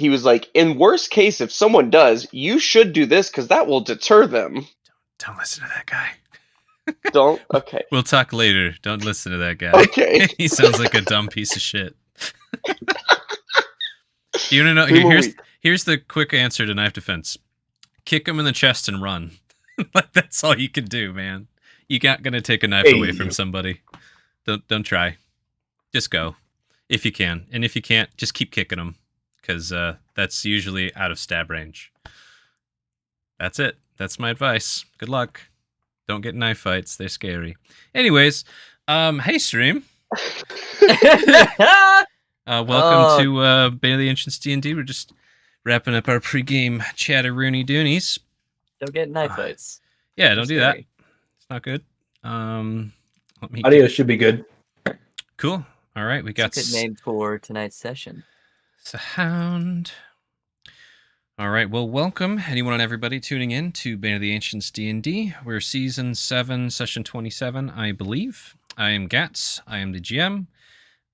he was like, in worst case, if someone does, you should do this because that will deter them. Don't listen to that guy. Don't? Okay. We'll talk later. Don't listen to that guy. Okay. He sounds like a dumb piece of shit. You want to know? Here's the quick answer to knife defense. Kick him in the chest and run. Like, that's all you can do, man. You're not gonna take a knife away from somebody. Don't try. Just go, if you can, and if you can't, just keep kicking them, because that's usually out of stab range. That's it. That's my advice. Good luck. Don't get knife fights. They're scary. Anyways, hey stream. Welcome to Bane of the Ancients DnD. We're just wrapping up our pregame chatteroony doonies. Don't get knife fights. Yeah, don't do that. It's not good. Audio should be good. Cool. All right, we got a good name for tonight's session. Sound. All right, well, welcome anyone and everybody tuning in to Bane of the Ancients D&D. We're Season 7, Session 27, I believe. I am Gats. I am the GM.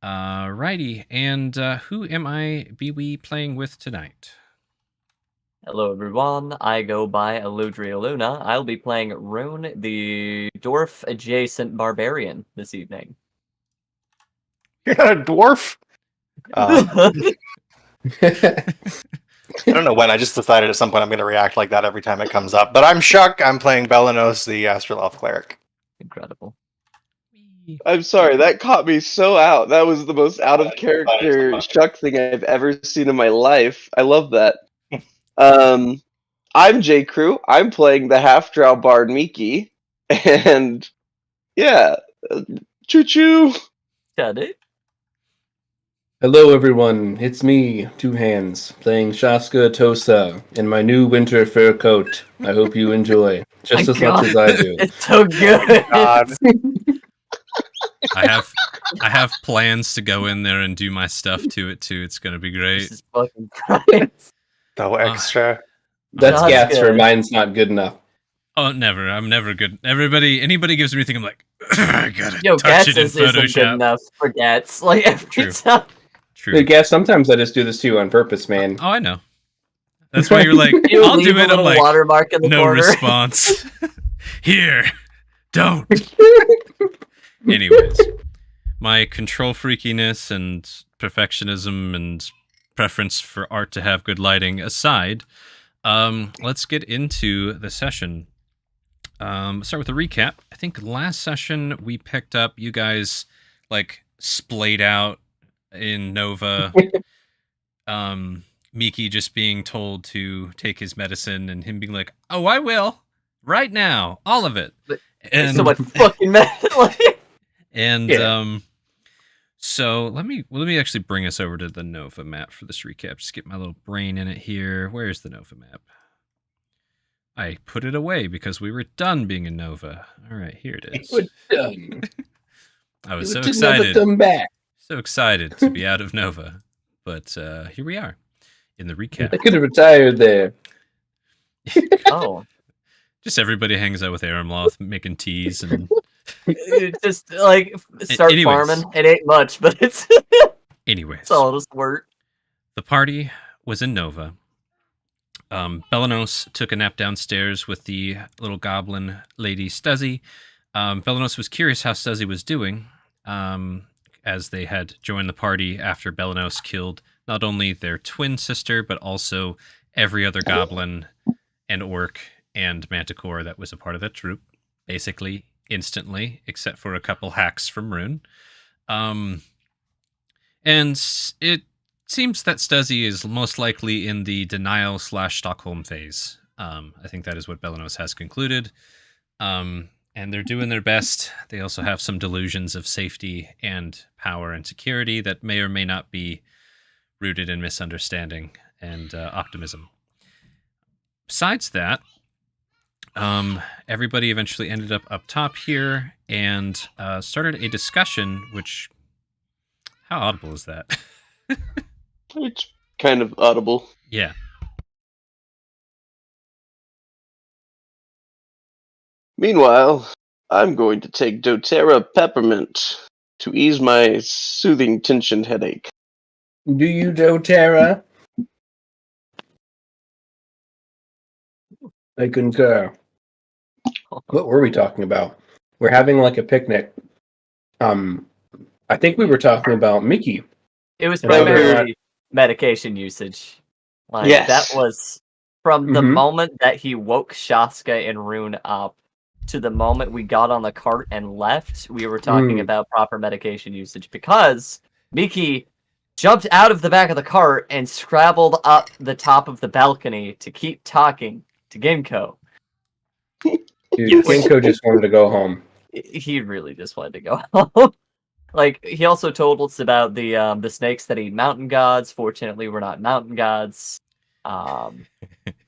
Righty, and who am I be playing with tonight? Hello, everyone. I go by Aludriea Luna. I'll be playing Rune, the dwarf-adjacent barbarian, this evening. You're not a dwarf? I don't know when. I just decided at some point I'm going to react like that every time it comes up. But I'm Shuck. I'm playing Belenos, the Astral Elf Cleric. Incredible. I'm sorry, that caught me so out. That was the most out-of-character Shuck thing I've ever seen in my life. I love that. I'm J. Crew. I'm playing the half-drow bard Miki. And, yeah, choo-choo! Got it. Hello, everyone. It's me, Two Hands, playing Shaska Tosa in my new winter fur coat. I hope you enjoy, just as much as I do. It's so good. God. I have plans to go in there and do my stuff to it too. It's gonna be great. This is fucking great. No extra. That's Shaska. Gats for mine's not good enough. Oh, never. I'm never good. Anybody gives me anything, I'm like, I gotta Yo, touch Gats it in isn't good Photoshop. enough for Gats. Like, every True. time. True. Hey, Gats, sometimes I just do this to you on purpose, man. Oh, I know. That's why you're like, You I'll leave do a it. I'm little like, watermark in the no corner. response. Here, don't. Anyways, my control freakiness and perfectionism and preference for art to have good lighting aside, let's get into the session. Start with a recap. I think last session we picked up you guys like splayed out in Nova. Miki just being told to take his medicine and him being like, "Oh, I will right now, all of it." And So much fucking mess. and Yeah. So let me actually bring us over to the Nova map for this recap. Just get my little brain in it here. Where's the Nova map? I put it away because we were done being in Nova. All right, here it is. We're done. I was You so would never excited. come back. So excited to be out of Nova. But here we are in the recap. I could have retired there. Oh. Just everybody hangs out with Aramloth making teas and Just, like, start Anyways. farming. It ain't much, but it's anyways. all just work. The party was in Nova. Belenos took a nap downstairs with the little goblin lady Stuzzy. Belenos was curious how Stuzzy was doing, as they had joined the party after Belenos killed not only their twin sister, but also every other goblin and orc and manticore that was a part of that troop, basically instantly, except for a couple hacks from Rune. And it seems that Stuzzy is most likely in the denial/Stockholm phase. I think that is what Belenos has concluded. And they're doing their best. They also have some delusions of safety and power and security that may or may not be rooted in misunderstanding and optimism. Besides that, everybody eventually ended up top here and started a discussion, which... How audible is that? It's kind of audible. Yeah. Meanwhile, I'm going to take doTERRA Peppermint to ease my soothing tension headache. Do you, doTERRA? I concur. What were we talking about? We're having like a picnic. I think we were talking about Mickey. It was And how they're primarily medication usage. Like Yes. that was from the Mhm. moment that he woke Shaska and Rune up to the moment we got on the cart and left, we were talking about proper medication usage because Miki jumped out of the back of the cart and scrabbled up the top of the balcony to keep talking to Ginkgo. Dude, Yes. Ginkgo just wanted to go home. He really just wanted to go home. Like, he also told us about the snakes that eat mountain gods. Fortunately, we're not mountain gods.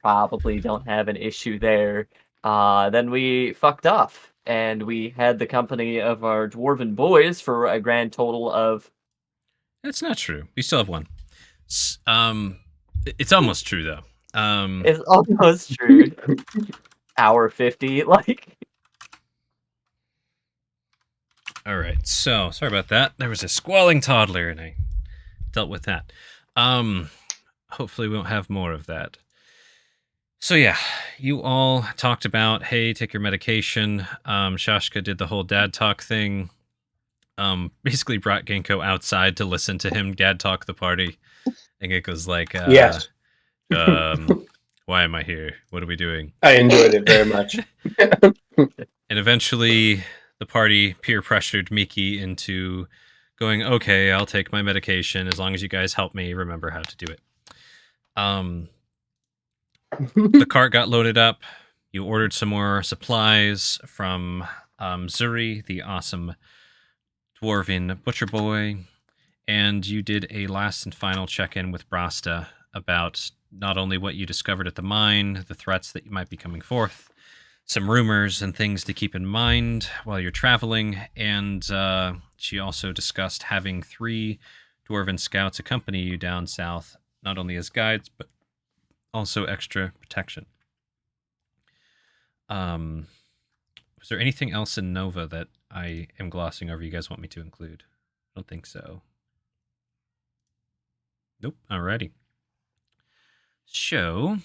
Probably don't have an issue there. Then we fucked off, and we had the company of our dwarven boys for a grand total of... That's not true. We still have one. It's almost true, though. It's almost true. Hour 50, like... All right, so sorry about that. There was a squalling toddler, and I dealt with that. Hopefully we won't have more of that. So yeah, you all talked about, hey, take your medication. Shashka did the whole dad talk thing. Basically brought Ginkgo outside to listen to him dad talk the party. And Ginkgo's like, Yes. why am I here? What are we doing? I enjoyed it very much. And eventually the party peer pressured Miki into going, okay, I'll take my medication as long as you guys help me remember how to do it. The cart got loaded up. You ordered some more supplies from Zuri, the awesome dwarven butcher boy, and you did a last and final check-in with Brasta about not only what you discovered at the mine, the threats that might be coming forth, some rumors and things to keep in mind while you're traveling, and she also discussed having 3 dwarven scouts accompany you down south, not only as guides, but also extra protection. Was there anything else in Nova that I am glossing over you guys want me to include? I don't think so. Nope. Alrighty. So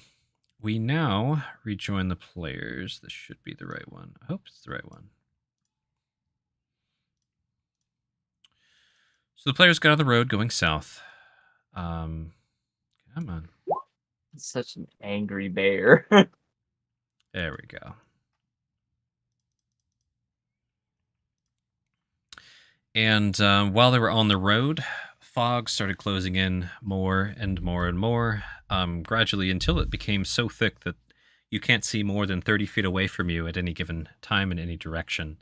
we now rejoin the players. This should be the right one. I hope it's the right one. So the players got on the road going south. Come on. Such an angry bear. There we go. And while they were on the road, fog started closing in more and more and more, gradually until it became so thick that you can't see more than 30 feet away from you at any given time in any direction.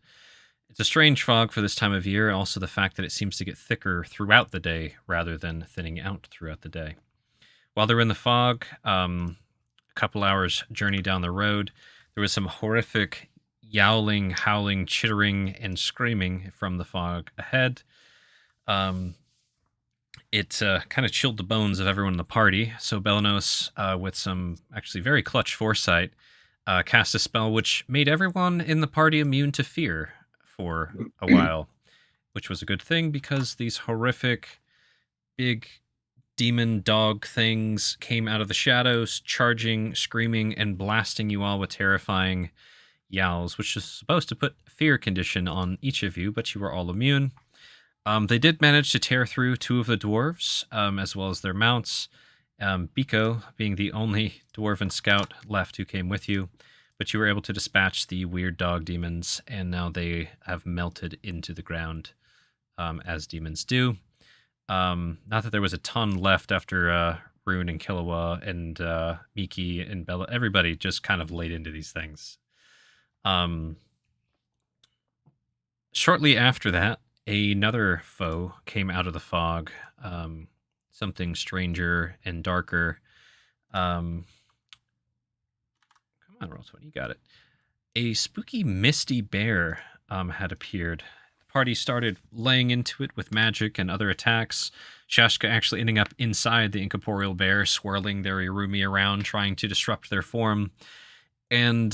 It's a strange fog for this time of year, and also the fact that it seems to get thicker throughout the day rather than thinning out throughout the day. While they were in the fog, a couple hours journey down the road, there was some horrific yowling, howling, chittering, and screaming from the fog ahead. It kind of chilled the bones of everyone in the party, so Belenos, with some actually very clutch foresight, cast a spell which made everyone in the party immune to fear for a while, which was a good thing because these horrific, big demon dog things came out of the shadows, charging, screaming, and blasting you all with terrifying yowls, which is supposed to put fear condition on each of you, but you were all immune. They did manage to tear through 2 of the dwarves, as well as their mounts, Biko being the only dwarven scout left who came with you, but you were able to dispatch the weird dog demons, and now they have melted into the ground, as demons do. Not that there was a ton left after Rune and Killua and Miki and Bella. Everybody just kind of laid into these things. Shortly after that, another foe came out of the fog. Something stranger and darker. Come on, Roll20, you got it. A spooky, misty bear had appeared. The party started laying into it with magic and other attacks. Shashka actually ending up inside the incorporeal bear, swirling their Irumi around, trying to disrupt their form. And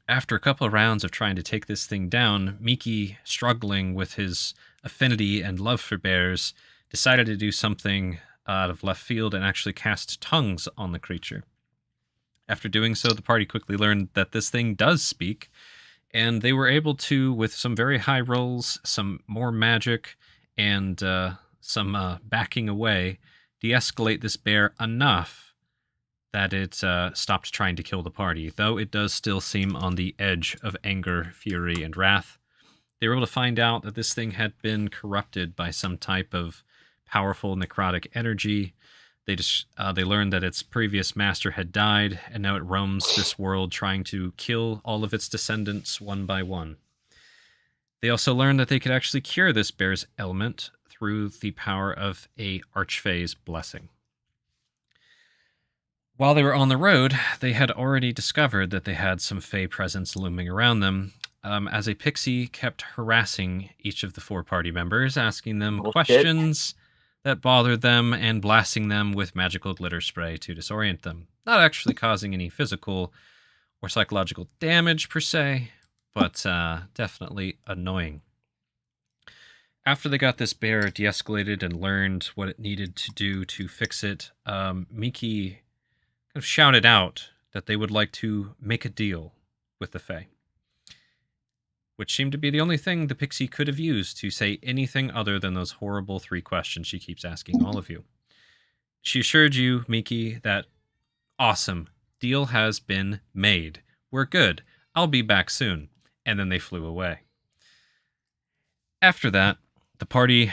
after a couple of rounds of trying to take this thing down, Miki, struggling with his affinity and love for bears, decided to do something out of left field and actually cast tongues on the creature. After doing so, the party quickly learned that this thing does speak, and they were able to, with some very high rolls, some more magic, and some backing away, de-escalate this bear enough that it stopped trying to kill the party, though it does still seem on the edge of anger, fury, and wrath. They were able to find out that this thing had been corrupted by some type of powerful necrotic energy. They learned that its previous master had died, and now it roams this world trying to kill all of its descendants one by one. They also learned that they could actually cure this bear's ailment through the power of a Archfey's blessing. While they were on the road, they had already discovered that they had some Fey presence looming around them, as a pixie kept harassing each of the 4 party members, asking them questions that bothered them and blasting them with magical glitter spray to disorient them. Not actually causing any physical or psychological damage per se, but definitely annoying. After they got this bear de-escalated and learned what it needed to do to fix it, Miki kind of shouted out that they would like to make a deal with the Fae, which seemed to be the only thing the pixie could have used to say anything other than those horrible 3 questions she keeps asking all of you. She assured you, Miki, that awesome, deal has been made. We're good. I'll be back soon. And then they flew away. After that, the party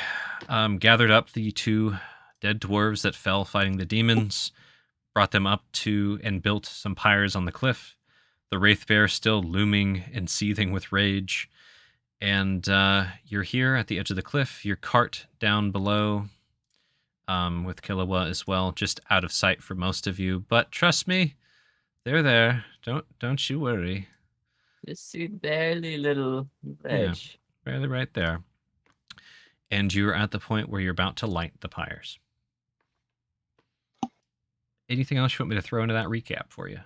gathered up the 2 dead dwarves that fell fighting the demons, brought them up to and built some pyres on the cliff. The Wraith Bear still looming and seething with rage. And you're here at the edge of the cliff. Your cart down below with Killua as well, just out of sight for most of you. But trust me, they're there. Don't you worry. Just see barely little edge. Yeah, barely right there. And you're at the point where you're about to light the pyres. Anything else you want me to throw into that recap for you?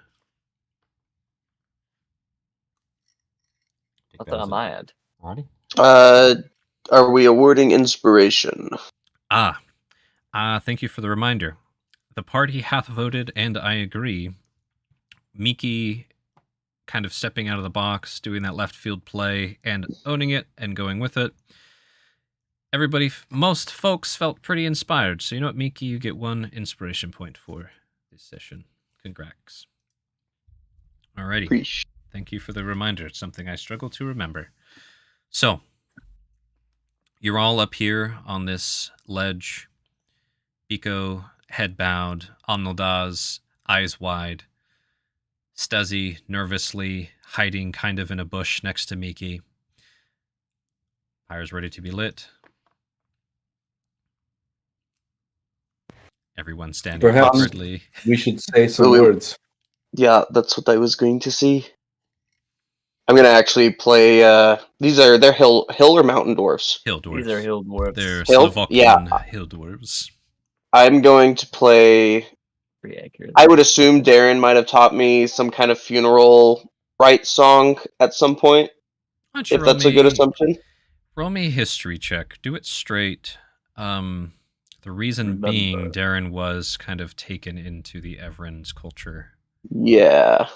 Nothing on my end. Alrighty. Are we awarding inspiration? Thank you for the reminder. The party hath voted, and I agree. Miki kind of stepping out of the box, doing that left field play, and owning it and going with it. Everybody, most folks felt pretty inspired. So you know what, Miki, you get 1 inspiration point for this session. Congrats. Alrighty. Preach. Thank you for the reminder. It's something I struggle to remember. So, you're all up here on this ledge. Biko, head bowed. Amnildaz, eyes wide. Stuzzy, nervously, hiding kind of in a bush next to Miki. Fire's ready to be lit. Everyone standing Perhaps awkwardly. we should say some words. Yeah, that's what I was going to see. I'm gonna actually play. They're hill or mountain dwarfs. Hill dwarves. These are hill dwarves. They're Hill? Slovakian hill dwarves. I'm going to play. Pretty accurate. I would assume Darren might have taught me some kind of funeral rite song at some point. Why don't you If that's a good assumption. Roll me a history check. Do it straight. The reason being Darren was kind of taken into the Everen's culture. Yeah.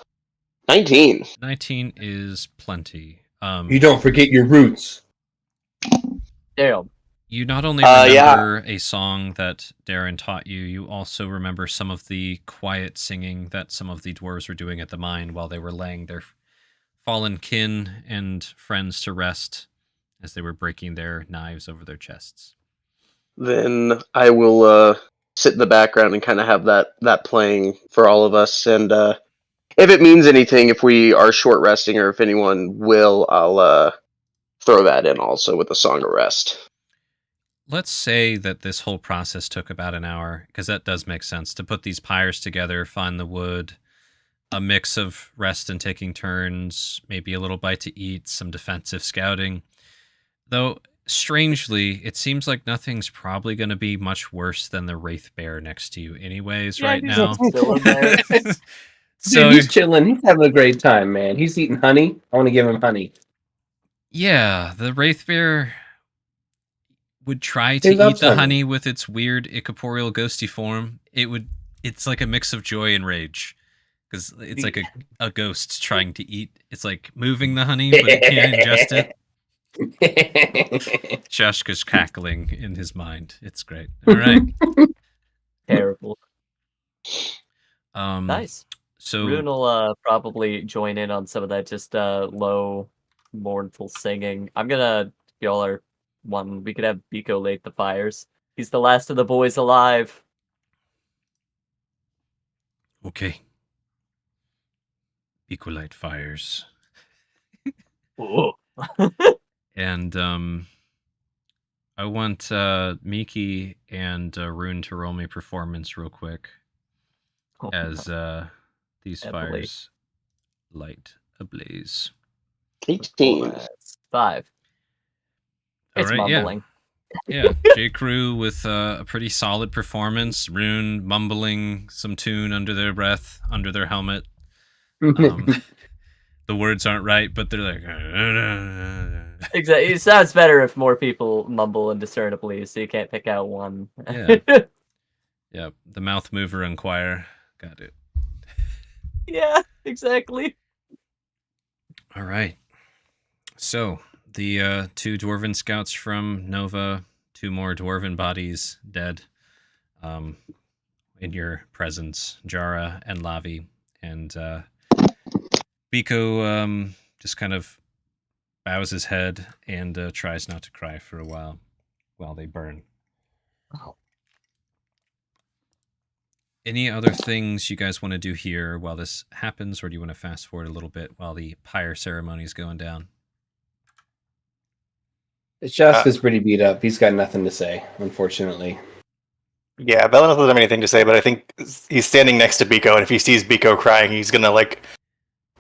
19. 19 is plenty. You don't forget your roots. Damn. You not only remember a song that Darren taught you, you also remember some of the quiet singing that some of the dwarves were doing at the mine while they were laying their fallen kin and friends to rest as they were breaking their knives over their chests. Then I will sit in the background and kind of have that playing for all of us. And if it means anything, if we are short resting or if anyone will, I'll throw that in also with the Song of Rest. Let's say that this whole process took about an hour, because that does make sense, to put these pyres together, find the wood, a mix of rest and taking turns, maybe a little bite to eat, some defensive scouting. Though, strangely, it seems like nothing's probably going to be much worse than the Wraith Bear next to you anyways right now. So he's chilling. He's having a great time, man. He's eating honey. I want to give him honey. Yeah, the Wraith Bear would try to eat the honey with its weird incorporeal ghosty form. It's like a mix of joy and rage. Because it's like a ghost trying to eat. It's like moving the honey, but it can't ingest it. Shashka's cackling in his mind. It's great. All right. Terrible. Nice. Nice. So Rune will probably join in on some of that just low, mournful singing. I'm gonna, y'all are one. We could have Biko light the fires. He's the last of the boys alive. okay. Equalite fires. Ooh. And I want Miki and Rune to roll me performance real quick as these fires light ablaze. 18. 5. It's right, mumbling. Yeah, J. Crew with a pretty solid performance. Rune mumbling some tune under their breath, under their helmet. The words aren't right, but they're like... Exactly. It sounds better if more people mumble indiscernibly, so you can't pick out one. Yeah. Yeah, the mouth mover and choir. Got it. Yeah, exactly. All right. So, the 2 dwarven scouts from Nova, 2 more dwarven bodies dead in your presence, Jara and Lavi. And Biko just kind of bows his head and tries not to cry for a while they burn. Oh. Any other things you guys want to do here while this happens, or do you want to fast forward a little bit while the pyre ceremony is going down? Shaska's pretty beat up. He's got nothing to say, unfortunately. Yeah, Belen doesn't have anything to say, but I think he's standing next to Biko, and if he sees Biko crying, he's gonna like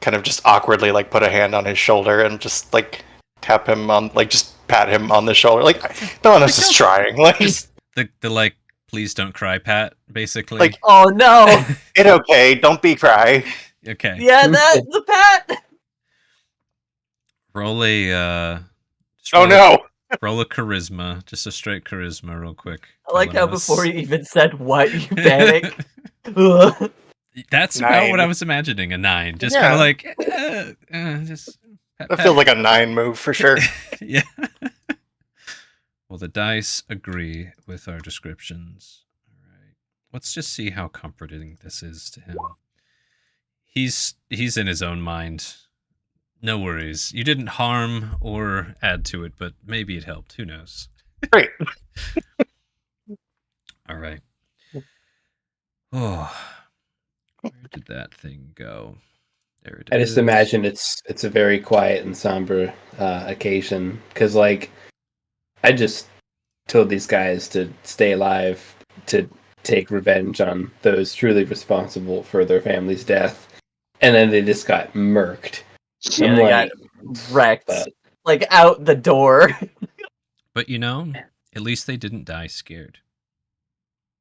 kind of just awkwardly like put a hand on his shoulder and just like tap him on, like just pat him on the shoulder. Like Belenos is trying. Like Just the like, please don't cry, Pat. Basically, Like- Oh no! it's okay, don't be cry. okay. Yeah, the pat. Roll a. just Oh roll a- no! Roll a charisma, just a straight charisma, real quick. I like how Belenos. before you even said what, you panic. Ugh. That's about 9. what I was imagining. A 9, just Yeah. kind of like, just. Pat, That pat. feels like a 9 move for sure. Yeah. Well, the dice agree with our descriptions. All right. Let's just see how comforting this is to him. He's in his own mind. No worries. You didn't harm or add to it, but maybe it helped. Who knows? Great. All right. Oh, where did that thing go? There it is. I just imagine it's a very quiet and somber occasion, because like I just told these guys to stay alive, to take revenge on those truly responsible for their family's death, and then they just got murked. Yeah, I'm they like, got wrecked. but- Like out the door. But you know, at least they didn't die scared.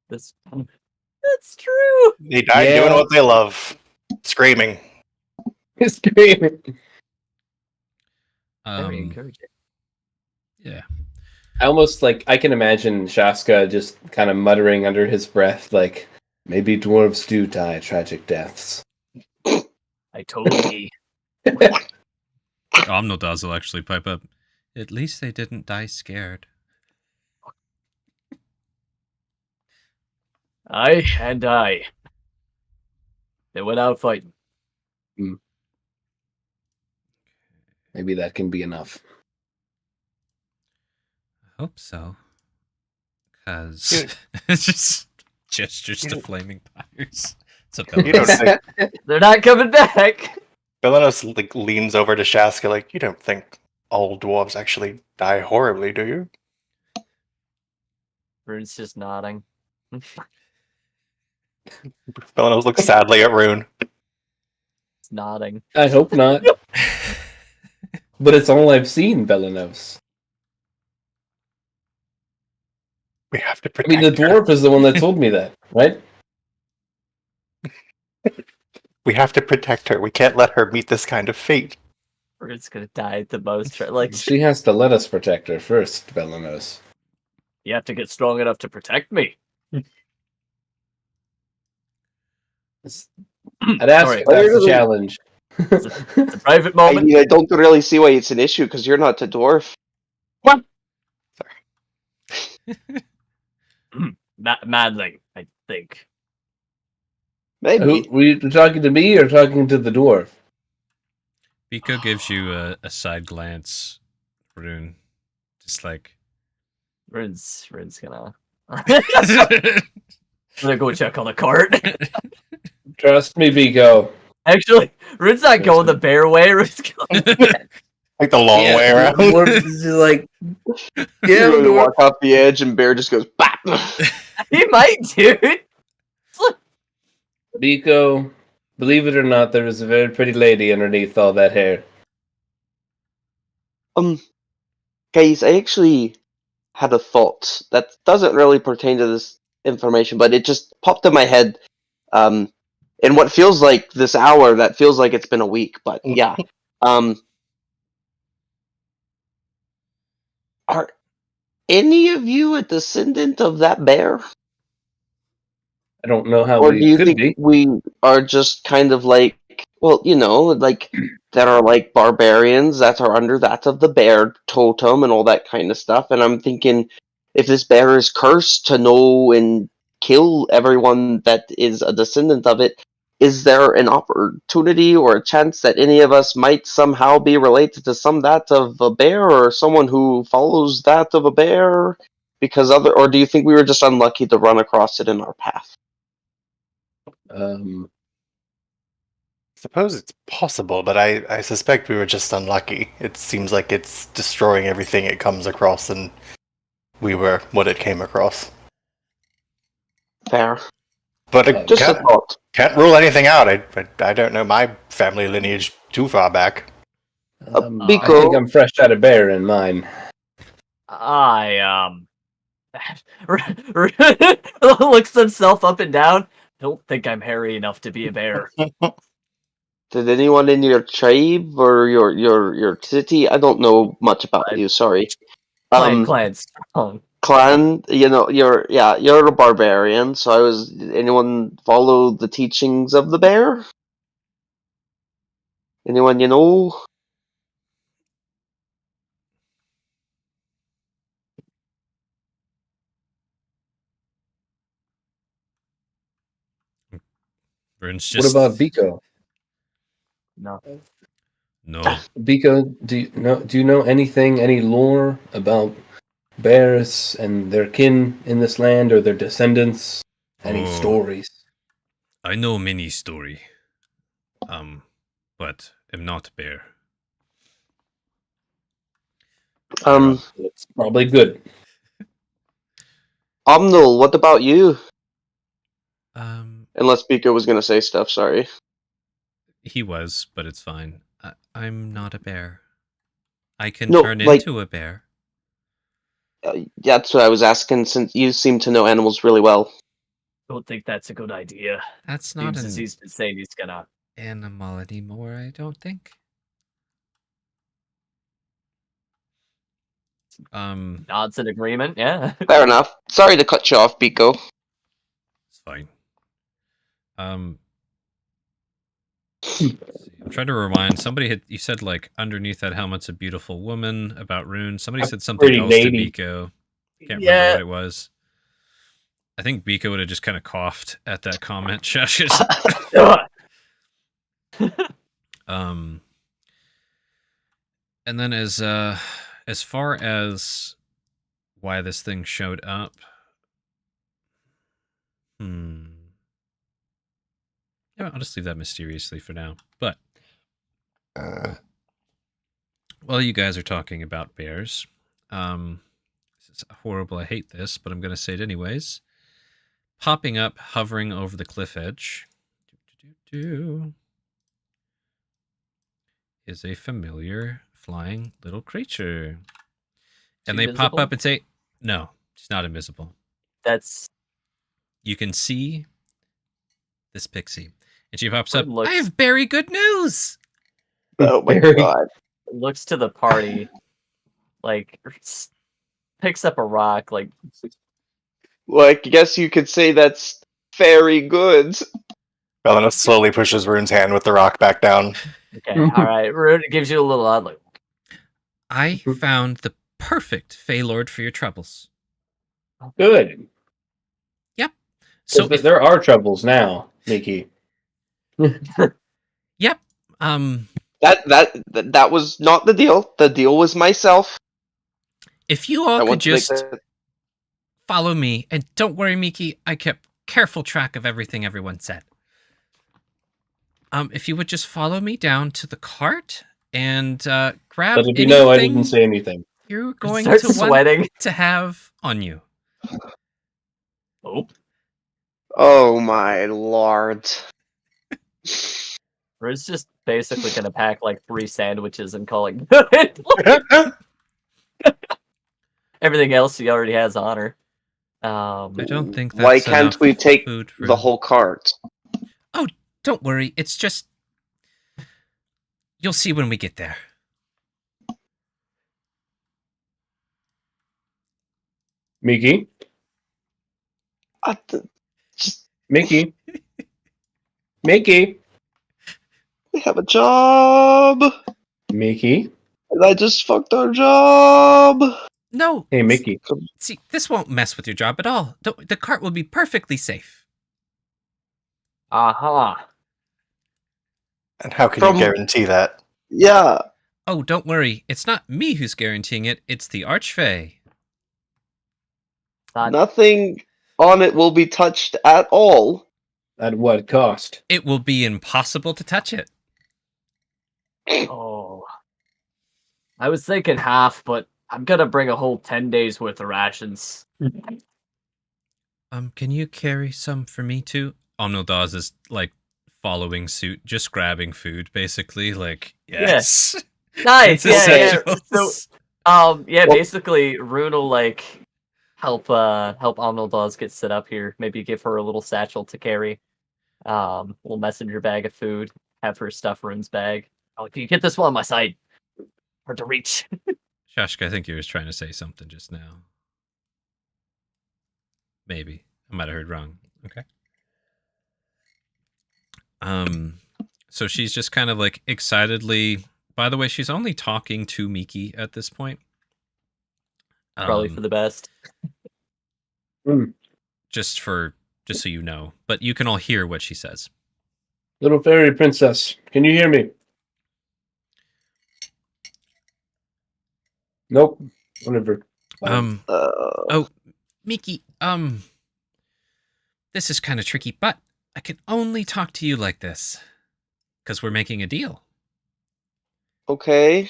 That's true. They died Yeah. doing what they love, screaming. screaming. Very encouraging. Yeah. I almost like I can imagine Shaska just kind of muttering under his breath, like, maybe dwarves do die tragic deaths. I told you. Omnodaz will actually pipe up. At least they didn't die scared. I. They went out fighting. Maybe that can be enough. I hope so. Because it's just gestures to flaming pyres. It's a You don't think They're not coming back. Belenos like leans over to Shaska like, you don't think all dwarves actually die horribly, do you? Rune's just nodding. Belenos looks sadly at Rune. It's nodding. I hope not. But it's all I've seen, Belenos. We have to I protect mean, the her. dwarf is the one that told me that, right? We have to protect her. We can't let her meet this kind of fate. Rune's gonna die at the most. Like, She has to let us protect her first, Belenos. you have to get strong enough to protect me. I'd ask Sorry. if that's a challenge. It's a private I moment. mean, I don't really see why it's an issue because you're not a dwarf. What? Madling, I think. Maybe. Were you talking to me or talking to the dwarf? Biko gives you a side glance, Rune. Just like Rune's gonna gonna go check on the cart. Trust me, Biko. Actually, Rune's not going the bear way. Rune's going. Like the long way around. Dwarf is just like, You really walk off the edge and Bear just goes, BAP! He might, dude. Biko, believe it or not, there is a very pretty lady underneath all that hair. Guys, I actually had a thought that doesn't really pertain to this information, but it just popped in my head. In what feels like this hour, that feels like it's been a week, but yeah. Are any of you a descendant of that bear? I don't know how Or do we you could think be. we are just kind of like, well, like that are like barbarians that are under that of the bear totem and all that kind of stuff? And I'm thinking, if this bear is cursed to know and kill everyone that is a descendant of it, is there an opportunity or a chance that any of us might somehow be related to some that of a bear or someone who follows that of a bear? Or do you think we were just unlucky to run across it in our path? Suppose it's possible, but I suspect we were just unlucky. It seems like it's destroying everything it comes across, and we were what it came across. Fair. But Just a thought. can't rule anything out. I don't know my family lineage too far back. I think I'm fresh out of bear in mine. Looks himself up and down. Don't think I'm hairy enough to be a bear. Did anyone in your tribe or your city? I don't know much about you. Sorry. Clan strong. Clan. You're a barbarian. So anyone follow the teachings of the bear? Anyone you know? Rune's What just about Biko? No. Biko, do you know anything, any lore about bears and their kin in this land or their descendants? Any stories? I know many story. But am not a bear. It's probably good. Omnul, what about you? Unless Biko was gonna say stuff, sorry. He was, but it's fine. I'm not a bear. I can turn into a bear. That's what I was asking, since you seem to know animals really well. Don't think that's a good idea. That's not Seems as he's been saying he's gonna animal anymore, I don't think. Nods in agreement, yeah. Fair enough. Sorry to cut you off, Biko. It's fine. I'm trying to remind somebody. You said like underneath that helmet's a beautiful woman about Rune. Somebody said something else lady. To Biko. Can't remember what it was. I think Biko would have just kind of coughed at that comment. And then as far as why this thing showed up, yeah, I'll just leave that mysteriously for now. But while you guys are talking about bears, this is horrible. I hate this, but I'm going to say it anyways. Popping up, hovering over the cliff edge, is a familiar flying little creature. And they pop up and say, no, she's not invisible. You can see this pixie. And she pops up, I have very good news! Oh my god. Looks to the party, like, picks up a rock, like... Well, I guess you could say that's very good. Belenos slowly pushes Rune's hand with the rock back down. Okay, alright. Rune gives you a little odd look. I found the perfect Fey Lord for your troubles. Good. Yep. So there are troubles now, Mickey. Yep. That was not the deal. The deal was myself. If you all I could want to make just that- follow me, and don't worry, Miki, I kept careful track of everything everyone said. If you would just follow me down to the cart and grab But if you anything know, I didn't say anything. you're going Start to sweating. want to have on you. Oh. Oh my lord. Rune's just basically gonna pack like 3 sandwiches and call it good. Everything else he already has on her. I don't think that's Why can't enough we take food for the whole cart? Don't worry, it's just you'll see when we get there. Mickey? Just Mickey? Mickey? we have a job. Mickey? And I just fucked our job. No. Hey, Mickey. See, this won't mess with your job at all. The cart will be perfectly safe. Aha. And how can From- you guarantee that? Yeah. Oh, don't worry. It's not me who's guaranteeing it. It's the Archfey. Nothing on it will be touched at all. At what cost? It will be impossible to touch it. Oh. I was thinking half, but I'm gonna bring a whole 10 days worth of rations. Can you carry some for me too? Omnildaz is like following suit, just grabbing food, basically. Like, yes. Nice, It's yeah. essentials. So, basically, Rune will like help Omnildaz get set up here. Maybe give her a little satchel to carry. Little messenger bag of food. Have her stuff Rune's bag. Oh, can you get this one on my side? Hard to reach. Shashka, I think you was trying to say something just now. Maybe. I might have heard wrong. Okay. So she's just kind of like excitedly. By the way, she's only talking to Miki at this point. Probably for the best. Just so you know. But you can all hear what she says. Little fairy princess, can you hear me? Nope. Whatever. Miki, this is kind of tricky, but I can only talk to you like this because we're making a deal. Okay.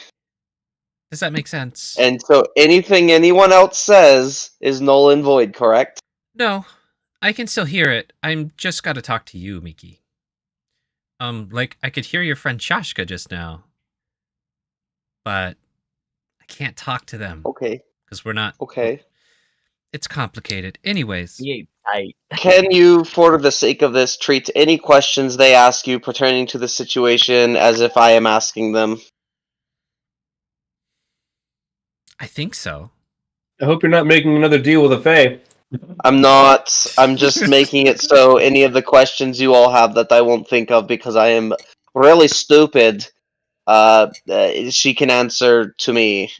Does that make sense? And so anything anyone else says is null and void, correct? No, I can still hear it. I'm just got to talk to you, Miki. Like I could hear your friend Shashka just now, but I can't talk to them. Okay. Because we're not. Okay. It's complicated. Anyways. Yeah, tight. Can you, for the sake of this, treat any questions they ask you pertaining to the situation as if I am asking them? I think so. I hope you're not making another deal with a fae. I'm not. I'm just making it so any of the questions you all have that I won't think of because I am really stupid, she can answer to me.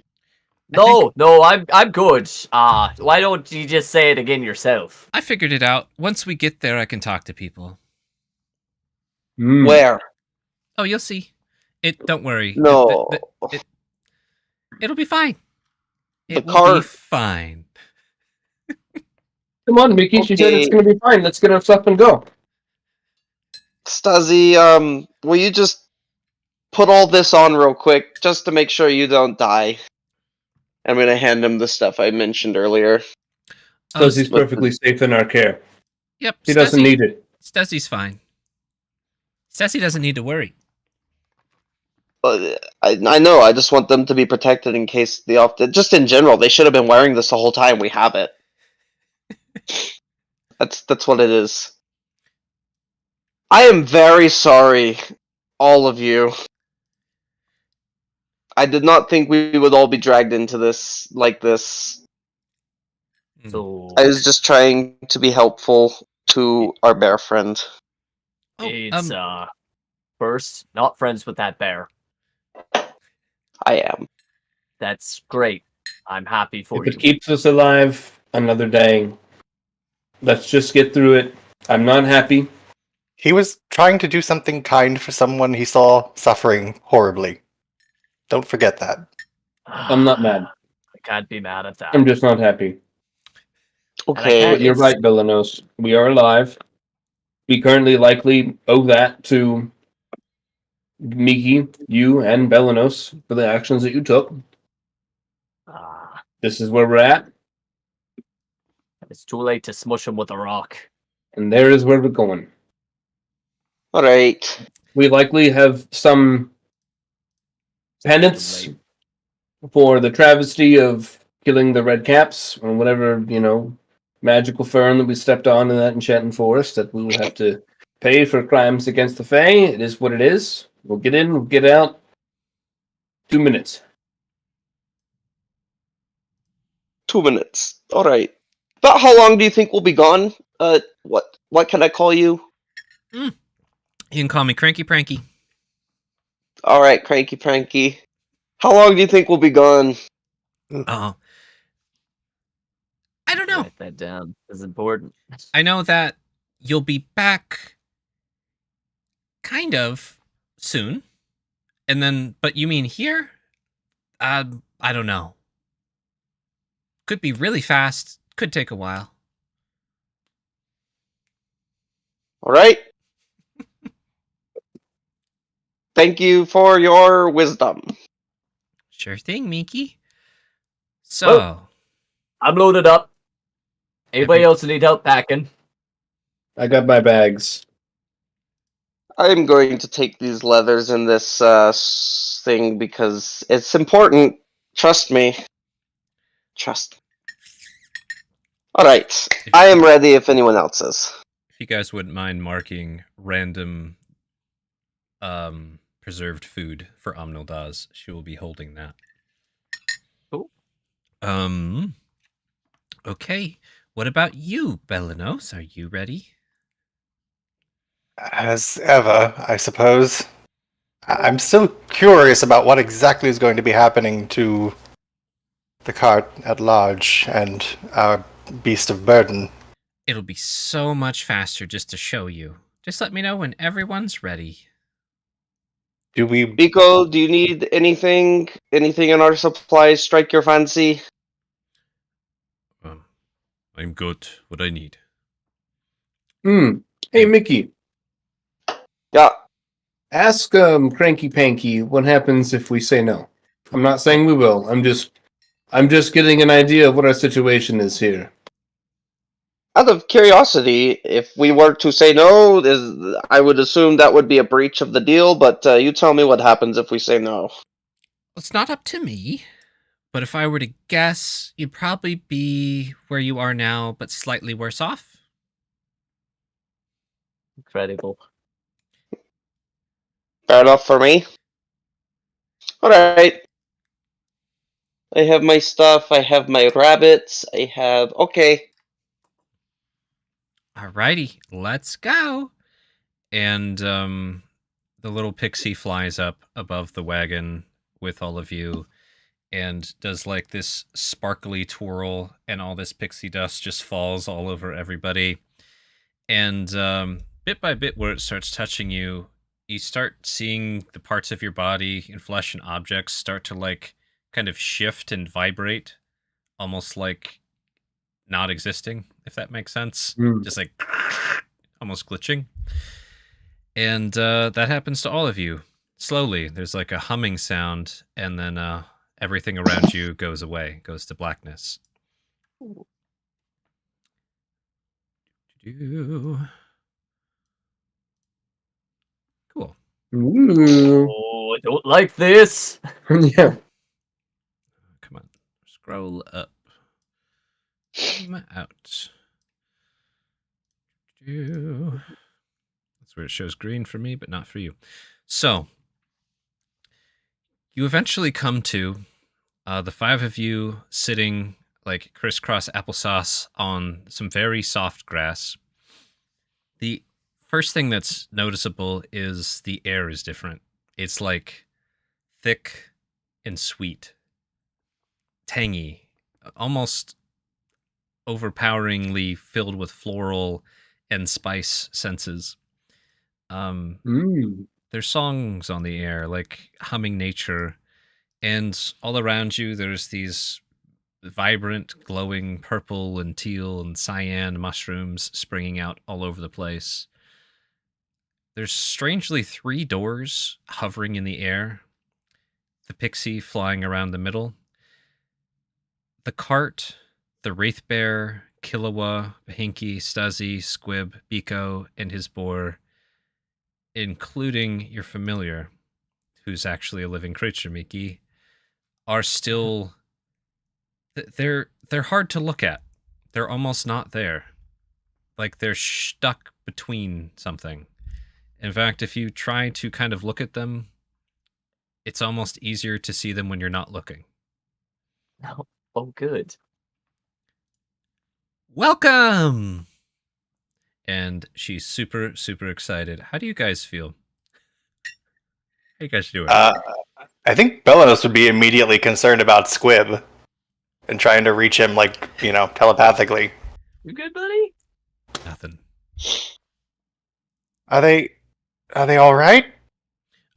No, I'm good. Why don't you just say it again yourself? I figured it out. Once we get there, I can talk to people. Where? Oh, you'll see. Don't worry. No. It'll be fine. It The will be cart. fine. Come on, Mickey. She said it's Okay. going to be fine. Let's get our stuff and go. Stuzzy, will you just put all this on real quick, just to make sure you don't die? I'm gonna hand him the stuff I mentioned earlier. Because he's perfectly safe in our care. Yep. He doesn't need it. Stuzzy's fine. Stuzzy doesn't need to worry. I know, I just want them to be protected in case just in general, they should have been wearing this the whole time. We have it. That's what it is. I am very sorry, all of you. I did not think we would all be dragged into this like this. So I was just trying to be helpful to our bear friend. Oh, It's first, not friends with that bear. I am. That's great. I'm happy for If you. it keeps us alive another day, let's just get through it. I'm not happy. He was trying to do something kind for someone he saw suffering horribly. Don't forget that. I'm not mad. I can't be mad at that. I'm just not happy. Okay. But you're right, Villanos. We are alive. We currently likely owe that to Miki, you, and Bellanos for the actions that you took. This is where we're at, It's too late to smush him with a rock. and there is where we're going. All right. We likely have some penance for the travesty of killing the Red Caps or whatever, magical fern that we stepped on in that enchanted forest that we will have to pay for crimes against the Fae. It is what it is. We'll get in, we'll get out. 2 minutes. 2 minutes. All right. About how long do you think we'll be gone? What can I call you? You can call me Cranky Pranky. All right, Cranky Pranky. How long do you think we'll be gone? Oh. I don't know. Write that down. It's important. I know that you'll be back kind of soon. And then, but you mean here? I don't know. Could be really fast. Could take a while. All right. Thank you for your wisdom. Sure thing, Miki. So, I'm loaded up. Anybody else need help packing? I got my bags. I'm going to take these leathers in this thing because it's important. Trust me. Trust me. All right. I am ready if anyone else is. if you guys wouldn't mind marking random preserved food for Omnildaz, she will be holding that. Cool. Okay. What about you, Belanos? Are you ready? As ever, I suppose. I'm still curious about what exactly is going to be happening to the cart at large and our beast of burden. It'll be so much faster just to show you. Just let me know when everyone's ready. Do we... Biko, do you need anything? Anything in our supplies strike your fancy? I'm good. What I need. Hey, Mickey. Yeah. Ask Cranky Panky what happens if we say no. I'm not saying we will. I'm just getting an idea of what our situation is here. Out of curiosity, if we were to say no, I would assume that would be a breach of the deal, but you tell me what happens if we say no. It's not up to me, but if I were to guess, you'd probably be where you are now, but slightly worse off. Incredible. Fair enough for me. Alright. I have my stuff, I have my rabbits, I have... Okay. Alrighty, let's go. And the little pixie flies up above the wagon with all of you and does like this sparkly twirl, and all this pixie dust just falls all over everybody. And bit by bit, where it starts touching you, you start seeing the parts of your body and flesh and objects start to like kind of shift and vibrate, almost like not existing, if that makes sense. Just like almost glitching. And that happens to all of you slowly. There's like a humming sound, and then everything around you goes away, goes to blackness. Cool. Ooh. Oh, I don't like this. Yeah. Come on. Scroll up. Come out. That's where it shows green for me, but not for you. So, you eventually come to the five of you sitting like crisscross applesauce on some very soft grass. The First thing that's noticeable is the air is different. It's like thick and sweet, tangy, almost overpoweringly filled with floral and spice senses. There's songs on the air, like humming nature, and all around you there's these vibrant, glowing purple and teal and cyan mushrooms springing out all over the place. There's strangely 3 doors hovering in the air, the pixie flying around the middle. The cart, the Wraithbear, Killua, Bahinki, Stuzzy, Squib, Biko, and his boar, including your familiar, who's actually a living creature, Miki, are still... They're hard to look at. They're almost not there. Like they're stuck between something. In fact, if you try to kind of look at them, it's almost easier to see them when you're not looking. Oh, good. Welcome! And she's super, super excited. How do you guys feel? How you guys doing? I think Belenos would be immediately concerned about Squib and trying to reach him, like, telepathically. You good, buddy? Nothing. Are they all right?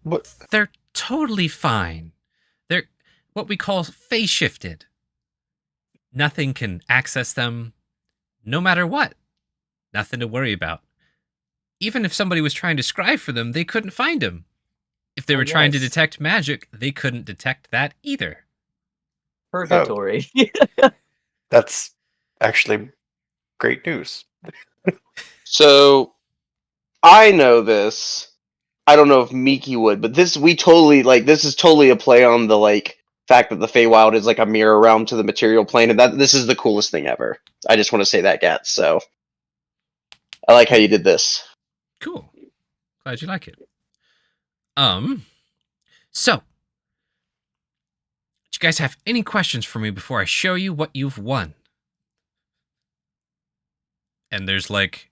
What? They're totally fine. They're what we call phase shifted. Nothing can access them, no matter what. Nothing to worry about. Even if somebody was trying to scribe for them, they couldn't find them. If they were trying to detect magic, they couldn't detect that either. Purgatory. That's actually great news. So, I know this. I don't know if Miki would, but this is totally a play on the fact that the Feywild is like a mirror realm to the material plane, and that this is the coolest thing ever. I just want to say that, Gats. So, I like how you did this. Cool. Glad you like it. So, do you guys have any questions for me before I show you what you've won? And there's like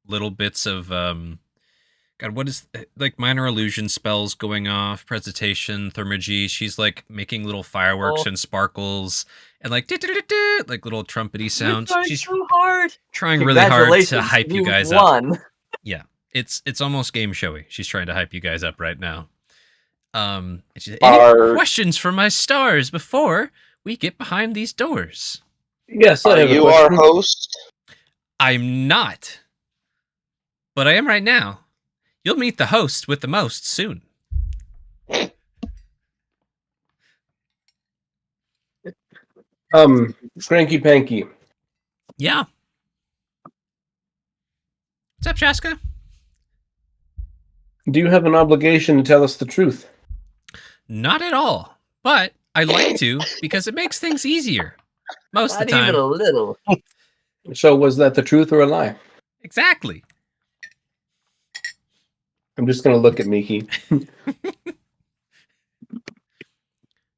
little bits of God, what is like minor illusion spells going off, presentation, thermagy. She's like making little fireworks and sparkles and like like little trumpety sounds. She's so hard. Trying really hard to hype you guys up. Yeah, it's almost game showy. She's trying to hype you guys up right now. Any questions for my stars before we get behind these doors? Yes, Are you our host? I'm not, but I am right now. You'll meet the host with the most soon. Cranky Panky. Yeah. What's up, Shaska? Do you have an obligation to tell us the truth? Not at all, but I like to because it makes things easier. Most of the time. Not even a little. So was that the truth or a lie? Exactly. I'm just going to look at Miki.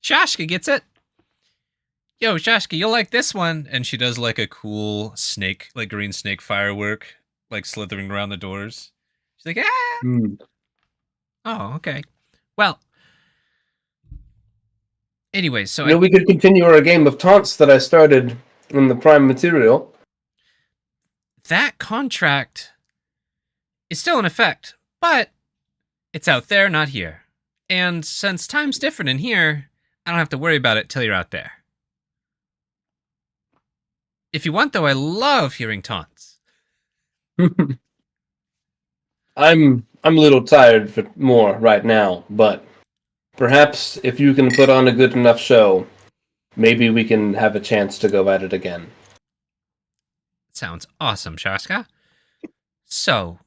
Shashka gets it. Yo, Shashka, you'll like this one. And she does like a cool snake, like green snake firework, like slithering around the doors. She's like, ah! Oh, okay. Well, anyway, so we could continue our game of taunts that I started in the Prime material. That contract is still in effect, but it's out there, not here. And since time's different in here, I don't have to worry about it till you're out there. If you want, though, I love hearing taunts. I'm a little tired for more right now, but perhaps if you can put on a good enough show, maybe we can have a chance to go at it again. Sounds awesome, Shaska. So,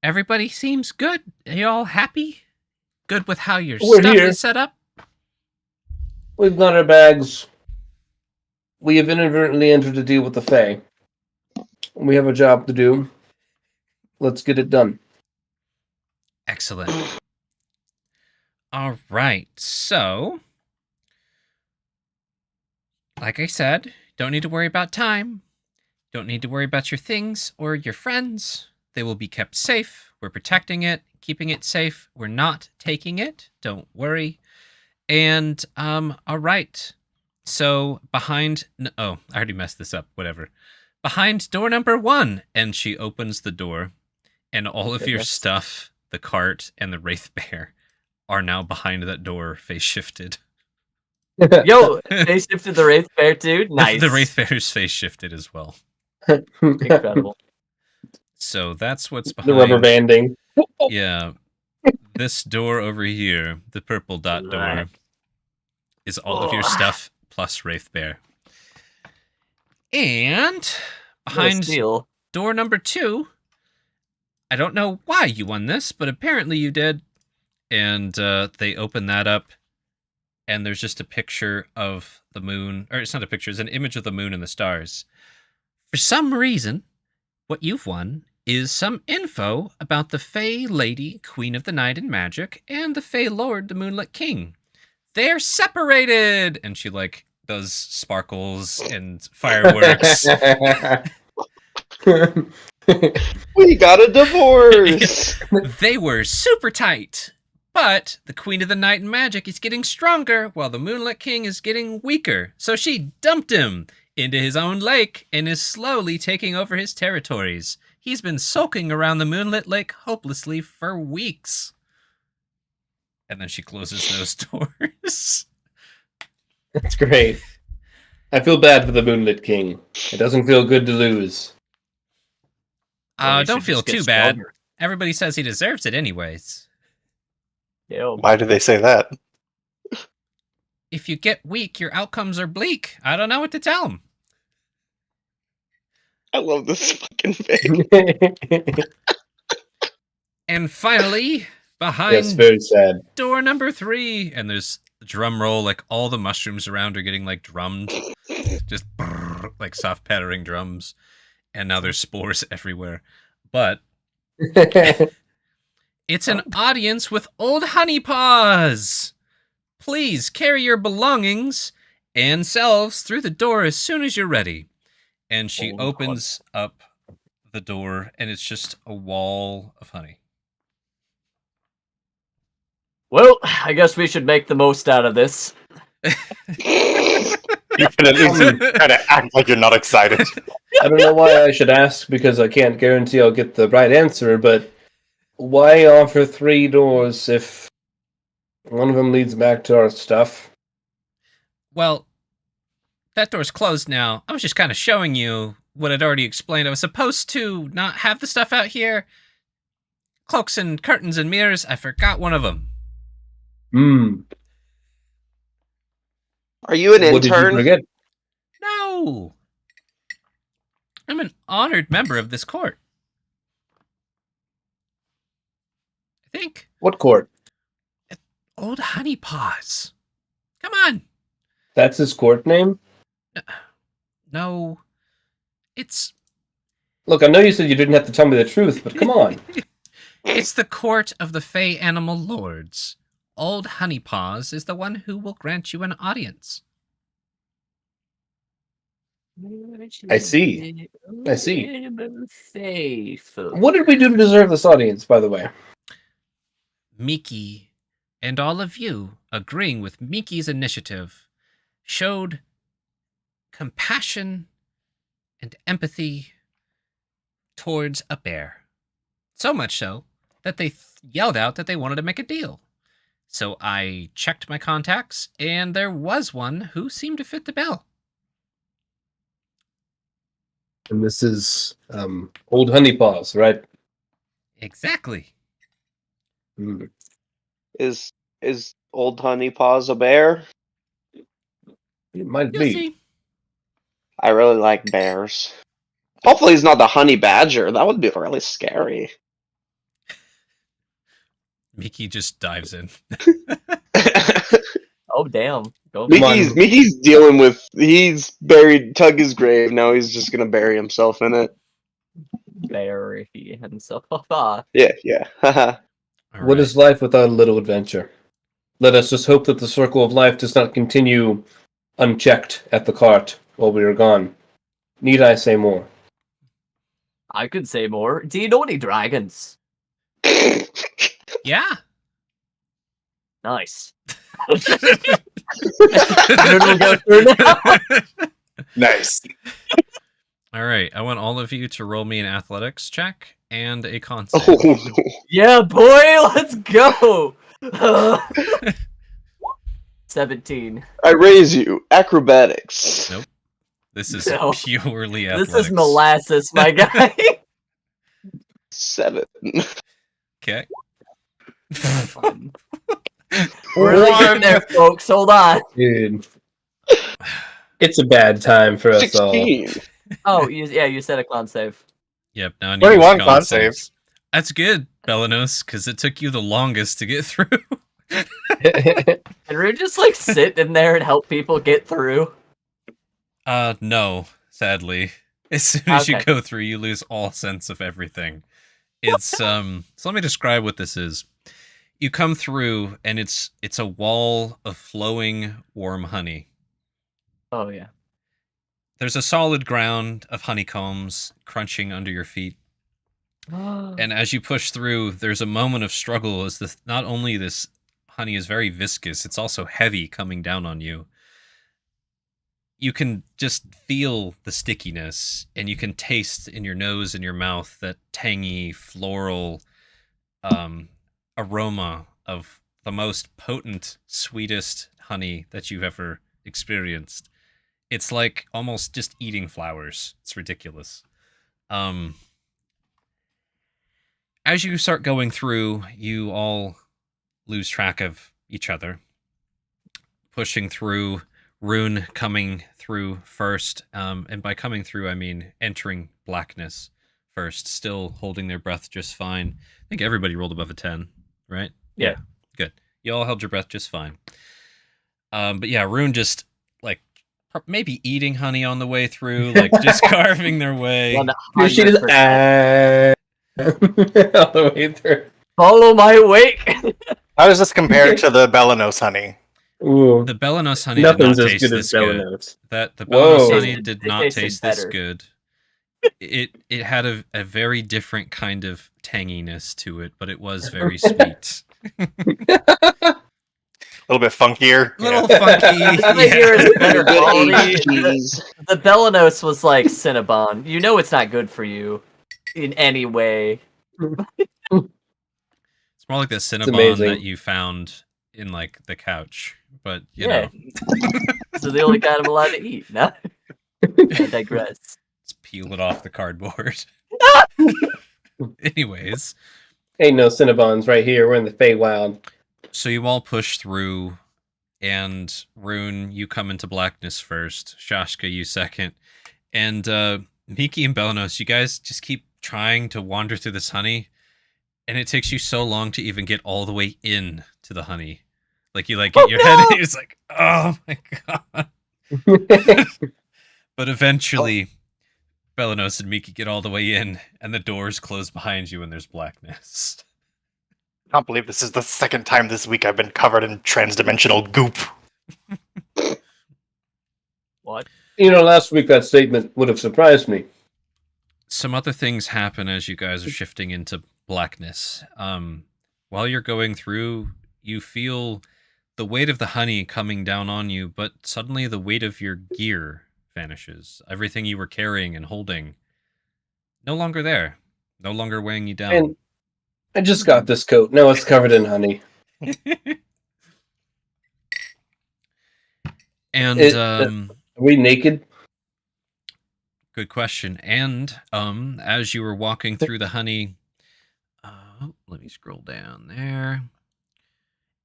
everybody seems good. Are you all happy? Good with how your stuff is set up? We've got our bags. We have inadvertently entered a deal with the Fae. We have a job to do. Let's get it done. Excellent. All right, so, like I said, don't need to worry about time. Don't need to worry about your things or your friends. They will be kept safe. We're protecting it, keeping it safe. We're not taking it. Don't worry. And, all right. So behind, I already messed this up. Whatever. Behind door number 1. And she opens the door. And all of your stuff, the cart and the Wraith Bear, are now behind that door, face shifted. Yo, they shifted the Wraith Bear too? Nice. The Wraith Bear's face shifted as well. Incredible. So that's what's behind. The rubber banding. Yeah. This door over here, the purple dot door, is all of your stuff plus Wraith Bear. And behind door number 2, I don't know why you won this, but apparently you did. And they open that up, and there's just a picture of the moon. Or it's not a picture, it's an image of the moon and the stars. For some reason, what you've won is some info about the Fey Lady, Queen of the Night and Magic, and the Fey Lord, the Moonlit King. They're separated! And she, like, does sparkles and fireworks. We got a divorce! They were super tight, but the Queen of the Night and Magic is getting stronger, while the Moonlit King is getting weaker. So she dumped him into his own lake and is slowly taking over his territories. He's been sulking around the Moonlit Lake hopelessly for weeks. And then she closes those doors. That's great. I feel bad for the Moonlit King. It doesn't feel good to lose. Don't feel too bad. Everybody says he deserves it anyways. Ew. Why do they say that? If you get weak, your outcomes are bleak. I don't know what to tell him. I love this fucking thing. And finally, behind very sad. door number 3, and there's a drum roll, like all the mushrooms around are getting like drummed. Just brrr, like soft pattering drums. And now there's spores everywhere. But it's an audience with old honey paws. Please carry your belongings and selves through the door as soon as you're ready. And she opens up the door, and it's just a wall of honey. Well, I guess we should make the most out of this. You can at least kind of act like you're not excited. I don't know why I should ask, because I can't guarantee I'll get the right answer, but why offer 3 doors if one of them leads back to our stuff? Well, that door's closed now. I was just kind of showing you what I'd already explained. I was supposed to not have the stuff out here. Cloaks and curtains and mirrors. I forgot one of them. Are you an What did you intern? forget? No. I'm an honored member of this court. I think. What court? Old Honey Paws. Come on. That's his court name? No. It's... Look, I know you said you didn't have to tell me the truth, but come on. It's the court of the Fey Animal Lords. Old Honey Paws is the one who will grant you an audience. I see. I see. Faithful. What did we do to deserve this audience, by the way? Miki and all of you, agreeing with Miki's initiative, showed compassion and empathy towards a bear. So much so that they yelled out that they wanted to make a deal. So I checked my contacts, and there was one who seemed to fit the bill. And this is Old Honey Paws, right? Exactly. Hmm. Is Old Honey Paws a bear? It might You'll be. see. I really like bears. Hopefully he's not the honey badger. That would be really scary. Miki just dives in. Oh, damn. Go Mickey's dealing with... He's buried... Tug his grave. Now he's just gonna bury himself in it. bury himself. Yeah. All What right. is life without a little adventure? Let us just hope that the circle of life does not continue unchecked at the cart while we are gone. Need I say more? I could say more. Do you know any dragons? Yeah. Nice. We'll go through now. Nice. All right. I want all of you to roll me an athletics check and a con Oh save. no! Yeah, boy, let's go. 17. I raise you. Acrobatics. Nope. This is No. purely athletics. This is molasses, my guy. 7. Okay. We're getting there, folks. Hold on. Dude. It's a bad time for us all. 16. Oh, you said a con save. Yep. Now I need 21 these con saves. That's good, Belanos, because it took you the longest to get through. Can we just like sit in there and help people get through? No, sadly. As soon as you Okay. go through, you lose all sense of everything. It's so let me describe what this is. You come through and it's a wall of flowing warm honey. Oh yeah. There's a solid ground of honeycombs crunching under your feet. And as you push through, there's a moment of struggle as not only this honey is very viscous, it's also heavy coming down on you. You can just feel the stickiness, and you can taste in your nose and your mouth that tangy, floral aroma of the most potent, sweetest honey that you've ever experienced. It's like almost just eating flowers. It's ridiculous. As you start going through, you all lose track of each other. Pushing through, Rune coming through first, and by coming through, I mean entering blackness first, still holding their breath just fine. I think everybody rolled above a 10, right? Yeah. Good. You all held your breath just fine. But yeah, Rune just, like, maybe eating honey on the way through, like, just carving their way. 100%. She just all the way through. Follow my wake. How does this compare to the Belanos honey? Ooh. The Belanos honey Nothing's did not as taste good this as good. Belanos. The Whoa. Belanos honey It did not tasted taste this better. good. It had a very different kind of tanginess to it, but it was very sweet. A little bit funkier. Little Yeah. funky. I feel like here is better Good quality. aged cheese. The Belanos was like Cinnabon. You know it's not good for you in any way. It's more like the Cinnabon amazing. that you found in like the couch, but you Yeah. know, So the only kind I'm allowed to eat. No? I digress. let's peel it off the cardboard. Anyways, Ain't no Cinnabons right here. We're in the Feywild. so you all push through, and Rune, you come into blackness first. Shashka, you second, and Miki and Belanos, you guys just keep trying to wander through this honey, and it takes you so long to even get all the way in to the honey. Like you like get your head, and it's like, oh my god. But eventually, Belanos and Miki get all the way in, and the doors close behind you, and there's blackness. I can't believe this is the second time this week I've been covered in transdimensional goop. What? You know, last week that statement would have surprised me. Some other things happen as you guys are shifting into blackness. While you're going through, you feel the weight of the honey coming down on you, but suddenly the weight of your gear vanishes. Everything you were carrying and holding, no longer there. No longer weighing you down. And I just got this coat. Now it's covered in honey. And Are we naked? good question. And as you were walking through the honey, let me scroll down there.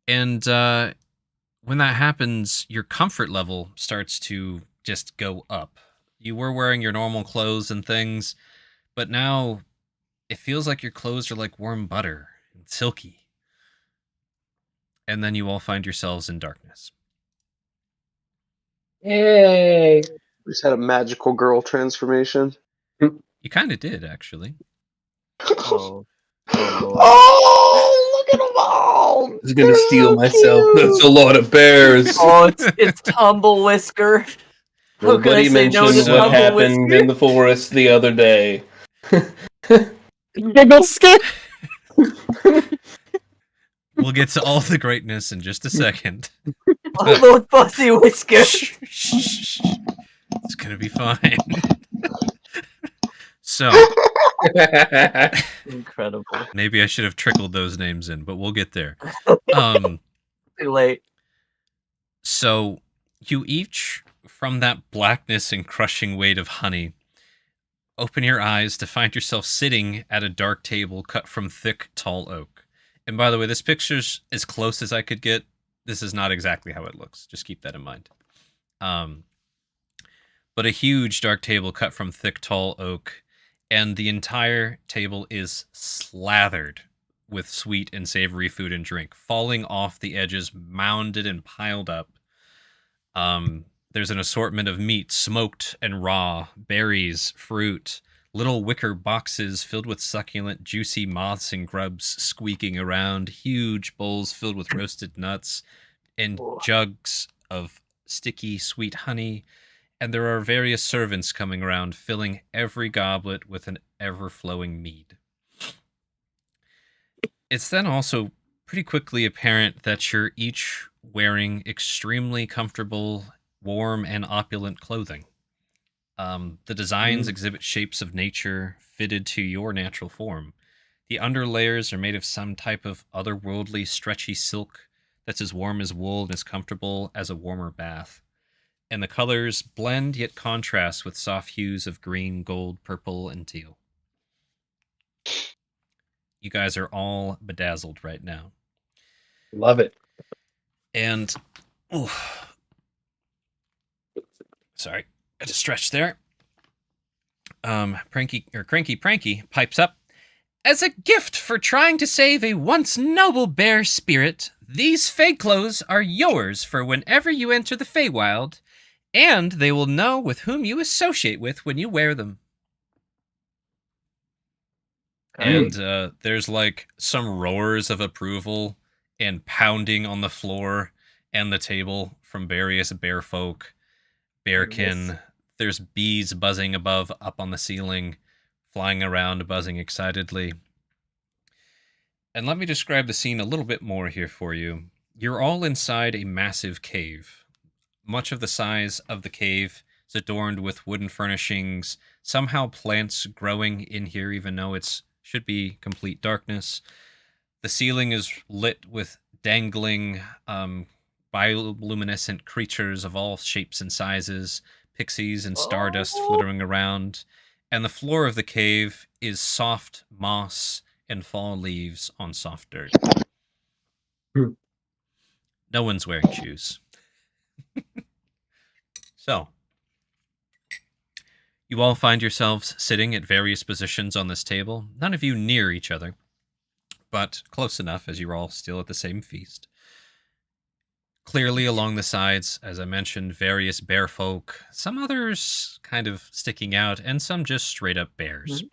And when that happens, your comfort level starts to just go up. You were wearing your normal clothes and things, but now it feels like your clothes are like warm butter and silky. And then you all find yourselves in darkness. Yay! We just had a magical girl transformation. You kind of did, actually. Oh. Oh, look at them all! I was gonna They're steal so myself. cute. That's a lot of bears. Oh, it's Tumble Whisker. How could I Nobody say no mentioned to what Tumble happened Whisker? in the forest the other day. Giggle skin. We'll get to all the greatness in just a second. Oh, those fussy whiskers. It's gonna be fine. So, Incredible. maybe I should have trickled those names in, but we'll get there. Too late. So, you each, from that blackness and crushing weight of honey, open your eyes to find yourself sitting at a dark table cut from thick, tall oak. And by the way, this picture's as close as I could get. This is not exactly how it looks. Just keep that in mind. But a huge dark table cut from thick, tall oak, and the entire table is slathered with sweet and savory food and drink, falling off the edges, mounded and piled up. There's an assortment of meat, smoked and raw, berries, fruit, little wicker boxes filled with succulent, juicy moths and grubs squeaking around, huge bowls filled with roasted nuts, and jugs of sticky, sweet honey. And there are various servants coming around, filling every goblet with an ever-flowing mead. It's then also pretty quickly apparent that you're each wearing extremely comfortable, warm, and opulent clothing. The designs exhibit shapes of nature fitted to your natural form. The underlayers are made of some type of otherworldly, stretchy silk that's as warm as wool and as comfortable as a warmer bath. And the colors blend yet contrast with soft hues of green, gold, purple, and teal. You guys are all bedazzled right now. Love it. And, sorry, I had to stretch there. Cranky Pranky pipes up. As a gift for trying to save a once noble bear spirit, these Fey clothes are yours for whenever you enter the Feywild, and they will know with whom you associate with when you wear them. And there's like some roars of approval and pounding on the floor and the table from various bear folk, bearkin. Yes. There's bees buzzing above, up on the ceiling, flying around, buzzing excitedly. And let me describe the scene a little bit more here for you. You're all inside a massive cave. Much of the size of the cave is adorned with wooden furnishings, somehow plants growing in here, even though it should be complete darkness. The ceiling is lit with dangling bioluminescent creatures of all shapes and sizes, pixies and stardust flittering around. And the floor of the cave is soft moss and fall leaves on soft dirt. No one's wearing shoes. So, you all find yourselves sitting at various positions on this table, none of you near each other, but close enough as you're all still at the same feast. Clearly along the sides, as I mentioned, various bear folk, some others kind of sticking out, and some just straight up bears.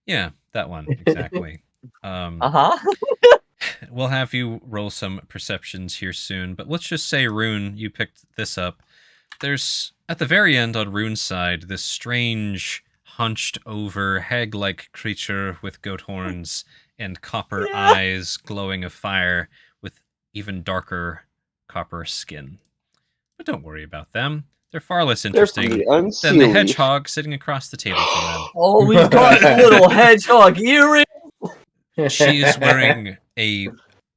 Yeah, that one, exactly. We'll have you roll some perceptions here soon, but let's just say, Rune, you picked this up. There's, at the very end on Rune's side, this strange, hunched-over, hag-like creature with goat horns and copper eyes glowing of fire with even darker copper skin. But don't worry about them. They're far less interesting than the hedgehog sitting across the table from them. Oh, we've got little hedgehog earrings! She is wearing a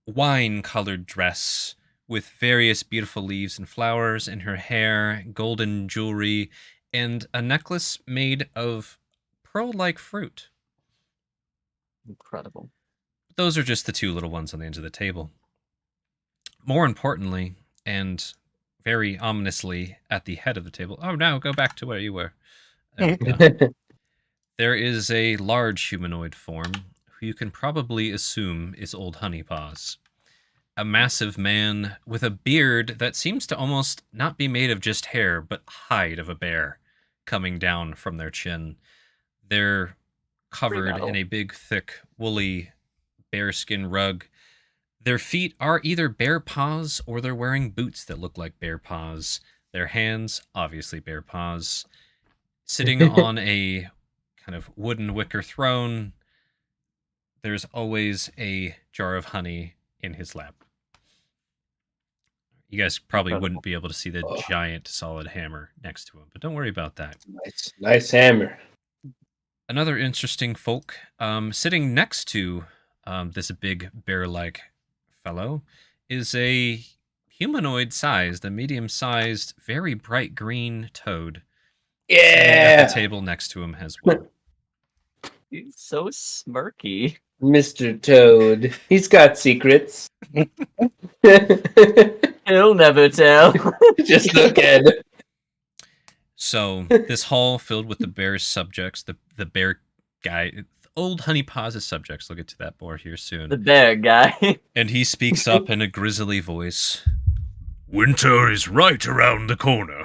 wine-colored dress with various beautiful leaves and flowers in her hair, golden jewelry, and a necklace made of pearl-like fruit. Incredible. Those are just the two little ones on the end of the table. More importantly, and very ominously at the head of the table... Oh, no, go back to where you were. There we go. There is a large humanoid form who you can probably assume is Old Honeypaws. A massive man with a beard that seems to almost not be made of just hair, but hide of a bear coming down from their chin. They're covered in a big, thick, woolly bearskin rug. Their feet are either bear paws or they're wearing boots that look like bear paws. Their hands, obviously bear paws. Sitting on a kind of wooden wicker throne. There's always a jar of honey in his lap. You guys probably wouldn't be able to see the giant solid hammer next to him, but don't worry about that. Nice hammer. Another interesting folk sitting next to this big bear-like fellow is a humanoid-sized, a medium-sized, very bright green toad. Sitting at the table next to him as well. He's so smirky. Mr. Toad. He's got secrets. He'll never tell. Just look at it. So, this hall filled with the bear's subjects, the bear guy, old Honey Paw's subjects, we'll get to that more here soon. The bear guy. And he speaks up in a grisly voice. Winter is right around the corner.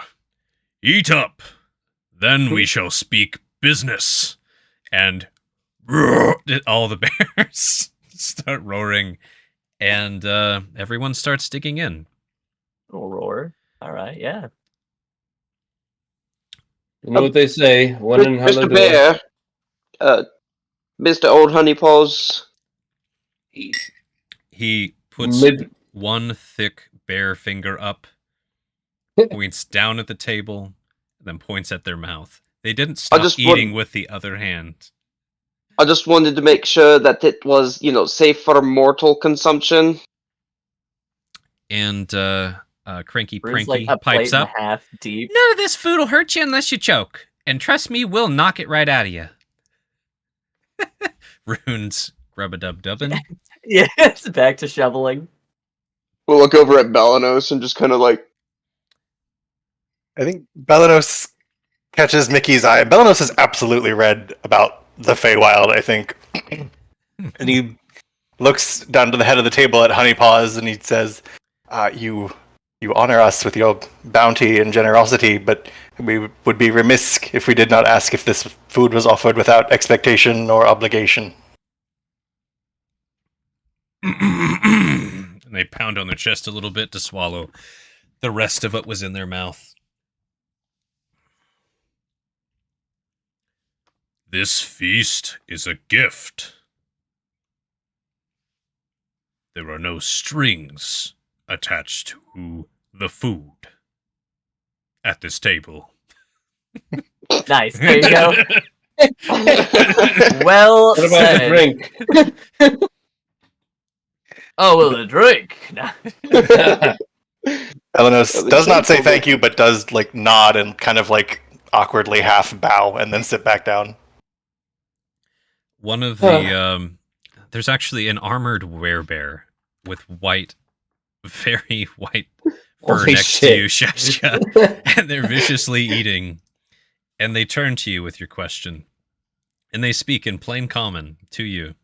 Eat up. Then we shall speak business. And all the bears start roaring. And everyone starts digging in. Little roar. All right, yeah. You know what they say? One in Mr. Bear, Mr. Old Honey Paws. He puts one thick bear finger up, points down at the table, then points at their mouth. They didn't stop eating with the other hand. I just wanted to make sure that it was, safe for mortal consumption. And Cranky Bruce, Pranky like a pipes plate up. And a half deep. None of this food will hurt you unless you choke. And trust me, we'll knock it right out of you. Rune's grub-a-dub-dubbin. Yes, back to shoveling. We'll look over at Balanos and just kind of like... I think Balanos catches Mickey's eye. Balanos has absolutely read about the Feywild, I think. And he looks down to the head of the table at Honey Paws and he says, you honor us with your bounty and generosity, but we would be remiss if we did not ask if this food was offered without expectation or obligation. And they pound on their chest a little bit to swallow the rest of what was in their mouth. This feast is a gift. There are no strings attached to the food at this table. Nice. There you go. Well What about said. the drink? Oh, well, the drink. Elenos does not say thank you, but does nod and kind of awkwardly half bow and then sit back down. One of the there's actually an armored werebear with very white fur Holy next shit. to you, Shashka, and they're viciously eating. And they turn to you with your question, and they speak in plain common to you.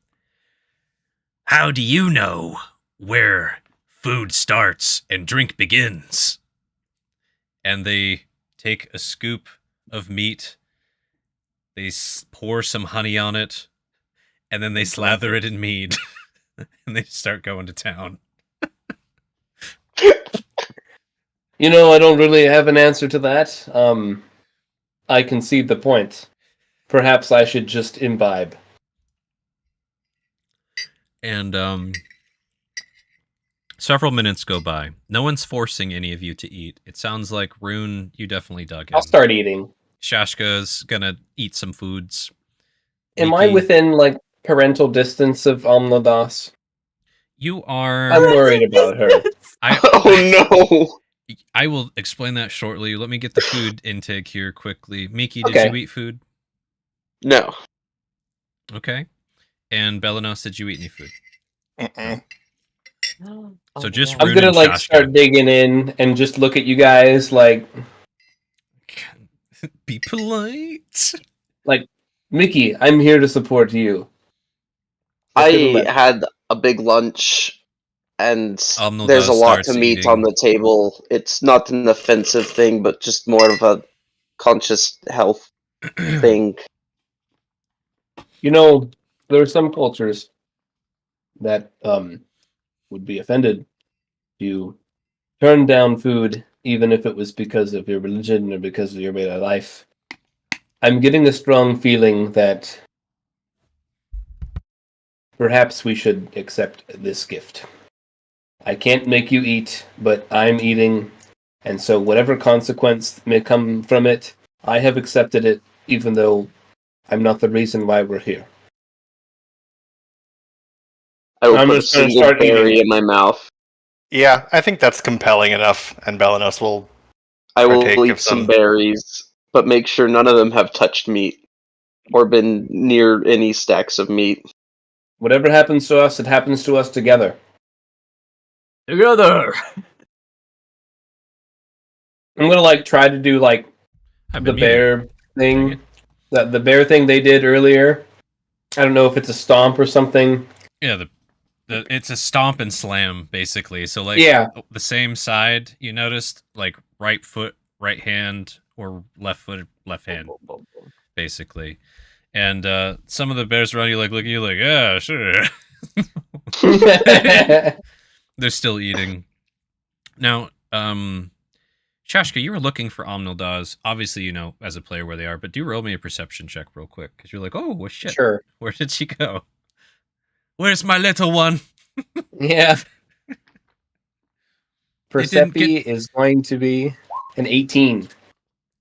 How do you know where food starts and drink begins? And they take a scoop of meat, they pour some honey on it, and then they slather it in mead, and they start going to town. I don't really have an answer to that. I concede the point. Perhaps I should just imbibe. And several minutes go by. No one's forcing any of you to eat. It sounds like, Rune, you definitely dug in. I'll start eating. Shashka's gonna eat some foods. Am I within parental distance of Omnadas? You are. I'm worried about her. Oh no! I will explain that shortly. Let me get the food intake here quickly. Miki, did Okay. you eat food? No. Okay. And Belanos, did you eat any food? Mm-mm. So just I'm Rune gonna and Shashka. start digging in and just look at you guys Be polite. Mickey, I'm here to support you. I had a big lunch, and Omnodaz there's a lot to starts meat eating. on the table. It's not an offensive thing, but just more of a conscious health thing. There are some cultures that would be offended to turn down food, even if it was because of your religion or because of your way of life. I'm getting a strong feeling that perhaps we should accept this gift. I can't make you eat, but I'm eating, and so whatever consequence may come from it, I have accepted it, even though I'm not the reason why we're here. I will I'm put a just gonna single start berry eating. in my mouth. Yeah, I think that's compelling enough, and Belenos will I will partake eat of some some. berries, but make sure none of them have touched meat or been near any stacks of meat. Whatever happens to us, it happens to us together. Together. I'm gonna try to do I've the been muted. bear Dang thing, it. the bear thing they did earlier. I don't know if it's a stomp or something. Yeah, it's a stomp and slam basically. So Yeah. the same side you noticed, like right foot, right hand, or left foot, left hand, basically. And some of the bears around you look at you like, yeah, sure. They're still eating. Now, Shashka, you were looking for Omnildaz. Obviously, you know as a player where they are, but do roll me a perception check real quick because you're like, oh, well, shit. Sure. Where did she go? Where's my little one? Yeah. It didn't Persepi is going to be an 18.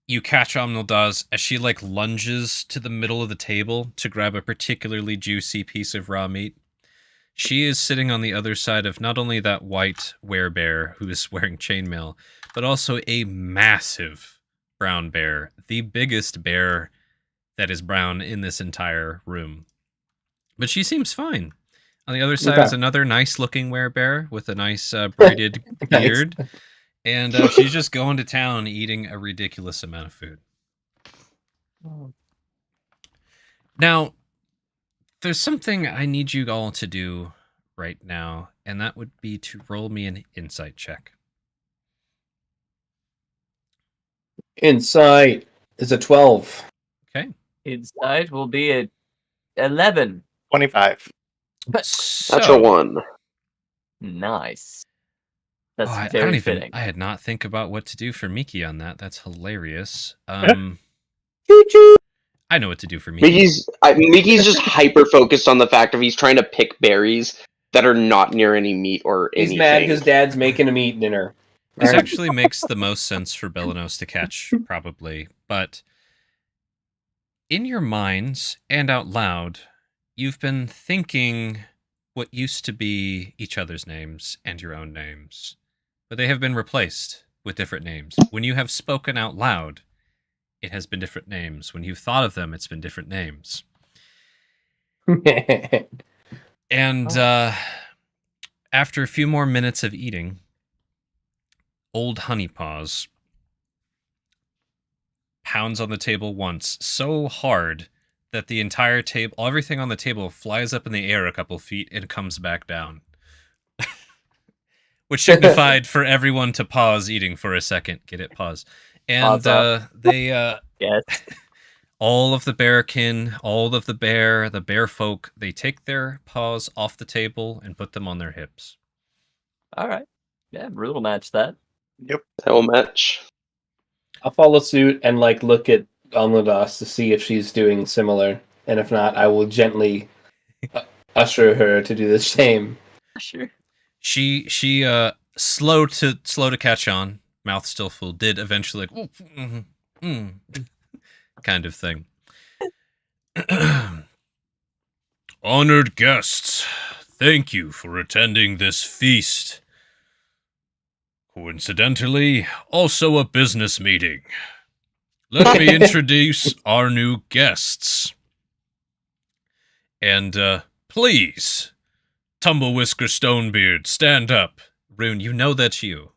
You catch Omnildaz as she lunges to the middle of the table to grab a particularly juicy piece of raw meat. She is sitting on the other side of not only that white werebear who is wearing chainmail, but also a massive brown bear, the biggest bear that is brown in this entire room. But she seems fine. On the other side is another nice-looking werebear with a nice braided beard. Nice. And she's just going to town eating a ridiculous amount of food. Now, there's something I need you all to do right now, and that would be to roll me an insight check. Insight is a 12. Okay. Insight will be a 11. 25. Natural 1. Nice. That's I very don't even. fitting. I had not think about what to do for Miki on that. That's hilarious. I know what to do for Miki. Mickey's just hyper focused on the fact of he's trying to pick berries that are not near any meat or anything. He's mad because Dad's making a meat dinner. This actually makes the most sense for Belenos to catch, probably. But in your minds and out loud, you've been thinking what used to be each other's names and your own names. But they have been replaced with different names. When you have spoken out loud, it has been different names. When you've thought of them, it's been different names. And after a few more minutes of eating, old Honeypaws pounds on the table once so hard that the entire table, everything on the table flies up in the air a couple feet and comes back down. Which signified for everyone to pause eating for a second. Get it? Pause. And they Yes. all of the bearkin, all of the bear folk, they take their paws off the table and put them on their hips. All right. Yeah, Rue will match that. Yep. That will match. I'll follow suit and look at Almudas to see if she's doing similar, and if not, I will gently usher her to do the same. Sure. She slow to catch on, mouth still full, did eventually kind of thing. Honored guests, thank you for attending this feast. Coincidentally, also a business meeting. Let me introduce our new guests. And, please, Tumblewhisker Stonebeard, stand up. Rune, you know that's you.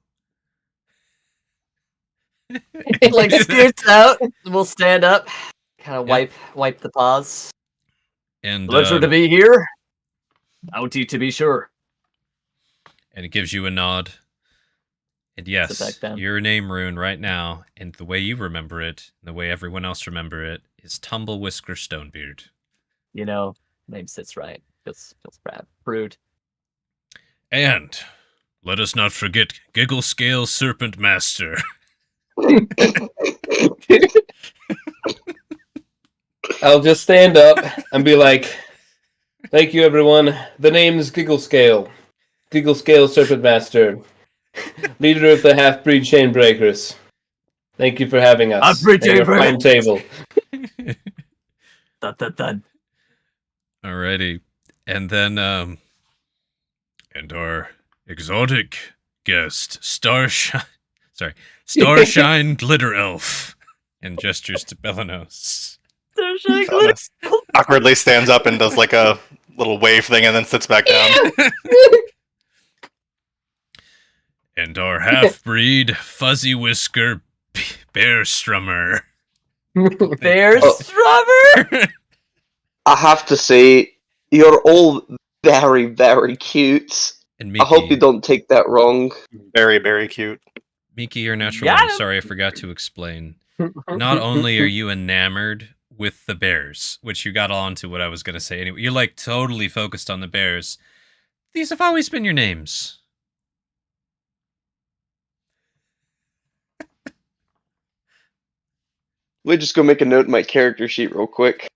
Scoots out. We'll stand up. Kind of wipe the paws. And Pleasure to be here. Bounty to be sure. And it gives you a nod. And yes, your name, Rune, right now, and the way you remember it, and the way everyone else remember it, is Tumblewhisker Stonebeard. You know, name sits right. Feels proud. Prude. And let us not forget Giggle Scale Serpent Master. I'll just stand up and be like, "Thank you, everyone. The name's Gigglescale. Gigglescale Serpent Master, leader of the half-breed Chainbreakers. Thank you for having us Half-breed at your fine Chainbreakers. table." Dun, dun, dun. Alrighty. And then, and our exotic guest, Starshine Glitter Elf, and gestures to Belenos. Starshine Belenos awkwardly stands up and does like a little wave thing and then sits back down. And our half-breed, Fuzzy Whisker Bear Strummer. Bear Strummer? I have to say, you're all very, very cute. And Miki, I hope you don't take that wrong. Very, very cute. Miki, you're natural. Got I'm him. sorry, I forgot to explain. Not only are you enamored with the bears, which you got on to what I was going to say anyway, you're like totally focused on the bears. These have always been your names. Let me just go make a note in my character sheet real quick.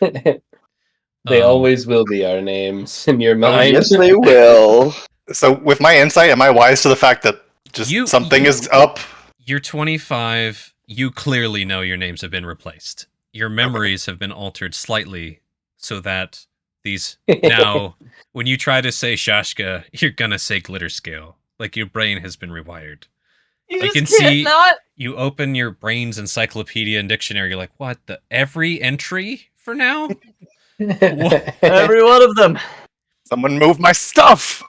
They always will be our names in your mind. Yes, they will. So, with my insight, am I wise to the fact that just something is up? You're 25. You clearly know your names have been replaced. Your memories have been altered slightly so that these now, when you try to say Shashka, you're gonna say Glitter Scale. Like your brain has been rewired. You can just can't see- not. You open your brain's encyclopedia and dictionary, you're like, what? Every entry for now? Every one of them. Someone move my stuff!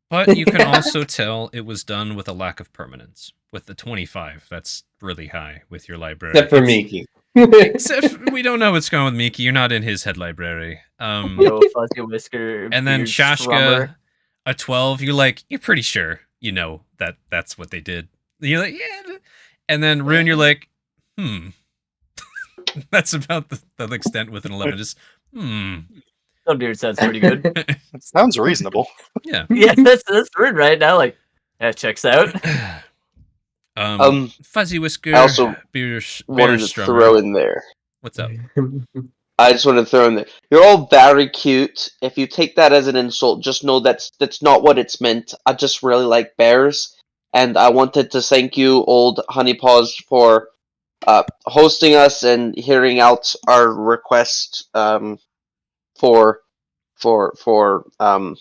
But you can also tell it was done with a lack of permanence. With the 25, that's really high with your library. Except for Miki. Except we don't know what's going on with Miki. You're not in his head library. Yo, Fuzzy Whisker. And then Beard Shashka, Strummer. a 12. You're pretty sure you know that that's what they did. You're like, yeah. And then Rune, you're like, That's about the extent with an 11. Just, Some beard sounds pretty good. That sounds reasonable. Yeah. Yeah, that's Rune right now. Like, that checks out. Fuzzy Whisker. I also bear wanted to strummer. throw in there. What's up? I just wanted to throw in there. You're all very cute. If you take that as an insult, just know that's not what it's meant. I just really like bears, and I wanted to thank you, old Honeypaws, for hosting us and hearing out our request for I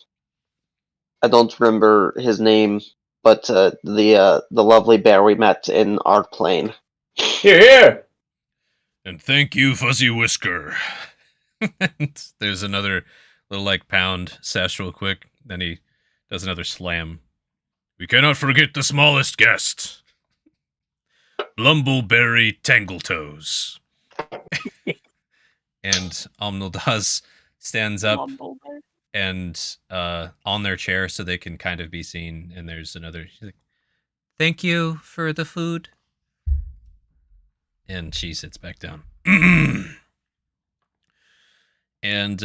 don't remember his name, but the lovely bear we met in our plane. Here. And thank you, Fuzzy Whisker. And there's another little like pound sash real quick. Then he does another slam. We cannot forget the smallest guest. Blumbleberry Tangletoes. And Omnildaz stands up and on their chair so they can kind of be seen. And there's another. She's like, thank you for the food. And she sits back down. And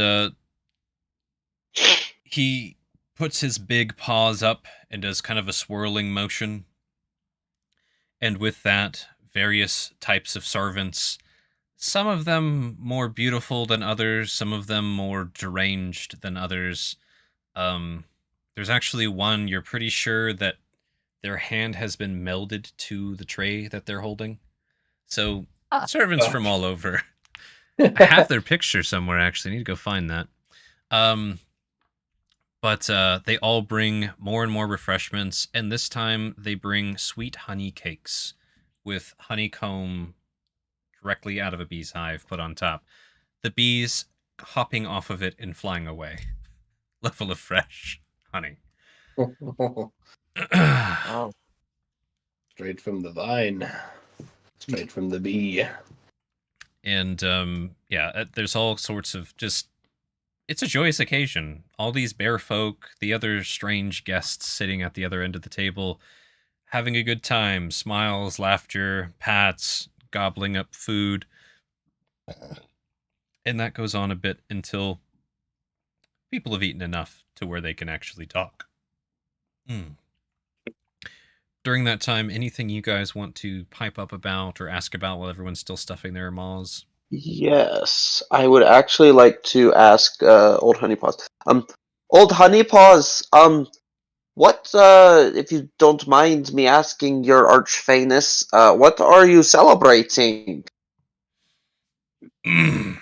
he puts his big paws up and does kind of a swirling motion. And with that, various types of servants, some of them more beautiful than others, some of them more deranged than others. There's actually one, you're pretty sure that their hand has been melded to the tray that they're holding. So, servants from all over. I have their picture somewhere, actually. I need to go find that. But they all bring more and more refreshments, and this time they bring sweet honey cakes with honeycomb directly out of a bee's hive put on top. The bees hopping off of it and flying away. Level of fresh honey. Oh. Straight from the vine. Straight from the bee. And there's all sorts of just, it's a joyous occasion. All these bear folk, the other strange guests sitting at the other end of the table, having a good time, smiles, laughter, pats, gobbling up food. And that goes on a bit until people have eaten enough to where they can actually talk. during that time, anything you guys want to pipe up about or ask about while everyone's still stuffing their maws? Yes, I would actually like to ask Old Honeypaws. Old Honeypaws, what, if you don't mind me asking your archfanus, what are you celebrating? A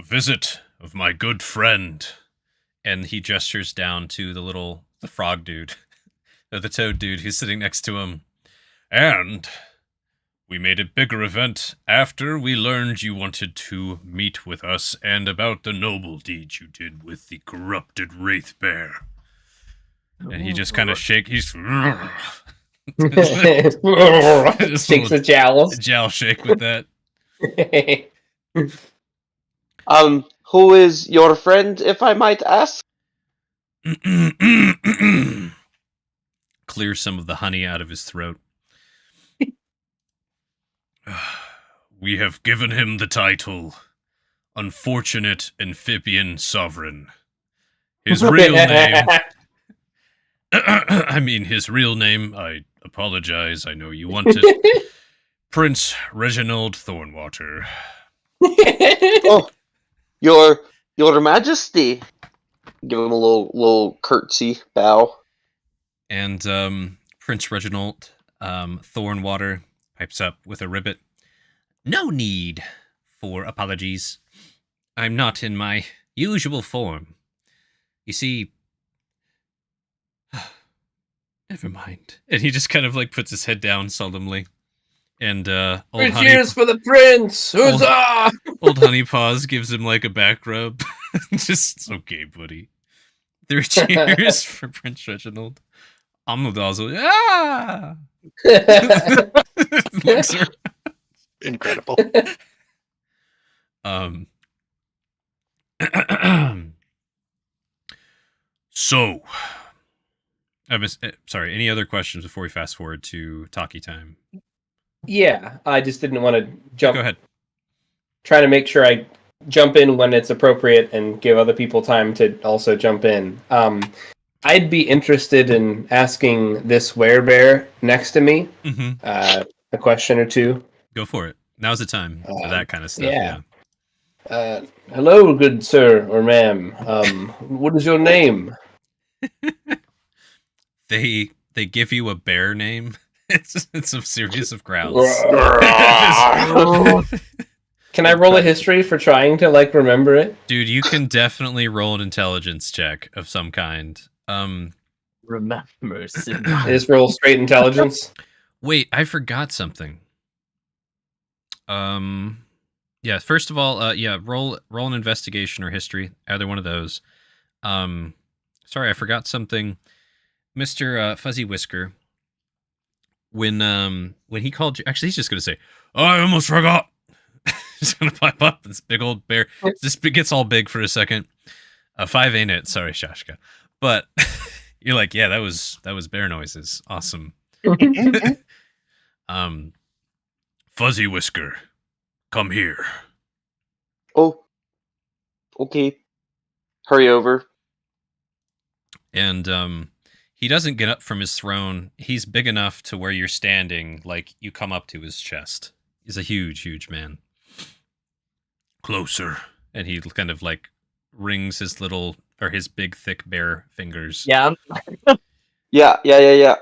visit of my good friend. And he gestures down to the frog dude, or the toad dude who's sitting next to him. And we made a bigger event after we learned you wanted to meet with us and about the noble deed you did with the corrupted wraith bear. And he just kind of shakes. He's Shakes the jowls. Jowl shake with that. Who is your friend, if I might ask? Clears some of the honey out of his throat. We have given him the title Unfortunate Amphibian Sovereign. His real name... I mean, his real name, I apologize, I know you want it. Prince Reginald Thornwater. Oh, your Majesty. Give him a little curtsy bow. And Prince Reginald Thornwater pipes up with a ribbit. No need for apologies. I'm not in my usual form. You see... Never mind. And he just kind of like puts his head down solemnly. And cheers for the prince! Huzzah! Old Honeypaws gives him like a back rub. Just, it's okay, buddy. 3 cheers for Prince Reginald. Amnodazzle. Ah! Looks around. Incredible. So, sorry, any other questions before we fast forward to talkie time? Yeah, I just didn't want to jump. Go ahead. Trying to make sure I jump in when it's appropriate and give other people time to also jump in. I'd be interested in asking this werebear next to me a question or two. Go for it. Now's the time for that kind of stuff. Yeah. Hello, good sir or ma'am. What is your name? They give you a bear name. It's a series of growls. Can I roll a history for trying to like remember it? Dude, you can definitely roll an intelligence check of some kind. Remember, Just roll straight intelligence. Wait, I forgot something. Yeah, first of all, roll an investigation or history, either one of those. Sorry, I forgot something. Mr. Fuzzy Whisker, when he called you, actually he's just gonna say, I almost forgot. He's gonna pipe up this big old bear. This gets all big for a second. 5 ain't it? Sorry, Shashka. But you're like, yeah, that was bear noises. Awesome. Fuzzy Whisker, come here. Oh, okay. Hurry over. And he doesn't get up from his throne. He's big enough to where you're standing, like you come up to his chest. He's a huge, huge man. Closer. And he kind of like rings his big, thick bear fingers. Yeah. Yeah.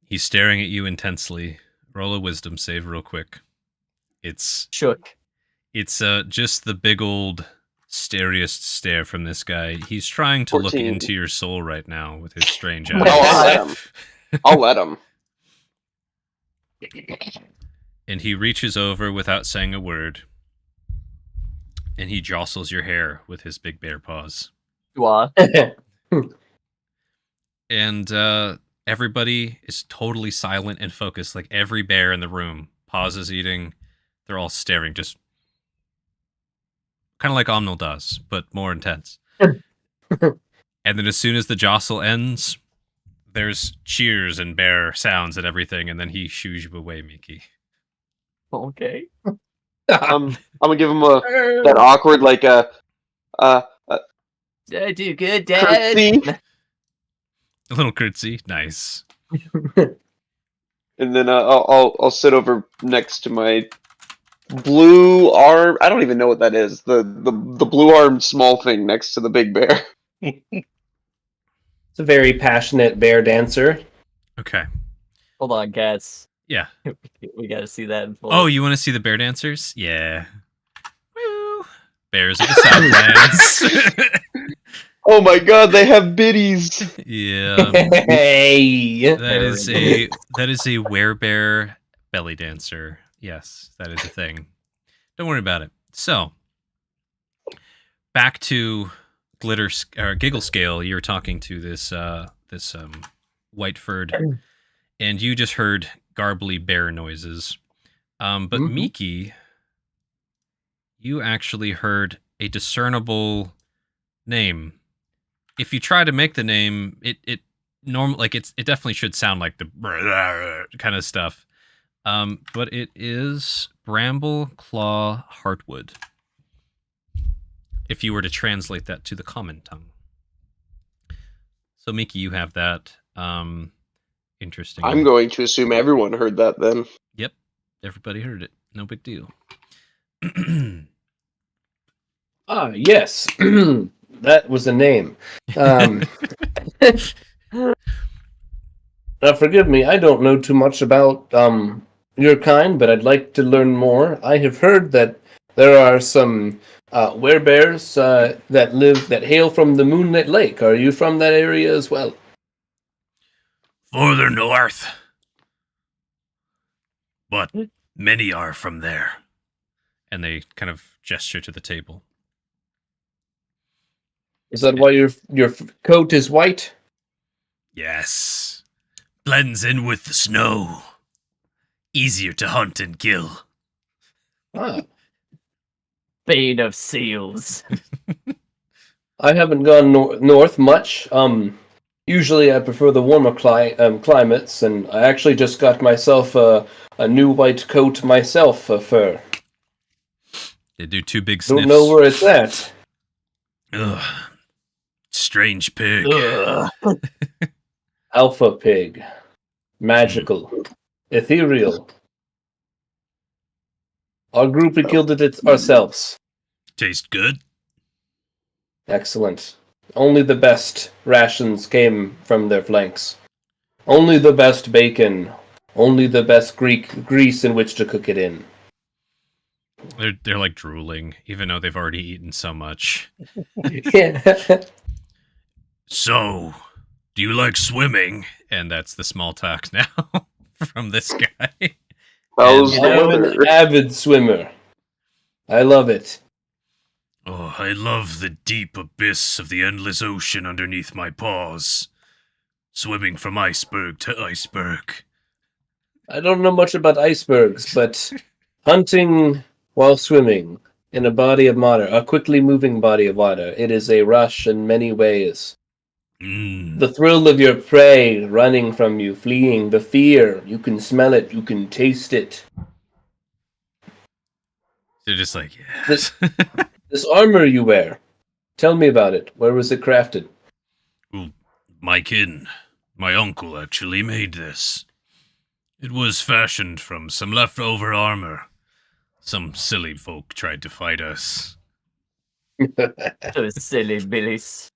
He's staring at you intensely. Roll a wisdom save real quick. It's shook. It's just the big old stariest stare from this guy. He's trying to 14. look into your soul right now with his strange Oh, eyes. I'll let him. And he reaches over without saying a word. And he jostles your hair with his big bear paws. And everybody is totally silent and focused. Like every bear in the room pauses eating. They're all staring, just kind of like Omnil does, but more intense. And then as soon as the jostle ends, there's cheers and bear sounds and everything, and then he shoos you away, Miki. Okay. I'm gonna give him that awkward I do good, Dad. curtsy, A little curtsy. Nice. and then I'll sit over next to my blue arm. I don't even know what that is. The blue armed small thing next to the big bear. It's a very passionate bear dancer. Okay. Hold on, cats. Yeah. We gotta see that in full. Oh, you want to see the bear dancers? Yeah. Woo. Bears of the Southlands. Oh my god, they have biddies. Yeah. Hey, That is a werebear belly dancer. Yes, that is a thing. Don't worry about it. So, back to Giggle Scale. You were talking to this Whiteford, and you just heard garbly bear noises. But Miki, you actually heard a discernible name. If you try to make the name, it definitely should sound like the kind of stuff. But it is Bramble Claw Heartwood. If you were to translate that to the common tongue. So Miki, you have that. Interesting. I'm going to assume everyone heard that then. Yep. Everybody heard it. No big deal. Yes. That was a name. Now, forgive me, I don't know too much about your kind, but I'd like to learn more. I have heard that there are some werebears that hail from the Moonlit Lake. Are you from that area as well? Further north. But many are from there. And they kind of gesture to the table. Is that why your coat is white? Yes. Blends in with the snow. Easier to hunt and kill. Ah. Bane of seals. I haven't gone north much. Usually I prefer the warmer climates, and I actually just got myself a new white coat myself, fur. They do two big sniffs. Don't know where it's at. Ugh. Strange pig. Alpha pig. Magical. Ethereal. Our group killed it ourselves. Taste good? Excellent. Only the best rations came from their flanks. Only the best bacon. Only the best grease in which to cook it in. They're like drooling, even though they've already eaten so much. Yeah. So, do you like swimming? And that's the small talk now from this guy. How's And- the I'm weather? an avid swimmer. I love it. Oh, I love the deep abyss of the endless ocean underneath my paws. Swimming from iceberg to iceberg. I don't know much about icebergs, but hunting while swimming in a body of water, a quickly moving body of water, it is a rush in many ways. The thrill of your prey running from you, fleeing, the fear, you can smell it, you can taste it. They're just like, yes. This armor you wear, tell me about it. Where was it crafted? Well, my kin, my uncle actually made this. It was fashioned from some leftover armor. Some silly folk tried to fight us. Those silly billies.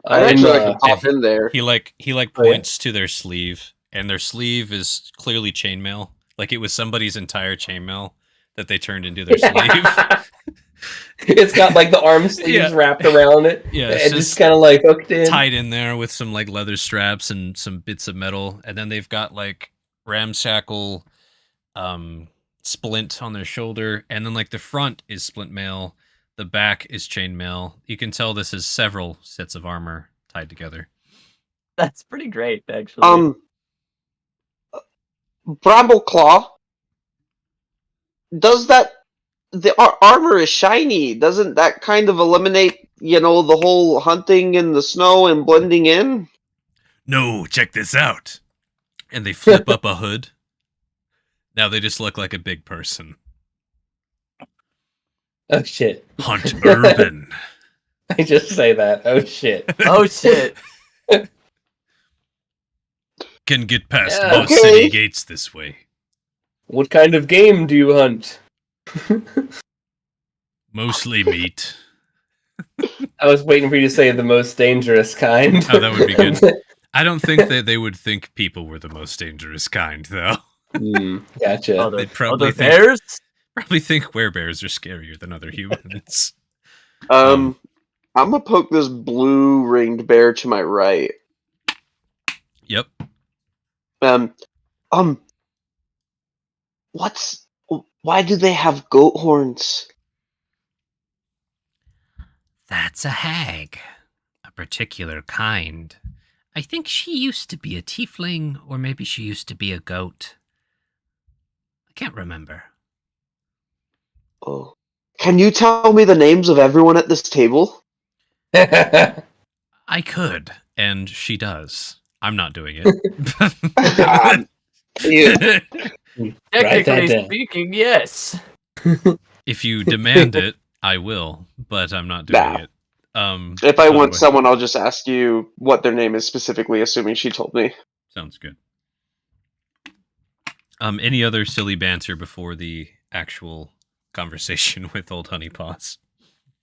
I'd actually like to pop in there. He points to their sleeve, and their sleeve is clearly chainmail. Like it was somebody's entire chainmail that they turned into their sleeve. It's got like the arm sleeves wrapped around it. Yeah, it's just kind of like hooked in. Tied in there with some like leather straps and some bits of metal, and then they've got like ramshackle splint on their shoulder, and then like the front is splint mail, the back is chainmail. You can tell this is several sets of armor tied together. That's pretty great, actually. Bramble Claw. Does that the armor is shiny? Doesn't that kind of eliminate, the whole hunting in the snow and blending in? No, check this out. And they flip up a hood. Now they just look like a big person. Oh shit. Hunt urban. I just say that. Oh shit. Oh shit. Can get past Yeah, most okay. city gates this way. What kind of game do you hunt? Mostly meat. I was waiting for you to say the most dangerous kind. Oh, that would be good. I don't think that they would think people were the most dangerous kind, though. Gotcha. Other probably think- bears? Probably think werebears are scarier than other humans. I'm gonna poke this blue ringed bear to my right. Yep. Why do they have goat horns? That's a hag. A particular kind. I think she used to be a tiefling, or maybe she used to be a goat. I can't remember. Oh. Can you tell me the names of everyone at this table? I could, and she does. I'm not doing it. Yeah. Technically speaking, yes. If you demand it, I will, but I'm not doing it. If I want otherwise- someone, I'll just ask you what their name is specifically, assuming she told me. Sounds good. Any other silly banter before the actual conversation with old Honeypaws?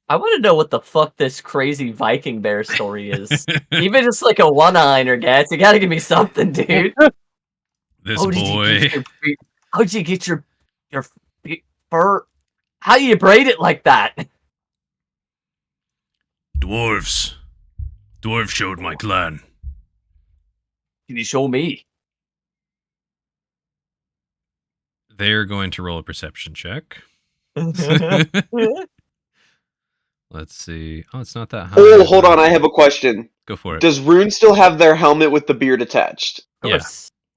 I want to know what the fuck this crazy Viking bear story is. Even just like a one-liner, guys. You gotta give me something, dude. This How did boy. you get your how'd you get your fur? How do you braid it like that? Dwarves. Dwarf showed my clan. Can you show me? They're going to roll a perception check. Let's see. Oh, it's not that high. Oh, hold on, I have a question. Go for it. Does Rune still have their helmet with the beard attached? Yeah,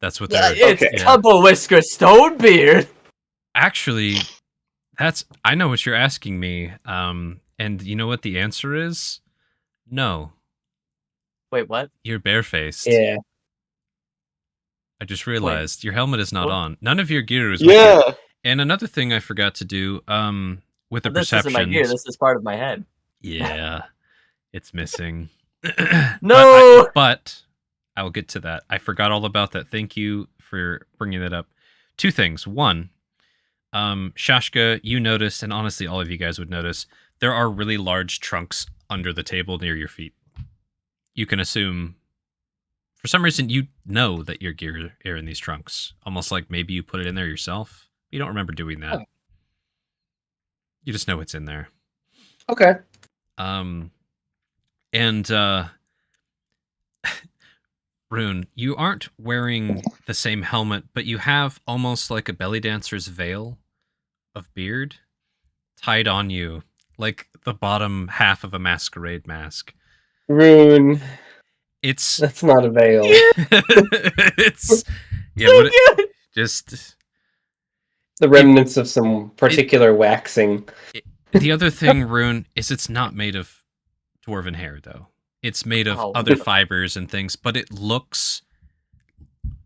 that's what Yeah, they're... it's Okay. Tumble Whisker Stonebeard. Actually, I know what you're asking me. And you know what the answer is? No. Wait, what? You're barefaced. Yeah. I just realized your helmet is not on. None of your gear is with Yeah. you. And another thing I forgot to do, with the This isn't my gear. perceptions. This is part of my head. Yeah, it's missing. No! But I will get to that. I forgot all about that. Thank you for bringing that up. Two things. One, Shashka, you noticed, and honestly, all of you guys would notice, there are really large trunks under the table near your feet. You can assume, for some reason, you know that your gear are in these trunks. Almost like maybe you put it in there yourself. You don't remember doing that. Oh. You just know it's in there. Okay. Rune, you aren't wearing the same helmet, but you have almost like a belly dancer's veil of beard tied on you, like the bottom half of a masquerade mask. Rune. It's That's not a veil. it's just The remnants of some particular waxing. the other thing, Rune, is it's not made of dwarven hair, though. It's made of Oh. other fibers and things, but it looks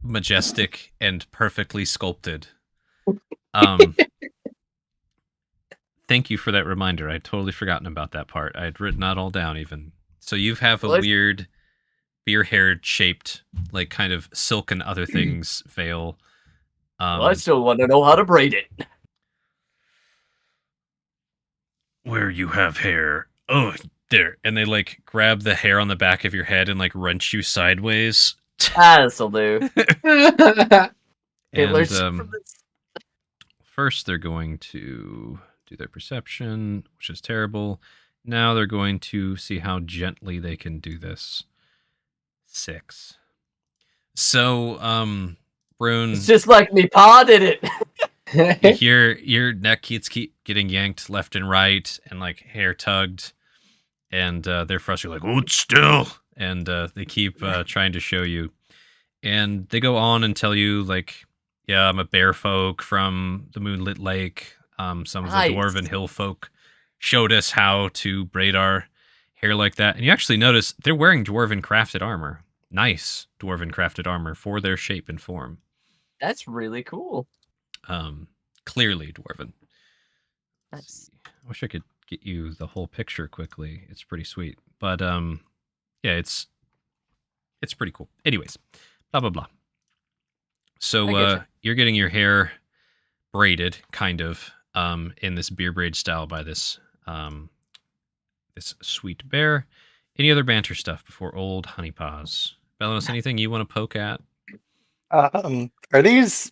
majestic and perfectly sculpted. Thank you for that reminder. I'd totally forgotten about that part. I had written that all down even. So you have a What? weird beer-haired shaped, like kind of silk and other things veil. Well, I still want to know how to braid it. Where you have hair. Oh, there. And they like grab the hair on the back of your head and like wrench you sideways. This'll do. Okay, And let's from this. first they're going to do their perception, which is terrible. Now they're going to see how gently they can do this. 6. So, Brune, It's just like me pa did it. you hear your neck keeps getting yanked left and right and like hair tugged, and they're frustrated, like, hold still, and they keep trying to show you, and they go on and tell you, like, yeah, I'm a bear folk from the Moonlit Lake. Some of the Nice. dwarven hill folk showed us how to braid our hair like that, and you actually notice they're wearing dwarven crafted armor. Nice dwarven crafted armor for their shape and form. That's really cool. Clearly dwarven. That's I wish I could get you the whole picture quickly. It's pretty sweet. But yeah, it's pretty cool. Anyways, blah blah blah. So you're getting your hair braided, kind of, in this beer braid style by this this sweet bear. Any other banter stuff before old Honey Paws? Belanos, anything you want to poke at? Are these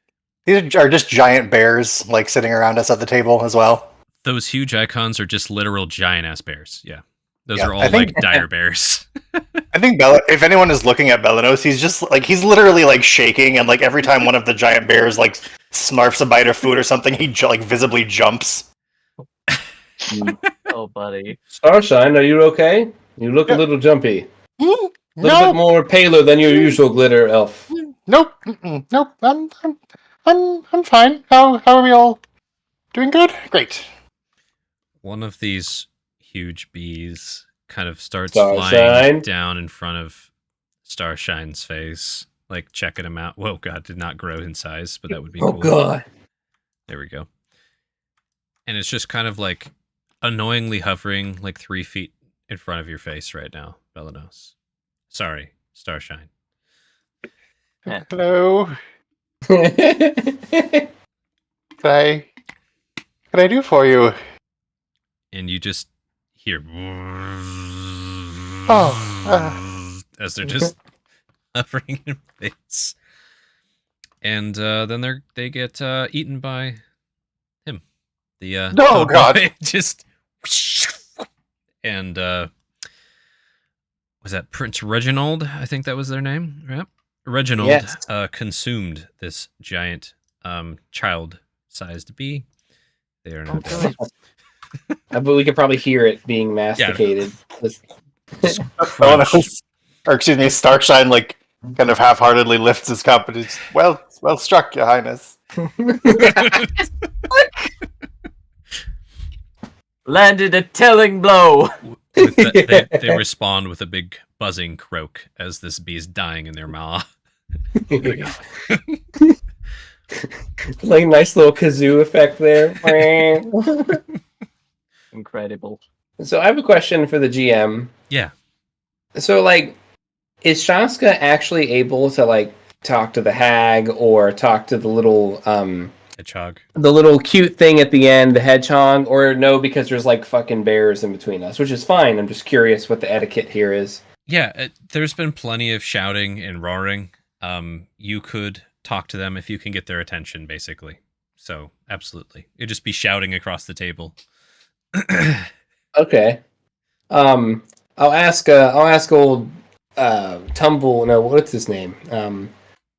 are just giant bears like sitting around us at the table as well? Those huge icons are just literal giant ass bears. Yeah. Those Yeah, are all I think- like dire bears. I think if anyone is looking at Belanos, he's literally like shaking, and like every time one of the giant bears like snarfs a bite of food or something, he like visibly jumps. Oh, buddy. Starshine, are you okay? You look a little jumpy. A little bit more paler than your usual glitter elf. Nope. Nope. I'm fine. How are we all doing? Good. Great. One of these huge bees kind of starts Starshine. flying down in front of Starshine's face, like checking him out. Whoa, God, did not grow in size, but that would be Oh cool. god. There we go. And it's just kind of like annoyingly hovering like 3 feet in front of your face right now, Belanos. Sorry, Starshine. Hello. What can I do for you? And you just hear as they're just hovering in your face. And then they get eaten by him. The Oh, the God. boy just and was that Prince Reginald? I think that was their name, right? Reginald Yes. consumed this giant child-sized bee. They are now Oh, dead. God. But we could probably hear it being masticated. Just Belanos, crunch. or excuse me, Starshine like kind of half-heartedly lifts his cup and is well struck, Your Highness. Landed a telling blow. They respond with a big buzzing croak as this bee is dying in their maw. Like a nice little kazoo effect there. Incredible. So I have a question for the GM. Yeah. So like, is Shaska actually able to like talk to the hag or talk to the little Hedgehog. the little cute thing at the end, the hedgehog, or no, because there's like fucking bears in between us, which is fine. I'm just curious what the etiquette here is. Yeah, there's been plenty of shouting and roaring. You could talk to them if you can get their attention, basically. So, absolutely. It'd just be shouting across the table. Okay. I'll ask old Tumble. No, what's his name?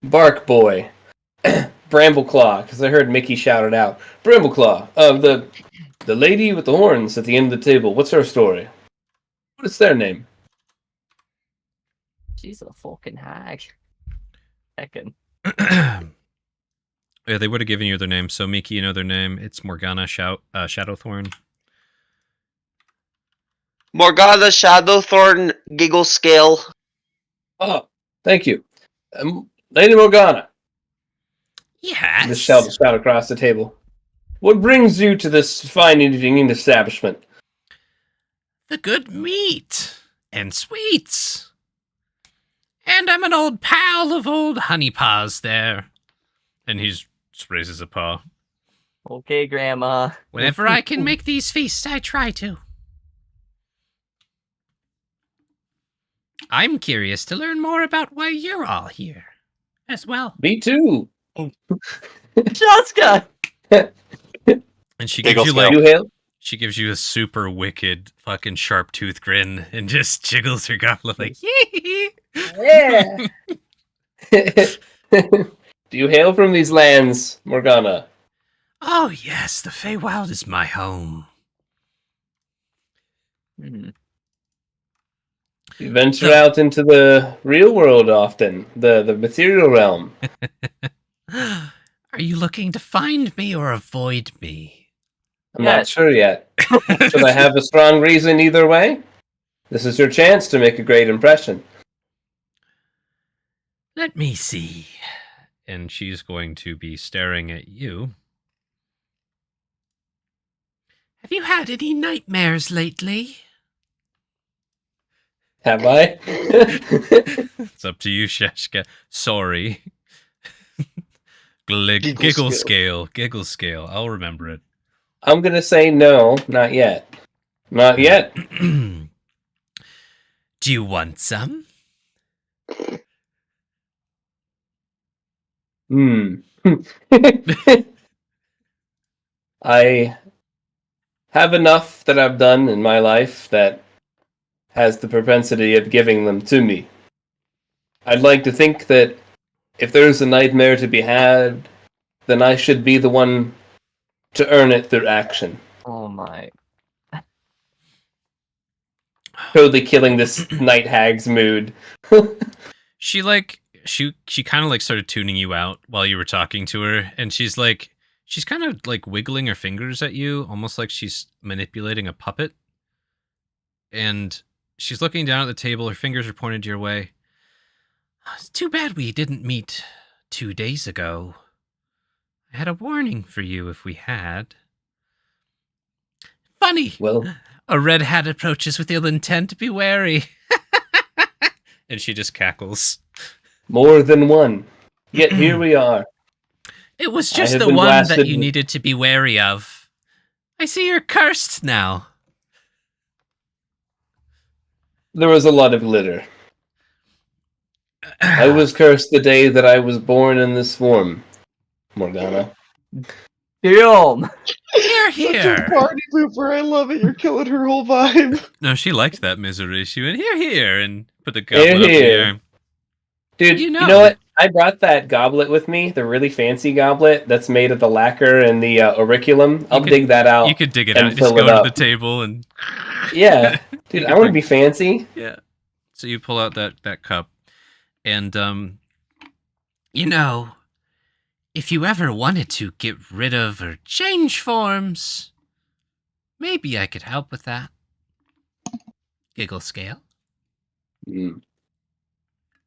Bark Boy, Brambleclaw, because I heard Mickey shout it out. Brambleclaw, the lady with the horns at the end of the table. What's her story? What is their name? She's a fucking hag. Heckin'. Yeah, they would have given you their name. So, Miki, you know their name. It's Morgana Shadowthorn. Morgana Shadowthorn Giggle Scale. Oh, thank you, Lady Morgana. Yes. Just shout across the table. What brings you to this fine eating establishment? The good meat and sweets. And I'm an old pal of old Honey Paws there. And he just raises a paw. Okay, Grandma. Whenever I can make these feasts, I try to. I'm curious to learn more about why you're all here as well. Me too. Shaska! And she Giggle gives you scale. You hail? she gives you a super wicked fucking sharp tooth grin and just jiggles her goblet like yee. Yeah. Do you hail from these lands, Morgana? Oh yes, the Feywild is my home. Hmm. You venture out into the real world often, the material realm. Are you looking to find me or avoid me? I'm Yeah. not sure yet. Should I have a strong reason either way? This is your chance to make a great impression. Let me see. And she's going to be staring at you. Have you had any nightmares lately? Have I? It's up to you, Sheshka. Sorry. Giggle scale. I'll remember it. I'm gonna say no, not yet. Not yet. Do you want some? I have enough that I've done in my life that has the propensity of giving them to me. I'd like to think that if there's a nightmare to be had, then I should be the one to earn it through action. Oh my. Totally killing this night hag's mood. She kind of like started tuning you out while you were talking to her, and she's kind of like wiggling her fingers at you, almost like she's manipulating a puppet. And she's looking down at the table, her fingers are pointed your way. It's too bad we didn't meet 2 days ago. I had a warning for you if we had. Funny. Well, a red hat approaches with ill intent. Be wary. And she just cackles. more than one. Yet here we are. It was just the one that you needed to be wary of. I see you're cursed now. There was a lot of glitter. I was cursed the day that I was born in this form, Morgana. Damn! Here. Such a party pooper. I love it. You're killing her whole vibe. No, she liked that misery. She went, here, and put the goblet up in the air. Dude, you know what? I brought that goblet with me, the really fancy goblet that's made of the lacquer and the auriculum. I'll dig that out. You could dig it out. Just go to the table and... Yeah. Dude, I want to be fancy. Yeah. So you pull out that cup. And, if you ever wanted to get rid of or change forms, maybe I could help with that. Giggle scale. Mm.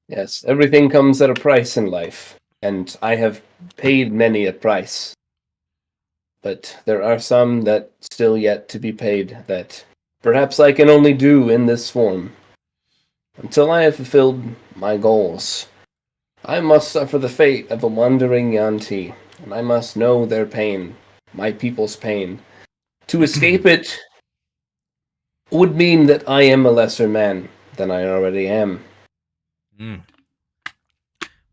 Yes, everything comes at a price in life, and I have paid many a price. But there are some that still yet to be paid that perhaps I can only do in this form. Until I have fulfilled my goals, I must suffer the fate of a wandering Yanti, and I must know their pain, my people's pain. To escape it would mean that I am a lesser man than I already am.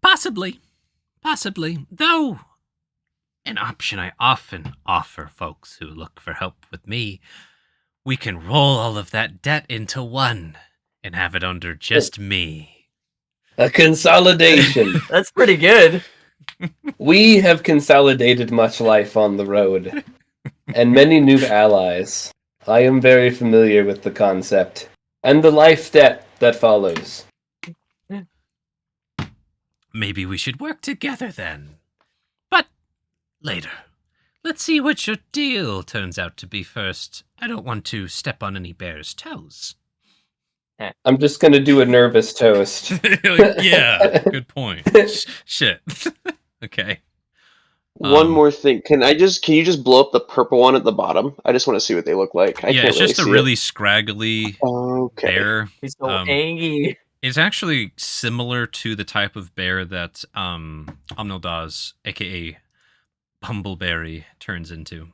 Possibly. Though, an option I often offer folks who look for help with me, we can roll all of that debt into one and have it under just me. A consolidation. That's pretty good. We have consolidated much life on the road, and many new allies. I am very familiar with the concept, and the life debt that follows. Maybe we should work together then. But later. Let's see what your deal turns out to be first. I don't want to step on any bear's toes. I'm just gonna do a nervous toast. Yeah, good point. Shit. Okay. One more thing. Can you just blow up the purple one at the bottom? I just want to see what they look like. It's just a really scraggly bear. He's so angry. It's actually similar to the type of bear that Omnildaz, aka Bumbleberry, turns into.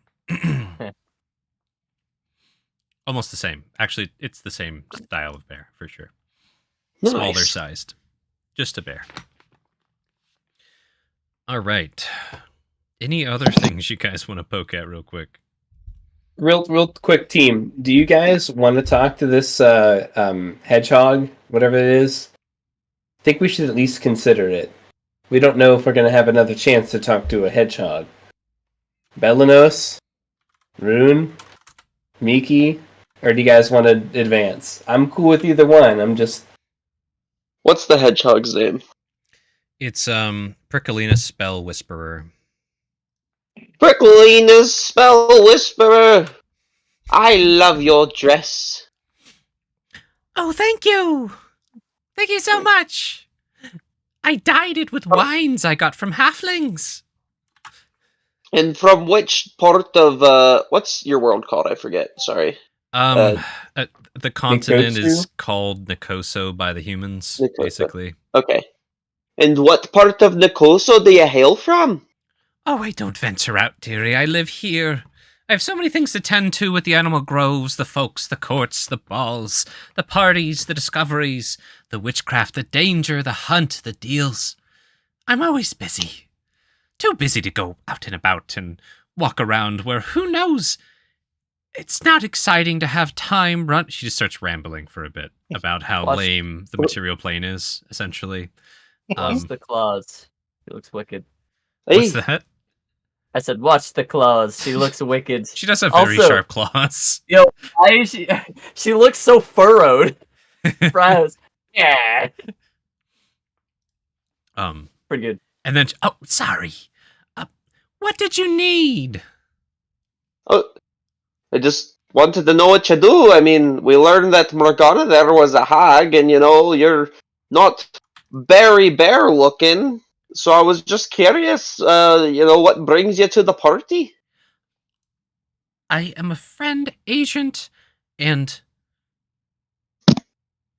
Almost the same. Actually, it's the same style of bear, for sure. Nice. Smaller sized. Just a bear. All right. Any other things you guys want to poke at real quick? Real quick, team. Do you guys want to talk to this hedgehog, whatever it is? I think we should at least consider it. We don't know if we're going to have another chance to talk to a hedgehog. Belanos? Rune? Miki? Or do you guys want to advance? I'm cool with either one. I'm just... What's the hedgehog's name? It's Prickalina Spell Whisperer. Prickalina Spell Whisperer! I love your dress. Oh, thank you! Thank you so much! I dyed it with wines I got from halflings. And from which part of what's your world called? I forget. Sorry. The continent is Nikotsu? called Nikoso by the humans, Nikoso. basically. Okay. And what part of Nikoso do you hail from? Oh, I don't venture out, dearie. I live here. I have so many things to tend to with the animal groves, the folks, the courts, the balls, the parties, the discoveries, the witchcraft, the danger, the hunt, the deals. I'm always busy. Too busy to go out and about and walk around where, who knows? It's not exciting to have time run. She just starts rambling for a bit about how Watch- lame the material plane is, essentially. Watch the claws. He looks wicked. What's Hey, that? I said, watch the claws. She looks wicked. She does have very Also- sharp claws. Yo, why is she looks so furrowed. Brows. Yeah. Pretty good. And then, oh, sorry. What did you need? oh, I just wanted to know what you do. I mean, we learned that Morgana there was a hag, and you're not very bear looking. So I was just curious, what brings you to the party? I am a friend agent, and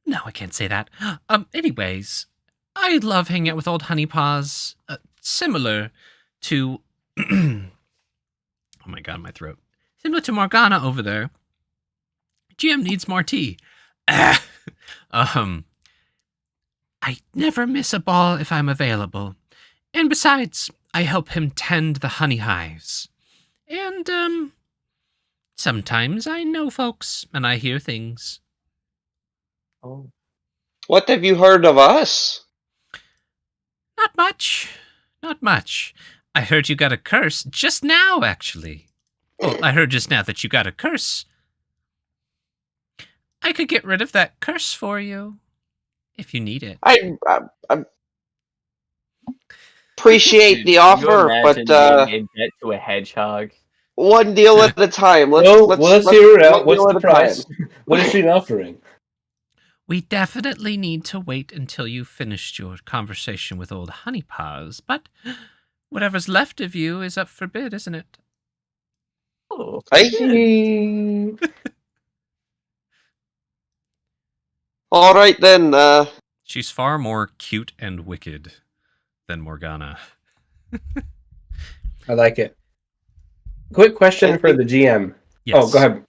no, I can't say that. Anyways, I love hanging out with old honeypaws, similar to oh my god, my throat. Similar to Morgana over there. GM needs more tea. I never miss a ball if I'm available. And besides, I help him tend the honey hives. And sometimes I know folks and I hear things. Oh. What have you heard of us? Not much. Not much. I heard you got a curse just now, actually. Well, I heard just now that you got a curse. I could get rid of that curse for you, if you need it. I appreciate Dude, the can you offer, imagine but being in debt to a hedgehog. one deal at a time. Let's hear it out. one deal What's at the a time. price? What is she offering? We definitely need to wait until you've finished your conversation with old honeypaws, but whatever's left of you is up for bid, isn't it? Oh, All right then. She's far more cute and wicked than Morgana. I like it. Quick question for the GM. Yes. Oh, go ahead.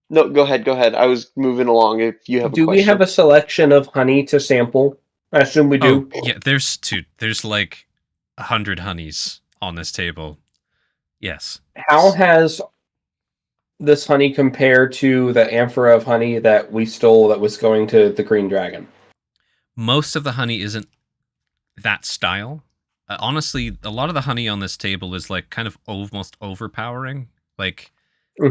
No, go ahead. I was moving along. If you have a question. Do we have a selection of honey to sample? I assume we do. Oh, yeah, there's like 100 honeys on this table. Yes. How has this honey compare to the amphora of honey that we stole that was going to the Green Dragon? Most of the honey isn't that style. Honestly, a lot of the honey on this table is like kind of almost overpowering. Like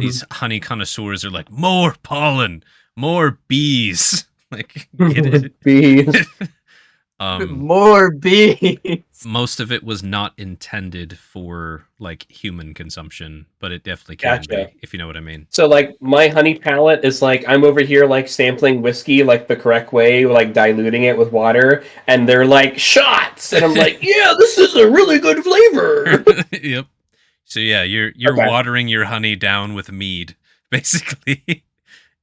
these honey connoisseurs are like, more pollen, more bees. Like, get it? Bees. more bees. Most of it was not intended for like human consumption, but it definitely can Gotcha. be, if you know what I mean. So, like, my honey palette is like, I'm over here, like, sampling whiskey, like, the correct way, like, diluting it with water, and they're like, shots! And I'm like, yeah, this is a really good flavor! Yep. So, yeah, you're Okay. watering your honey down with mead, basically.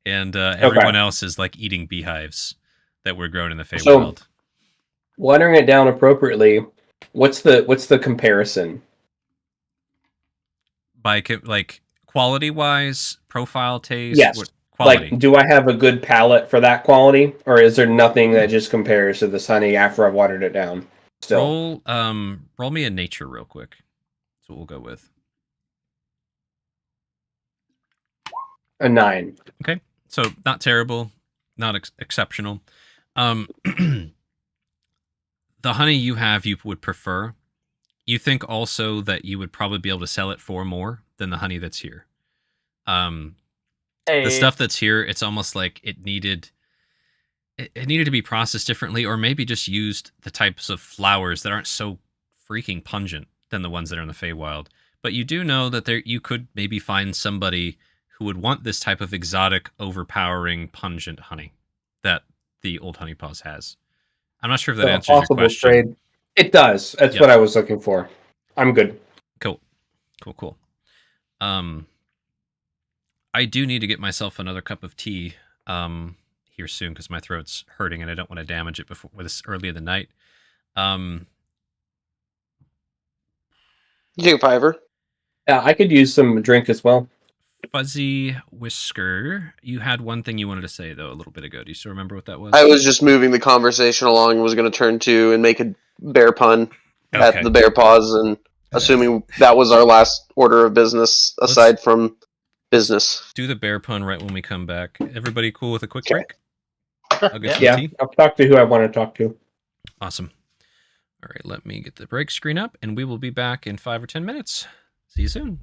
And everyone else is, like, eating beehives that were grown in the Feywild. So, watering it down appropriately, what's the comparison? By, like, quality-wise, profile, taste? Yes. What, quality. Like, do I have a good palette for that quality, or is there nothing that just compares to this honey after I've watered it down? Still, roll me a nature real quick. That's what we'll go with. a 9. Okay, so not terrible, not exceptional. The honey you have, you would prefer. You think also that you would probably be able to sell it for more than the honey that's here. The stuff that's here, it's almost like it needed to be processed differently, or maybe just used the types of flowers that aren't so freaking pungent than the ones that are in the Feywild. But you do know that you could maybe find somebody who would want this type of exotic, overpowering, pungent honey that the old honeypaws has. I'm not sure if that answers your question. Trade. It does. That's what I was looking for. I'm good. Cool. Cool. I do need to get myself another cup of tea here soon because my throat's hurting and I don't want to damage it before this early in the night. You take a $5. Yeah, I could use some drink as well. Fuzzy Whisker, you had one thing you wanted to say though a little bit ago. Do you still remember what that was? I was just moving the conversation along and was going to turn to and make a bear pun Okay. at the bear paws, and assuming that was our last order of business aside from business. Do the bear pun right when we come back. Everybody cool with a quick Okay. break? I'll get some Yeah, tea. I'll talk to who I want to talk to. Awesome. All right, let me get the break screen up, and we will be back in 5 or 10 minutes. See you soon.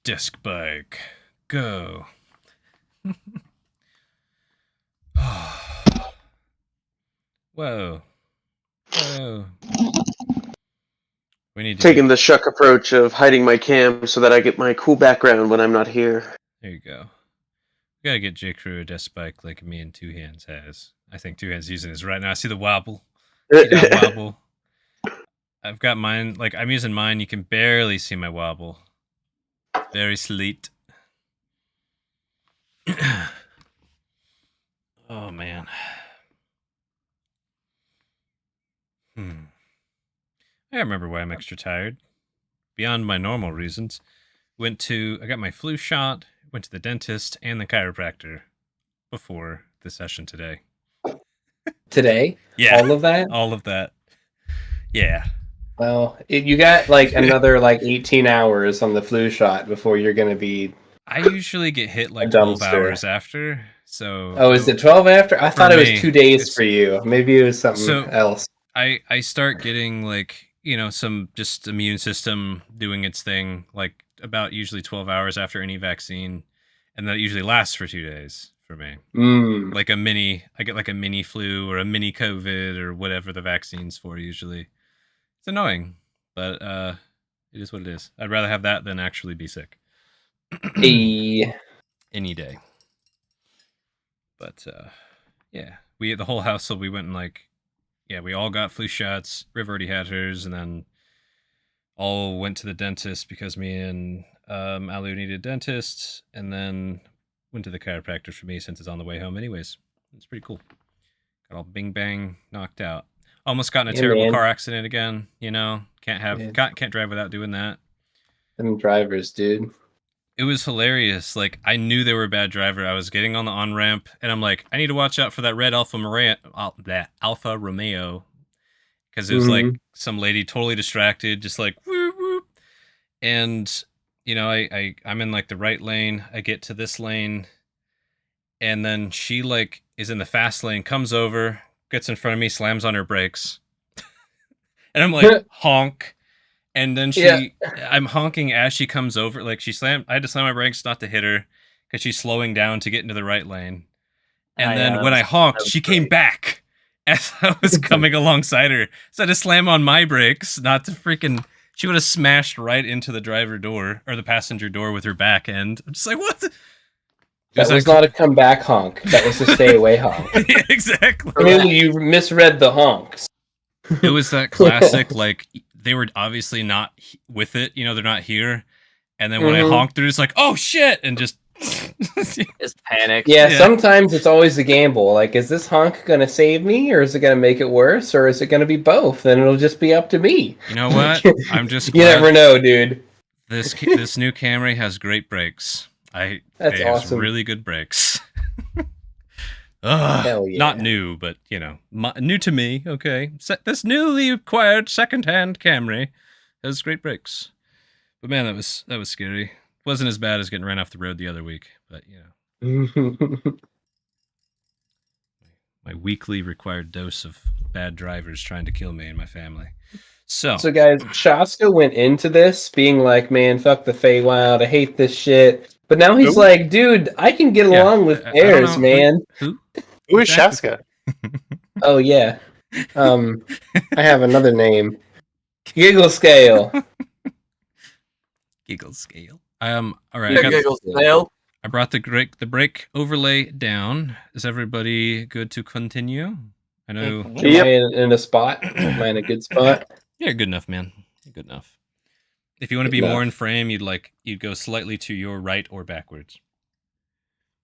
disc bike. Go. Whoa. Whoa. We need to Taking the shuck approach of hiding my cam so that I get my cool background when I'm not here. There you go. We gotta get J. Crew a disc bike like me and Two Hands has. I think Two Hands using this right now. I see the wobble. See that wobble? I've got mine. Like, I'm using mine. You can barely see my wobble. Very sleek. Oh, man. I remember why I'm extra tired. Beyond my normal reasons. I got my flu shot, went to the dentist and the chiropractor before the session today. Today? Yeah. All of that? All of that. Yeah. Well, you got like another like 18 hours on the flu shot before you're going to be... I usually get hit like 12 hours after. So. Oh, is it 12 after? I thought it was 2 days for you. Maybe it was something else. I start getting like, some just immune system doing its thing, like about usually 12 hours after any vaccine. And that usually lasts for 2 days for me. Like I get like a mini flu or a mini COVID or whatever the vaccine's for usually. It's annoying, but it is what it is. I'd rather have that than actually be sick. Any day. But yeah, the whole household, we went and we all got flu shots. Riv already had hers, and then all went to the dentist because me and Alu needed a dentist, and then went to the chiropractor for me since it's on the way home anyways. It's pretty cool. Got all bing bang knocked out. Almost got in a terrible car accident again, can't drive without doing that. Them drivers, dude. It was hilarious. Like, I knew they were a bad driver. I was getting on the on-ramp, and I'm like, I need to watch out for that red Alfa Romeo, because it was like some lady totally distracted, just like, whoop, whoop. And, I'm in, like, the right lane. I get to this lane, and then she, like, is in the fast lane, comes over, gets in front of me, slams on her brakes. And I'm like, honk. And then I'm honking as she comes over. Like, I had to slam my brakes not to hit her because she's slowing down to get into the right lane. And then when I honked, she came back as I was coming alongside her. So I had to slam on my brakes not to she would have smashed right into the driver door or the passenger door with her back end. I'm just like, what the? That was not a come back honk. That was a stay away honk. Yeah, exactly. Clearly, you misread the honks. It was that classic, like, they were obviously not with it, they're not here. And then when I honked through, it's like, oh shit, and just panic. Yeah, sometimes it's always a gamble. Like, is this honk gonna save me, or is it gonna make it worse, or is it gonna be both? Then it'll just be up to me. You know what? I'm just you never know, dude. This new Camry has great brakes. That's awesome. Really good brakes. Hell yeah. Not new, but new to me. Okay, this newly acquired secondhand Camry has great brakes. But man, that was scary. Wasn't as bad as getting ran off the road the other week, but my weekly required dose of bad drivers trying to kill me and my family. So guys, Shaska went into this being like, man, fuck the Feywild, I hate this shit. But now he's like, dude, I can get along with bears, man. Who is Shaska? Oh yeah. I have another name. Giggle Scale. Giggle Scale. All right. Giggle Scale. I brought the brake overlay down. Is everybody good to continue? I know. Am I in a spot? Am I in a good spot? Yeah, good enough, man. Good enough. If you want to be more in frame, you'd go slightly to your right or backwards.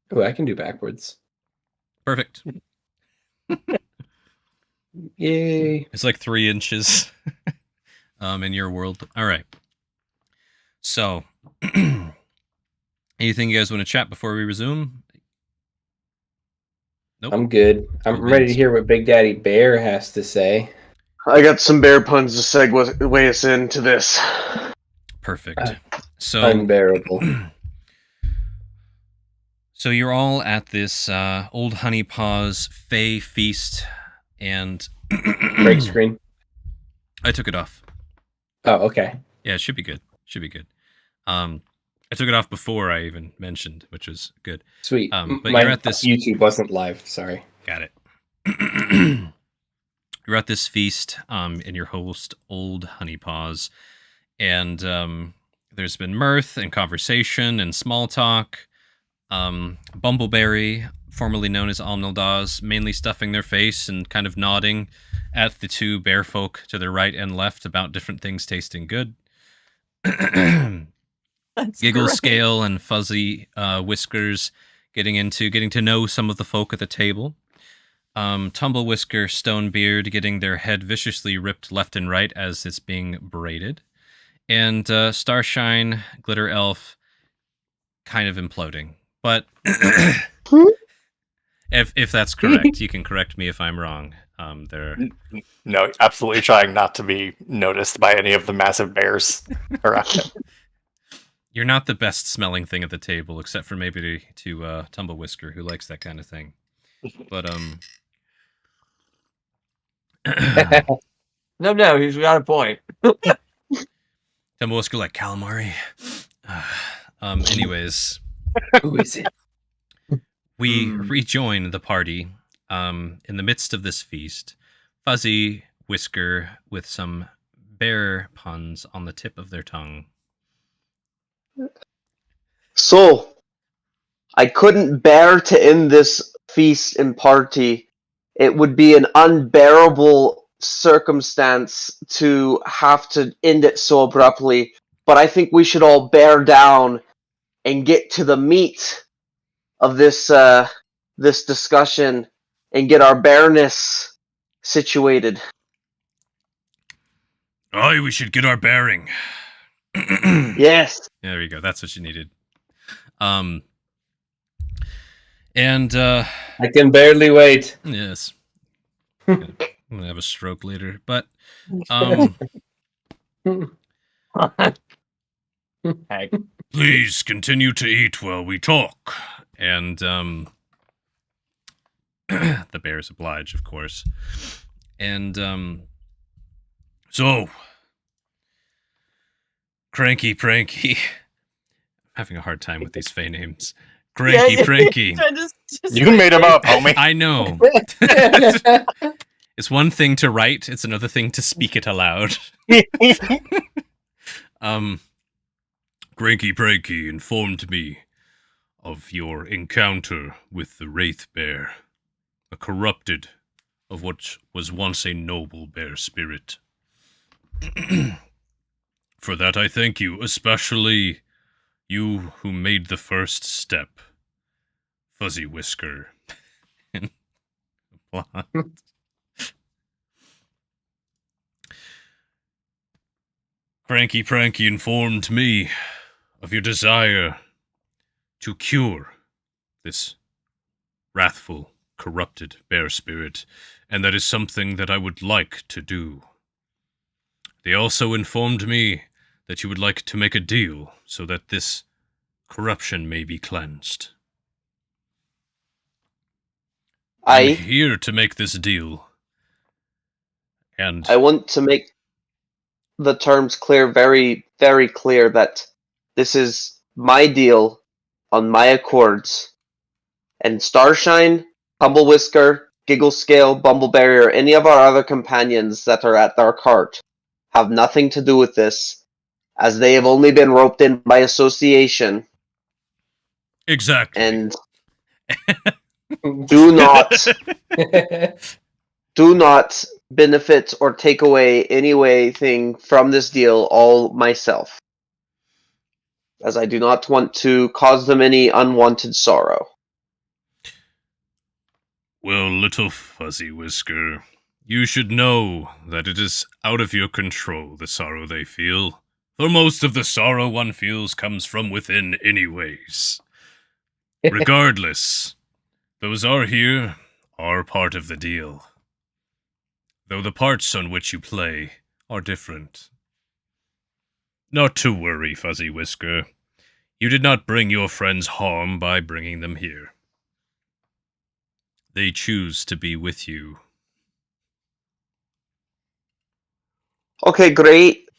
Oh, I can do backwards. Perfect. Yay. It's like 3 inches in your world. All right. So, anything you guys want to chat before we resume? Nope. I'm good. I'm ready to hear what Big Daddy Bear has to say. I got some bear puns to segue us into this. Perfect. So unbearable. So you're all at this old Honey Paws Fey feast, and break screen. I took it off. Oh, okay. Yeah, it should be good. Should be good. I took it off before I even mentioned, which was good. Sweet. But My you're at this. YouTube wasn't live. Sorry. Got it. You're at this feast, and your host, Old Honeypaws, and there's been mirth and conversation and small talk. Bumbleberry, formerly known as Almildaz, mainly stuffing their face and kind of nodding at the two bear folk to their right and left about different things tasting good. Giggle great. Scale and Fuzzy Whiskers getting to know some of the folk at the table. Tumble Whisker, Stonebeard getting their head viciously ripped left and right as it's being braided. And Starshine, Glitter Elf, kind of imploding. But if that's correct, you can correct me if I'm wrong. They're No, absolutely trying not to be noticed by any of the massive bears around him. You're not the best smelling thing at the table, except for maybe to Tumble Whisker, who likes that kind of thing. But No, he's got a point. Tumble Whisker like calamari. Anyways, Who is it? we rejoin the party in the midst of this feast. Fuzzy Whisker with some bear puns on the tip of their tongue. So, I couldn't bear to end this feast and party. It would be an unbearable circumstance to have to end it so abruptly, but I think we should all bear down and get to the meat of this this discussion and get our bearness situated. Aye, we should get our bearing. Yes. There we go. That's what you needed. And I can barely wait. yes, I'm gonna have a stroke later. But Heck. please continue to eat while we talk. And the bears oblige, of course. And so Cranky Pranky. I'm having a hard time with these Fey names. Cranky Pranky. You made him up, homie. I know. It's one thing to write, it's another thing to speak it aloud. Cranky Pranky informed me of your encounter with the Wraith Bear, a corrupted of what was once a noble bear spirit. For that I thank you, especially you who made the first step, Fuzzy Whisker. Cranky Pranky informed me of your desire to cure this wrathful, corrupted bear spirit, and that is something that I would like to do. They also informed me that you would like to make a deal so that this corruption may be cleansed. I'm here to make this deal. And I want to make the terms clear, very, very clear, that this is my deal on my accords. And Starshine, Tumble Whisker, Giggle Scale, Bumbleberry, or any of our other companions that are at our cart have nothing to do with this, as they have only been roped in by association. exactly. And do not benefit or take away anything from this deal all myself, as I do not want to cause them any unwanted sorrow. Well, little Fuzzy Whisker, you should know that it is out of your control, the sorrow they feel. For most of the sorrow one feels comes from within anyways. Regardless, those here are part of the deal. Though the parts on which you play are different. Not to worry, Fuzzy Whisker. You did not bring your friends harm by bringing them here. They choose to be with you. Okay, great.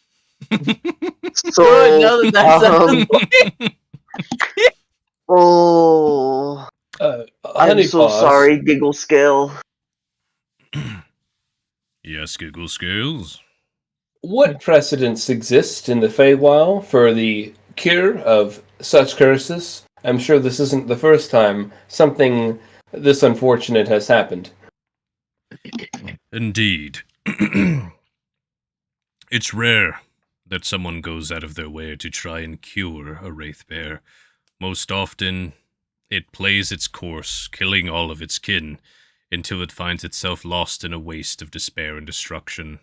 So, Good, now that that's out of the way. oh, I'm Honey so Paws, sorry, Giggle Scale. Yes, Giggle Scales. what precedents exist in the Feywild for the cure of such curses? I'm sure this isn't the first time something this unfortunate has happened. Indeed. It's rare that someone goes out of their way to try and cure a wraith bear. Most often, it plays its course, killing all of its kin, until it finds itself lost in a waste of despair and destruction.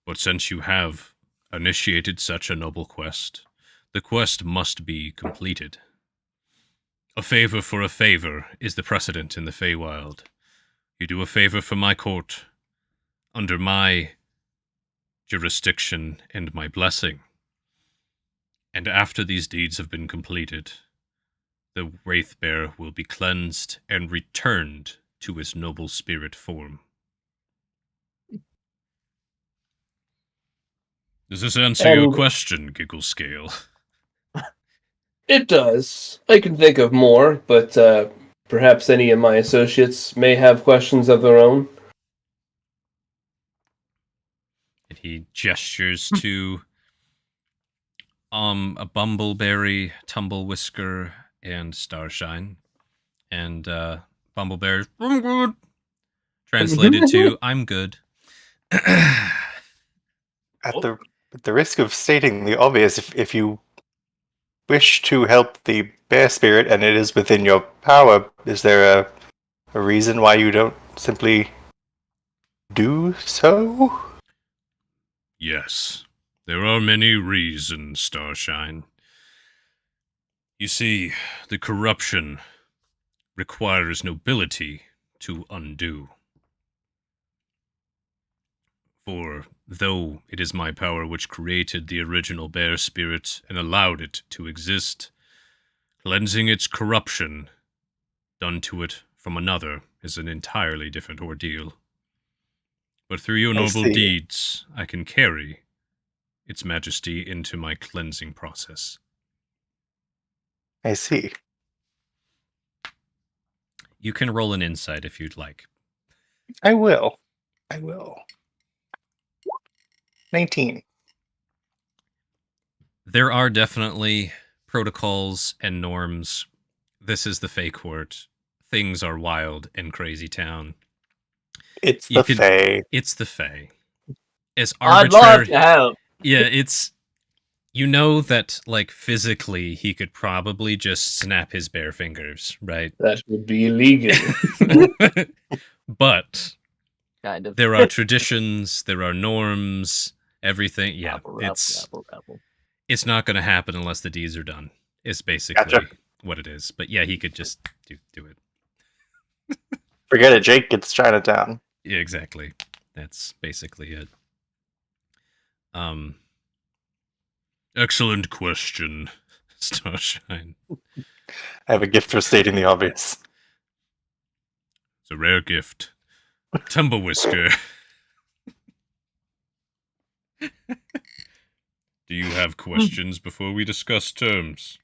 But since you have initiated such a noble quest, the quest must be completed. A favor for a favor is the precedent in the Feywild. You do a favor for my court, under my jurisdiction and my blessing. And after these deeds have been completed, the wraith bear will be cleansed and returned to its noble spirit form. Does this answer your question, Giggle Scale? It does. I can think of more, but perhaps any of my associates may have questions of their own. And he gestures to a Bumbleberry, Tumblewhisker, and Starshine. And Bumbleberry, I'm good. Translated to, I'm good. At the risk of stating the obvious, if you wish to help the bear spirit and it is within your power, is there a reason why you don't simply do so? Yes, there are many reasons, Starshine. You see, the corruption requires nobility to undo. For though it is my power which created the original bear spirit and allowed it to exist, cleansing its corruption done to it from another is an entirely different ordeal. But through your noble deeds, I can carry its majesty into my cleansing process. I see. You can roll an insight if you'd like. I will. 19. There are definitely protocols and norms. This is the Fey Court. Things are wild in Crazy Town. It's the Fae. It's the Fae. As I'd arbitrary. love to help. Yeah, it's. You know that, like, physically, he could probably just snap his bare fingers, right? That would be illegal. But Kind of. there are traditions, there are norms, everything. Yeah, Rabble. it's not going to happen unless the deeds are done. It's basically what it is. But yeah, he could just do it. Forget it, Jake gets Chinatown. Yeah, exactly. That's basically it. Excellent question, Starshine. I have a gift for stating the obvious. It's a rare gift. Tumblewhisker. Do you have questions before we discuss terms?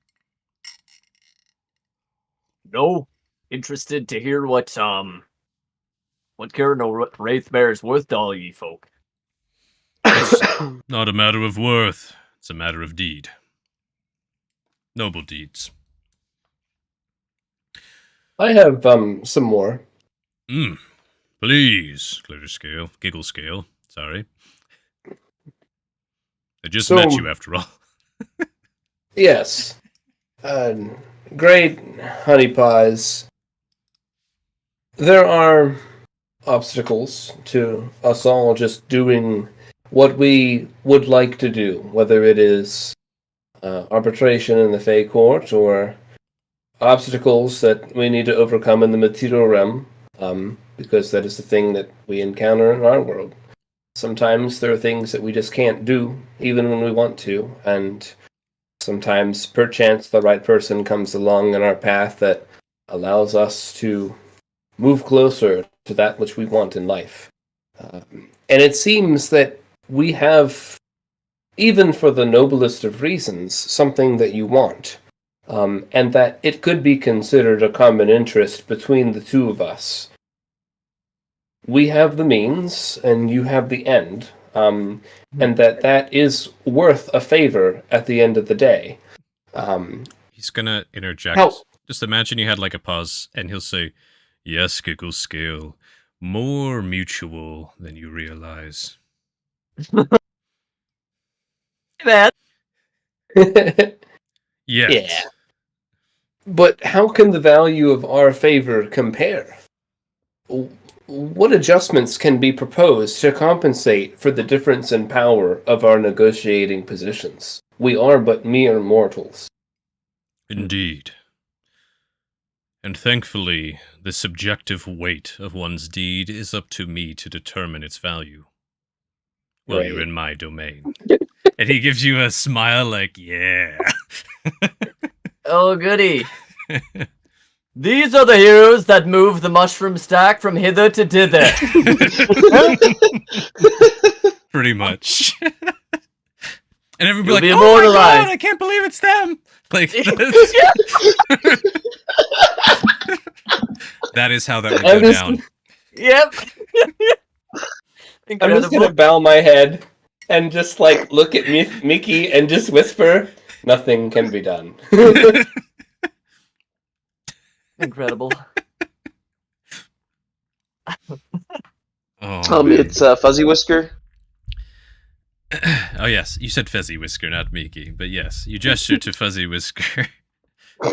No. Interested to hear what Kieran Wraith Bear is worth to all ye folk. Not a matter of worth. It's a matter of deed. Noble deeds. I have some more. Please, Giggle Scale. Sorry. I just met you after all. Yes. Great Honey Paws. There are obstacles to us all just doing what we would like to do, whether it is arbitration in the Fey Court or obstacles that we need to overcome in the material realm, because that is the thing that we encounter in our world. Sometimes there are things that we just can't do, even when we want to, and sometimes, perchance, the right person comes along in our path that allows us to move closer to that which we want in life. And it seems that we have even for the noblest of reasons, something that you want. And that it could be considered a common interest between the two of us. We have the means, and you have the end, and that is worth a favor at the end of the day. He's gonna interject. How- Just imagine you had like a pause, and he'll say, "Yes, Giggle Scale, more mutual than you realize." Man. Yes. Yeah. But how can the value of our favor compare? What adjustments can be proposed to compensate for the difference in power of our negotiating positions? We are but mere mortals. Indeed. And thankfully, the subjective weight of one's deed is up to me to determine its value. Well, Right. you're in my domain. And he gives you a smile like, yeah. Oh, goody. These are the heroes that move the mushroom stack from hither to dither. Pretty much. And everybody You'll like, be oh my god, immortalized." I can't believe it's them. Like this. That is how that would I'm go just- down. Yep. I'm just gonna bow my head and just like look at Mickey and just whisper, "Nothing can be done." Incredible. Oh, man. It's Fuzzy Whisker. Oh yes, you said Fuzzy Whisker, not Mickey, but yes, you gestured to Fuzzy Whisker.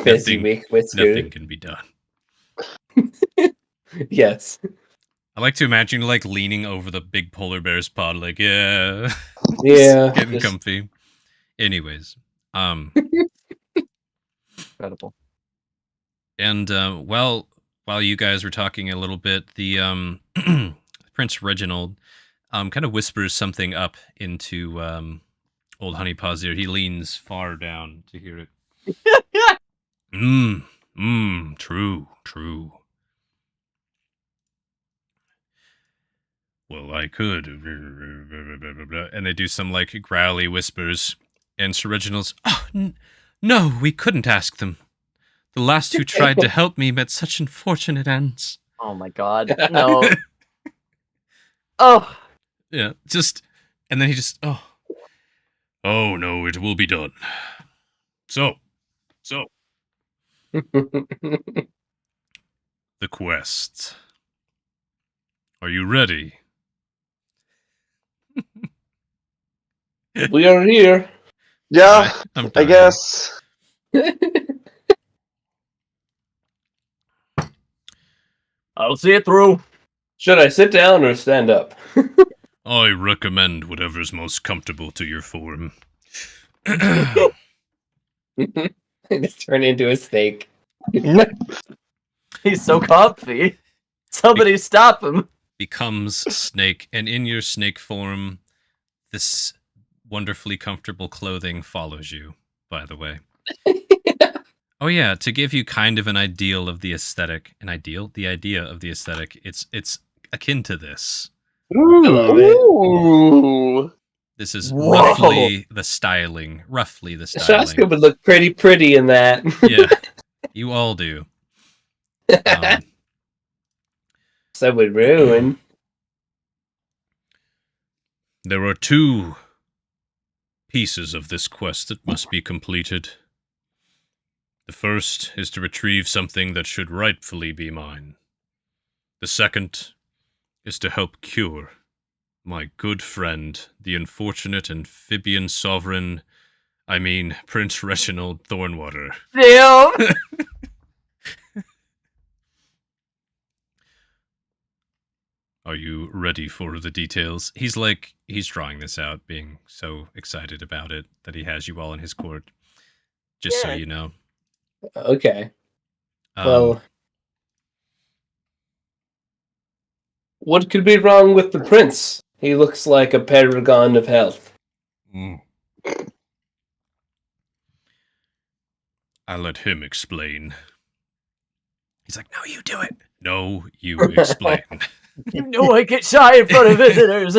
Fizzy Nothing- whisker. Nothing can be done. Yes. I like to imagine like leaning over the big polar bear's pod, like yeah, Yeah. getting just- comfy. Anyways, Incredible. and while you guys were talking a little bit, the Prince Reginald kind of whispers something up into old Honeypaw's ear. He leans far down to hear it. True. Well, I could. And they do some like growly whispers. And Sir Reginald's, oh, no, we couldn't ask them. The last who tried to help me met such unfortunate ends. Oh my god. No. Oh. Yeah, and then he just, oh no, it will be done. So, the quest. Are you ready? We are here. Yeah, I'm I dying. guess. I'll see it through. Should I sit down or stand up? I recommend whatever's most comfortable to your form. I just turn into a snake. He's so comfy. Somebody stop him. Becomes snake, and in your snake form, this wonderfully comfortable clothing follows you, by the way. Oh yeah, to give you kind of an ideal of the aesthetic. The idea of the aesthetic, it's akin to this. Ooh. This is Whoa. roughly the styling. Shaska would look pretty in that. Yeah, you all do. So would ruin. There are 2 pieces of this quest that must be completed. The first is to retrieve something that should rightfully be mine. The second is to help cure my good friend, the unfortunate amphibian sovereign, Prince Reginald Thornwater. Damn. Are you ready for the details? He's drawing this out, being so excited about it that he has you all in his court. Just so Yeah. you know. Okay. Well, what could be wrong with the prince? He looks like a paragon of health. I'll let him explain. He's like, no, you do it. No, you explain. You know I get shy in front of visitors.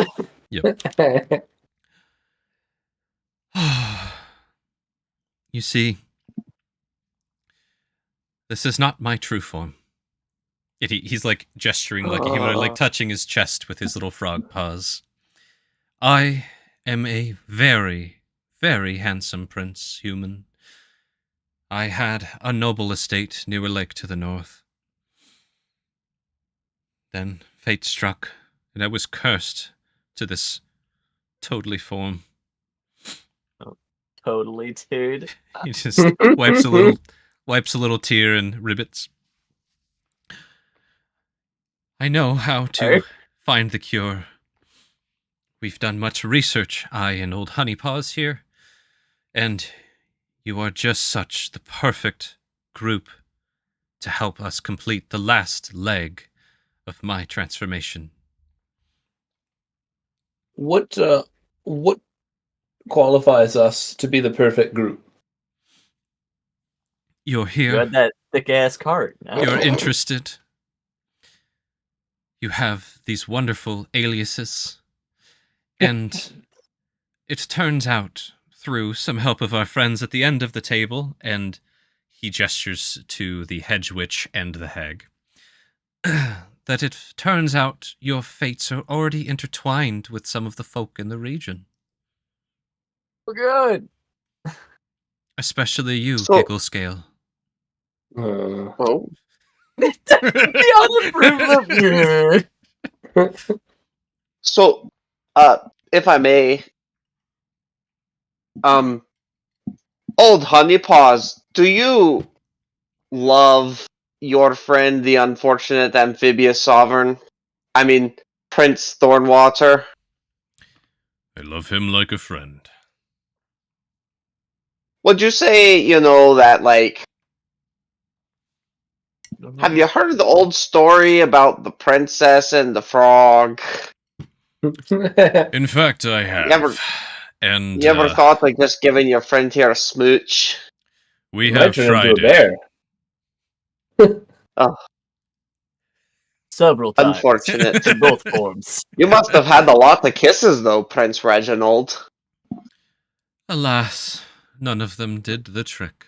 You see, this is not my true form. He's like gesturing, like he would like touching his chest with his little frog paws. I am a very, very handsome prince human. I had a noble estate near a lake to the north. Then fate struck, and I was cursed to this totally form. Totally, dude. He just wipes a little tear and ribbits. I know how to find the cure. We've done much research, I and old Honeypaws here, and you are just such the perfect group to help us complete the last leg of my transformation. What qualifies us to be the perfect group? You're here. You had that thick ass cart. No? You're interested. You have these wonderful aliases. And it turns out, through some help of our friends at the end of the table, and he gestures to the hedge witch and the hag, that it turns out your fates are already intertwined with some of the folk in the region. We're good. Especially you, So- Giggle Scale. Oh. So, if I may, old Honeypaws, do you love your friend, the unfortunate amphibious sovereign? I mean, Prince Thornwater? I love him like a friend. Would you say, that, like, have you heard the old story about the princess and the frog? In fact, I have. You ever thought, like, just giving your friend here a smooch? We Might have turn tried into a it. bear. Several times. Unfortunate. In both forms. You must have had a lot of kisses, though, Prince Reginald. Alas, none of them did the trick.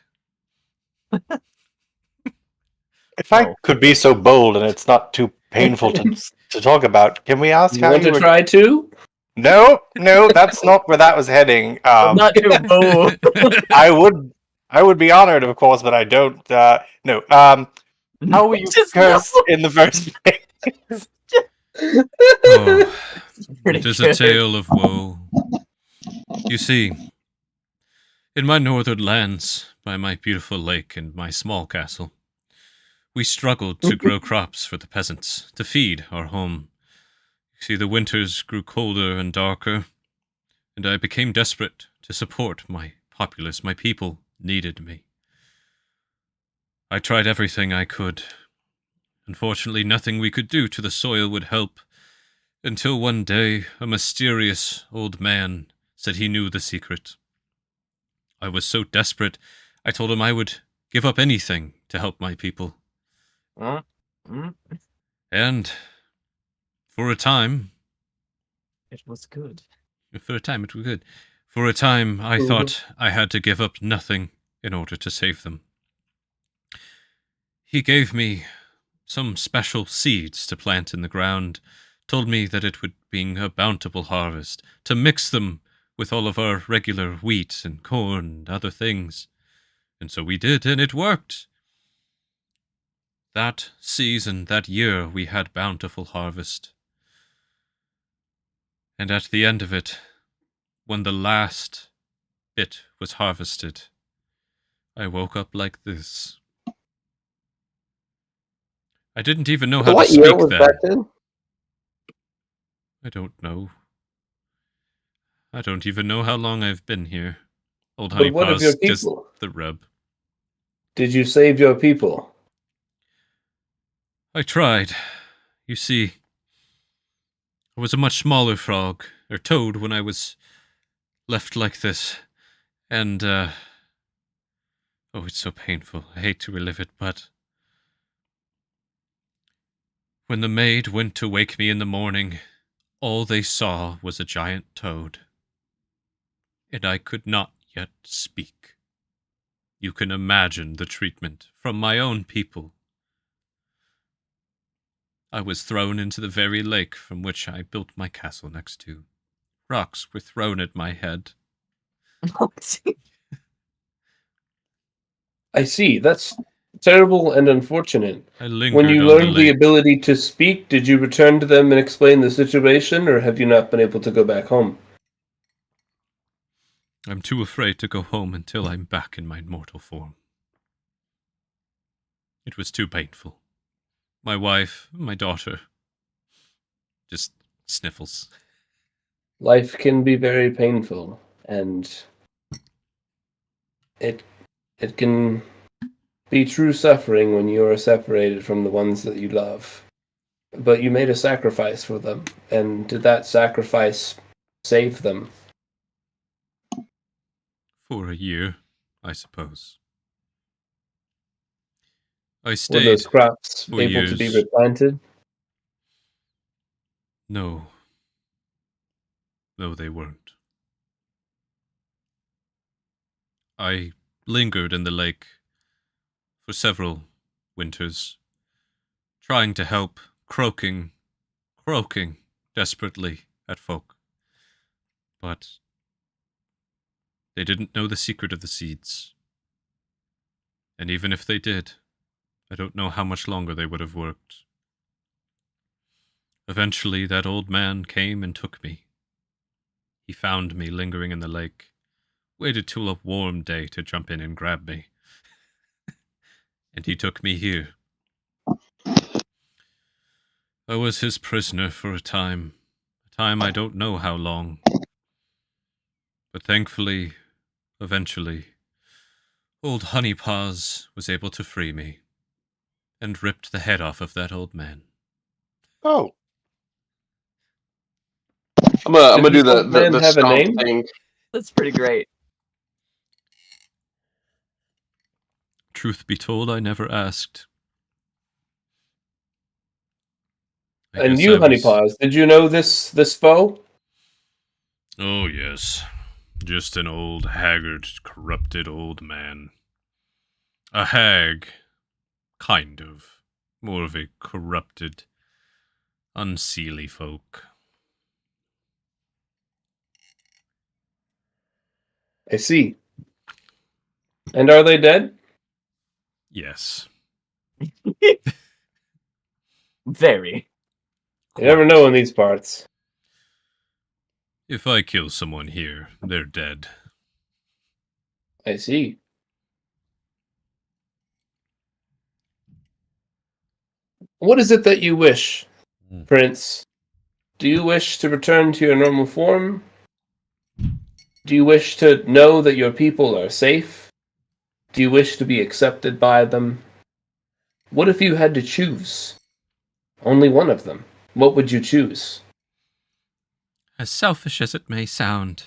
If I could be so bold and it's not too painful to talk about, can we ask You how want you to were... try too? No, that's not where that was heading. Not too bold. I would be honored, of course, but I don't. No. How were you Just cursed no. in the first place? Oh, Pretty it is good. a tale of woe. You see, in my northern lands, by my beautiful lake and my small castle, we struggled to grow crops for the peasants, to feed our home. You see, the winters grew colder and darker, and I became desperate to support my populace. My people needed me. I tried everything I could. Unfortunately, nothing we could do to the soil would help, until one day a mysterious old man said he knew the secret. I was so desperate, I told him I would give up anything to help my people. And for a time... It was good. For a time, it was good. For a time, I thought I had to give up nothing in order to save them. He gave me some special seeds to plant in the ground, told me that it would be a bountiful harvest, to mix them with all of our regular wheat and corn and other things. And so we did, and it worked. That season, that year, we had bountiful harvest. And at the end of it, when the last bit was harvested, I woke up like this. I didn't even know how to What speak year was then. that in? I don't know. I don't even know how long I've been here. Old But what of your Honeypaw's just people? the rub. Did you save your people? I tried. You see, I was a much smaller frog, or toad, when I was left like this. And, oh, it's so painful. I hate to relive it, but when the maid went to wake me in the morning, all they saw was a giant toad. and I could not yet speak. You can imagine the treatment from my own people. I was thrown into the very lake from which I built my castle next to. Rocks were thrown at my head. I see. That's terrible and unfortunate. I lingered When you on learned the lake. ability to speak, did you return to them and explain the situation, or have you not been able to go back home? I'm too afraid to go home until I'm back in my mortal form. It was too painful. My wife, my daughter, just sniffles. Life can be very painful, and it can be true suffering when you are separated from the ones that you love. But you made a sacrifice for them, and did that sacrifice save them? For a year, I suppose. I Were stayed those crops for able to be years. replanted? No. No, they weren't. I lingered in the lake for several winters, trying to help, croaking desperately at folk. But they didn't know the secret of the seeds. And even if they did, I don't know how much longer they would have worked. Eventually, that old man came and took me. He found me lingering in the lake, waited till a warm day to jump in and grab me. And he took me here. I was his prisoner for a time I don't know how long. But thankfully, eventually, old Honeypaws was able to free me, and ripped the head off of that old man. Oh, I'm gonna do Does this old man the have a stomp name? thing. That's pretty great. Truth be told, I never asked. I And guess you, I was- Honeypaws, did you know this foe? Oh, yes. Just an old, haggard, corrupted old man. A hag. Kind of. More of a corrupted, unseelie folk. I see. And are they dead? Yes. Very. You never know in these parts. If I kill someone here, they're dead. I see. What is it that you wish, Prince? Do you wish to return to your normal form? Do you wish to know that your people are safe? Do you wish to be accepted by them? What if you had to choose only one of them? What would you choose? As selfish as it may sound.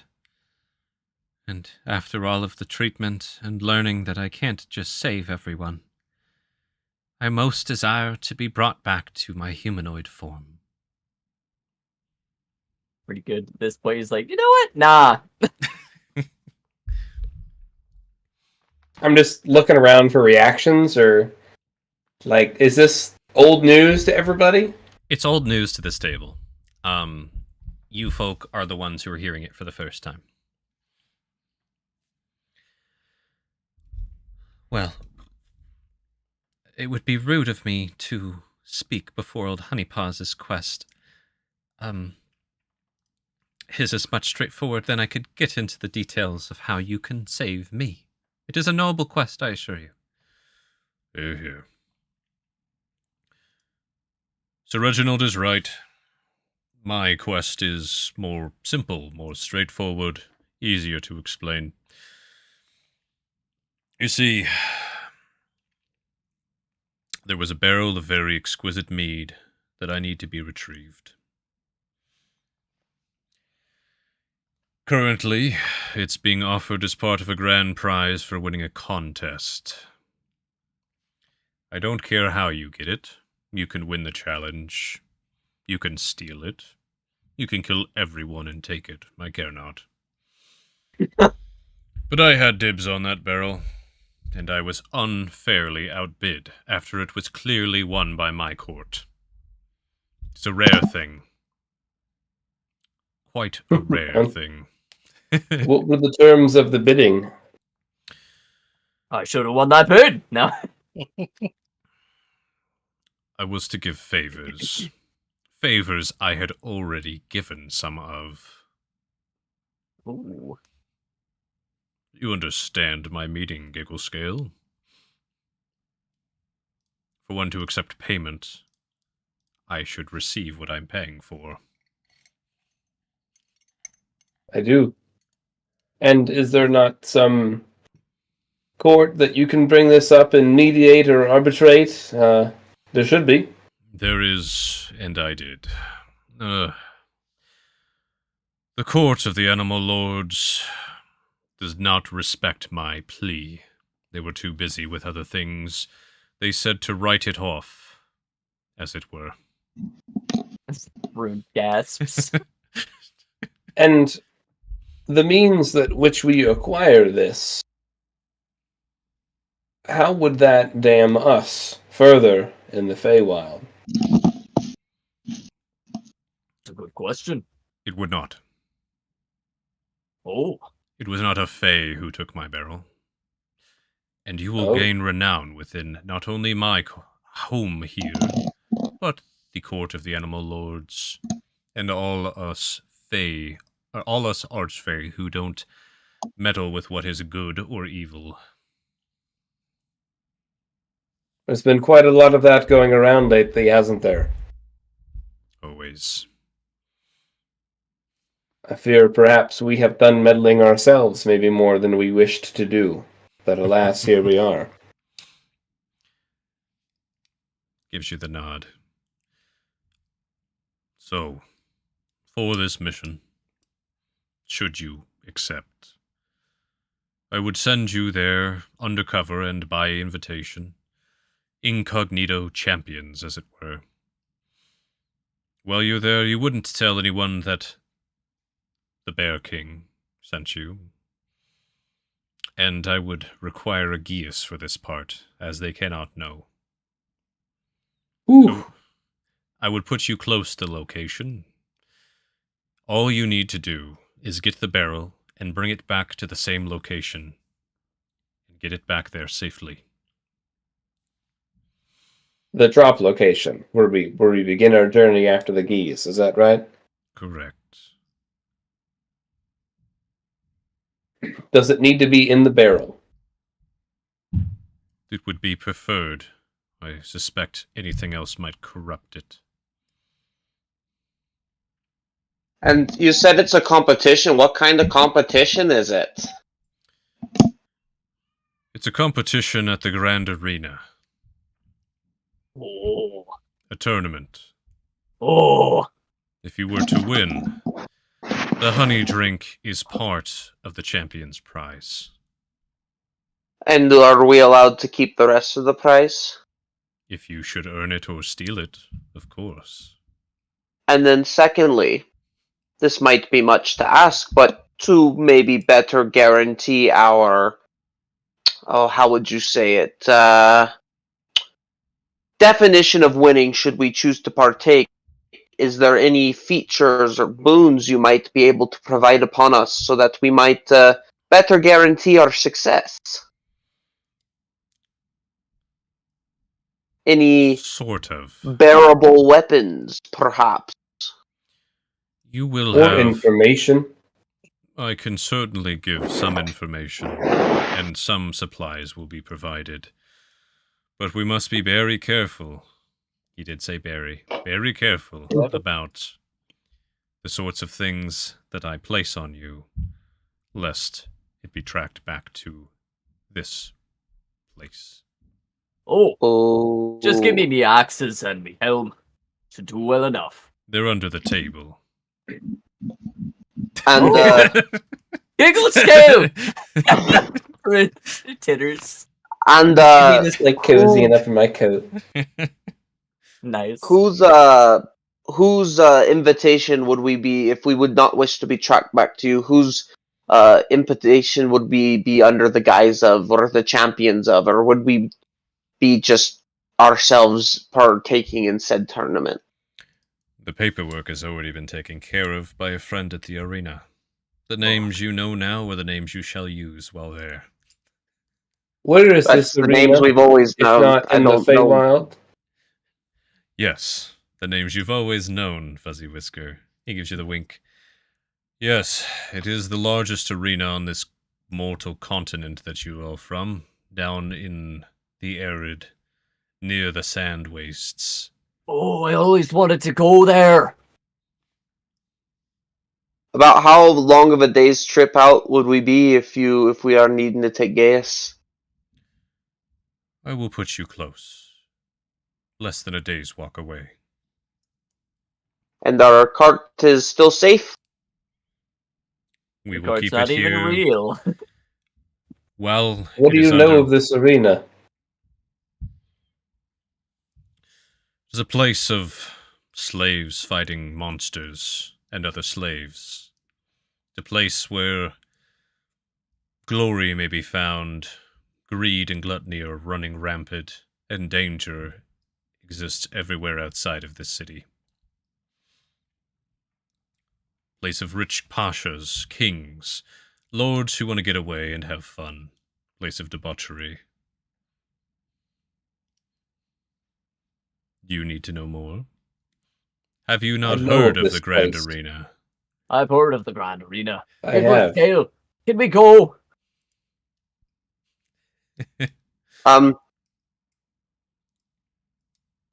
And after all of the treatment and learning that I can't just save everyone, I most desire to be brought back to my humanoid form. Pretty good. At this point, he's like, you know what? Nah. I'm just looking around for reactions, or like, is this old news to everybody? It's old news to this table. You folk are the ones who are hearing it for the first time. Well, it would be rude of me to speak before old Honeypaw's quest. His is much straightforward than I could get into the details of how you can save me. It is a noble quest, I assure you. Hear, hear. Sir Reginald is right. My quest is more simple, more straightforward, easier to explain. You see, there was a barrel of very exquisite mead that I need to be retrieved. Currently, it's being offered as part of a grand prize for winning a contest. I don't care how you get it. You can win the challenge. You can steal it. You can kill everyone and take it. I care not. But I had dibs on that barrel, and I was unfairly outbid after it was clearly won by my court. It's a rare thing. Quite a rare thing. What were the terms of the bidding? I should have won that bid. No. I was to give favors. Favors I had already given some of. Ooh. You understand my meeting, Giggle Scale? For one to accept payment, I should receive what I'm paying for. I do. And is there not some court that you can bring this up and mediate or arbitrate? There should be. There is, and I did. The court of the Animal Lords does not respect my plea. They were too busy with other things. They said to write it off, as it were. Rune gasps. And the means that which we acquire this, how would that damn us further in the Feywild? That's a good question. It would not. Oh. It was not a Fey who took my barrel. And you will gain renown within not only my home here, but the court of the Animal Lords, and all us Fey, or all us Archfey who don't meddle with what is good or evil. There's been quite a lot of that going around lately, hasn't there? Always. I fear perhaps we have done meddling ourselves, maybe more than we wished to do. But alas, here we are. Gives you the nod. So, for this mission, should you accept, I would send you there undercover and by invitation. Incognito champions, as it were. While you're there, you wouldn't tell anyone that the Bear King sent you. And I would require a geas for this part, as they cannot know. Ooh. So I would put you close to the location. All you need to do is get the barrel and bring it back to the same location. And get it back there safely. The drop location, where we begin our journey after the geese, is that right? Correct. Does it need to be in the barrel? It would be preferred. I suspect anything else might corrupt it. And you said it's a competition. What kind of competition is it? It's a competition at the Grand Arena. Oh. A tournament. Oh. If you were to win, the honey drink is part of the champion's prize. And are we allowed to keep the rest of the prize? If you should earn it or steal it, of course. And then secondly, this might be much to ask, but to maybe better guarantee our, how would you say it, definition of winning should we choose to partake, is there any features or boons you might be able to provide upon us so that we might better guarantee our success? Any sort of bearable weapons, perhaps? You will Or have information? I can certainly give some information, and some supplies will be provided. But we must be very careful. He did say very careful about the sorts of things that I place on you, lest it be tracked back to this place. Oh. Just give me the axes and me helm. Should do well enough. They're under the table. And Giggle scale! Titters. and He just like cozy enough in my coat. Nice. whose invitation would we be if we would not wish to be tracked back to you? Whose imputation would we be under the guise of, or the champions of, or would we be just ourselves partaking in said tournament? The paperwork has already been taken care of by a friend at the arena. The names you know now are the names you shall use while there. Where is That's this the arena? names we've always If known. not I in the don't know. Feywild? Yes, the names you've always known, Fuzzy Whisker. He gives you the wink. Yes, it is the largest arena on this mortal continent that you are from, down in the arid, near the sand wastes. Oh, I always wanted to go there. About how long of a day's trip out would we be if we are needing to take gas? I will put you close. Less than a day's walk away. And our cart is still safe? We The will card's keep not it even here. real. Well, What it do is you know under- of this arena? It is a place of slaves fighting monsters and other slaves. It's a place where glory may be found, greed and gluttony are running rampant, and danger exists everywhere outside of this city. Place of rich pashas, kings, lords who want to get away and have fun. Place of debauchery. Do you need to know more? Have you not know heard of of this the Grand place. Arena? I've heard of the Grand Arena. I It was have. Dale. Can we go? I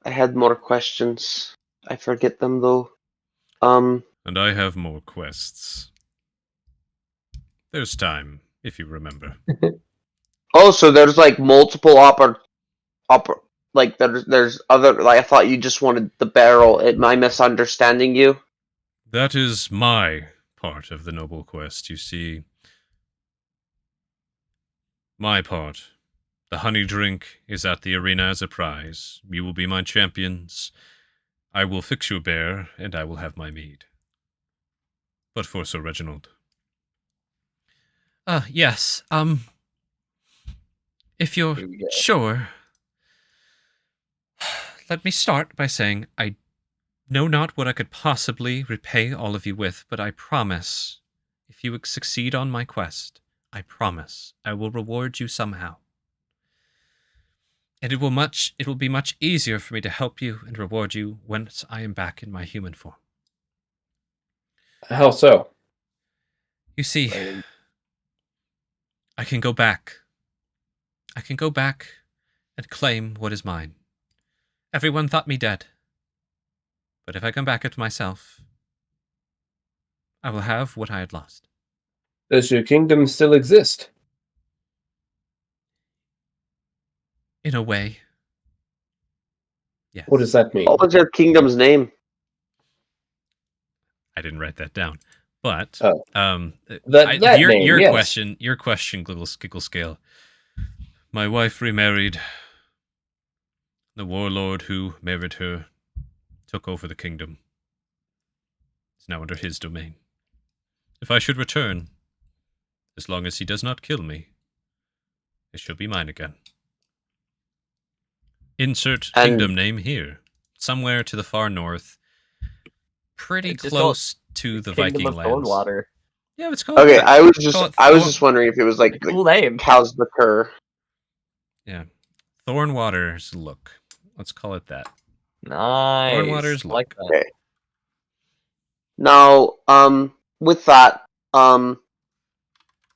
had more questions. I forget them though. And I have more quests. There's time, if you remember. Oh, so there's like multiple like there's other, like I thought you just wanted the barrel. Am I misunderstanding you? That is my part of the noble quest, you see. My part. The honey drink is at the arena as a prize. You will be my champions. I will fix you a bear, and I will have my mead. But for Sir Reginald. Yes, if you're sure, let me start by saying I know not what I could possibly repay all of you with, but I promise, if you succeed on my quest, I promise I will reward you somehow. And it will be much easier for me to help you and reward you once I am back in my human form. How so? You see, I can go back. I can go back and claim what is mine. Everyone thought me dead. But if I come back to myself, I will have what I had lost. Does your kingdom still exist? In a way. Yes. What does that mean? What was your kingdom's name? I didn't write that down. But Oh. your name, yes. question, Giggle Scale. My wife remarried. The warlord who married her took over the kingdom. It's now under his domain. If I should return, as long as he does not kill me, it shall be mine again. Insert kingdom name here. Somewhere to the far north. Pretty It's just close to the Kingdom Viking of lands. Thornwater. Yeah, it's called Okay, that. I was Call it just wondering if it was like Cool name. Cow's the Cur. Yeah. Thornwater's Look. Let's call it that. Nice. Thornwater's I like that. Okay. Now, with that,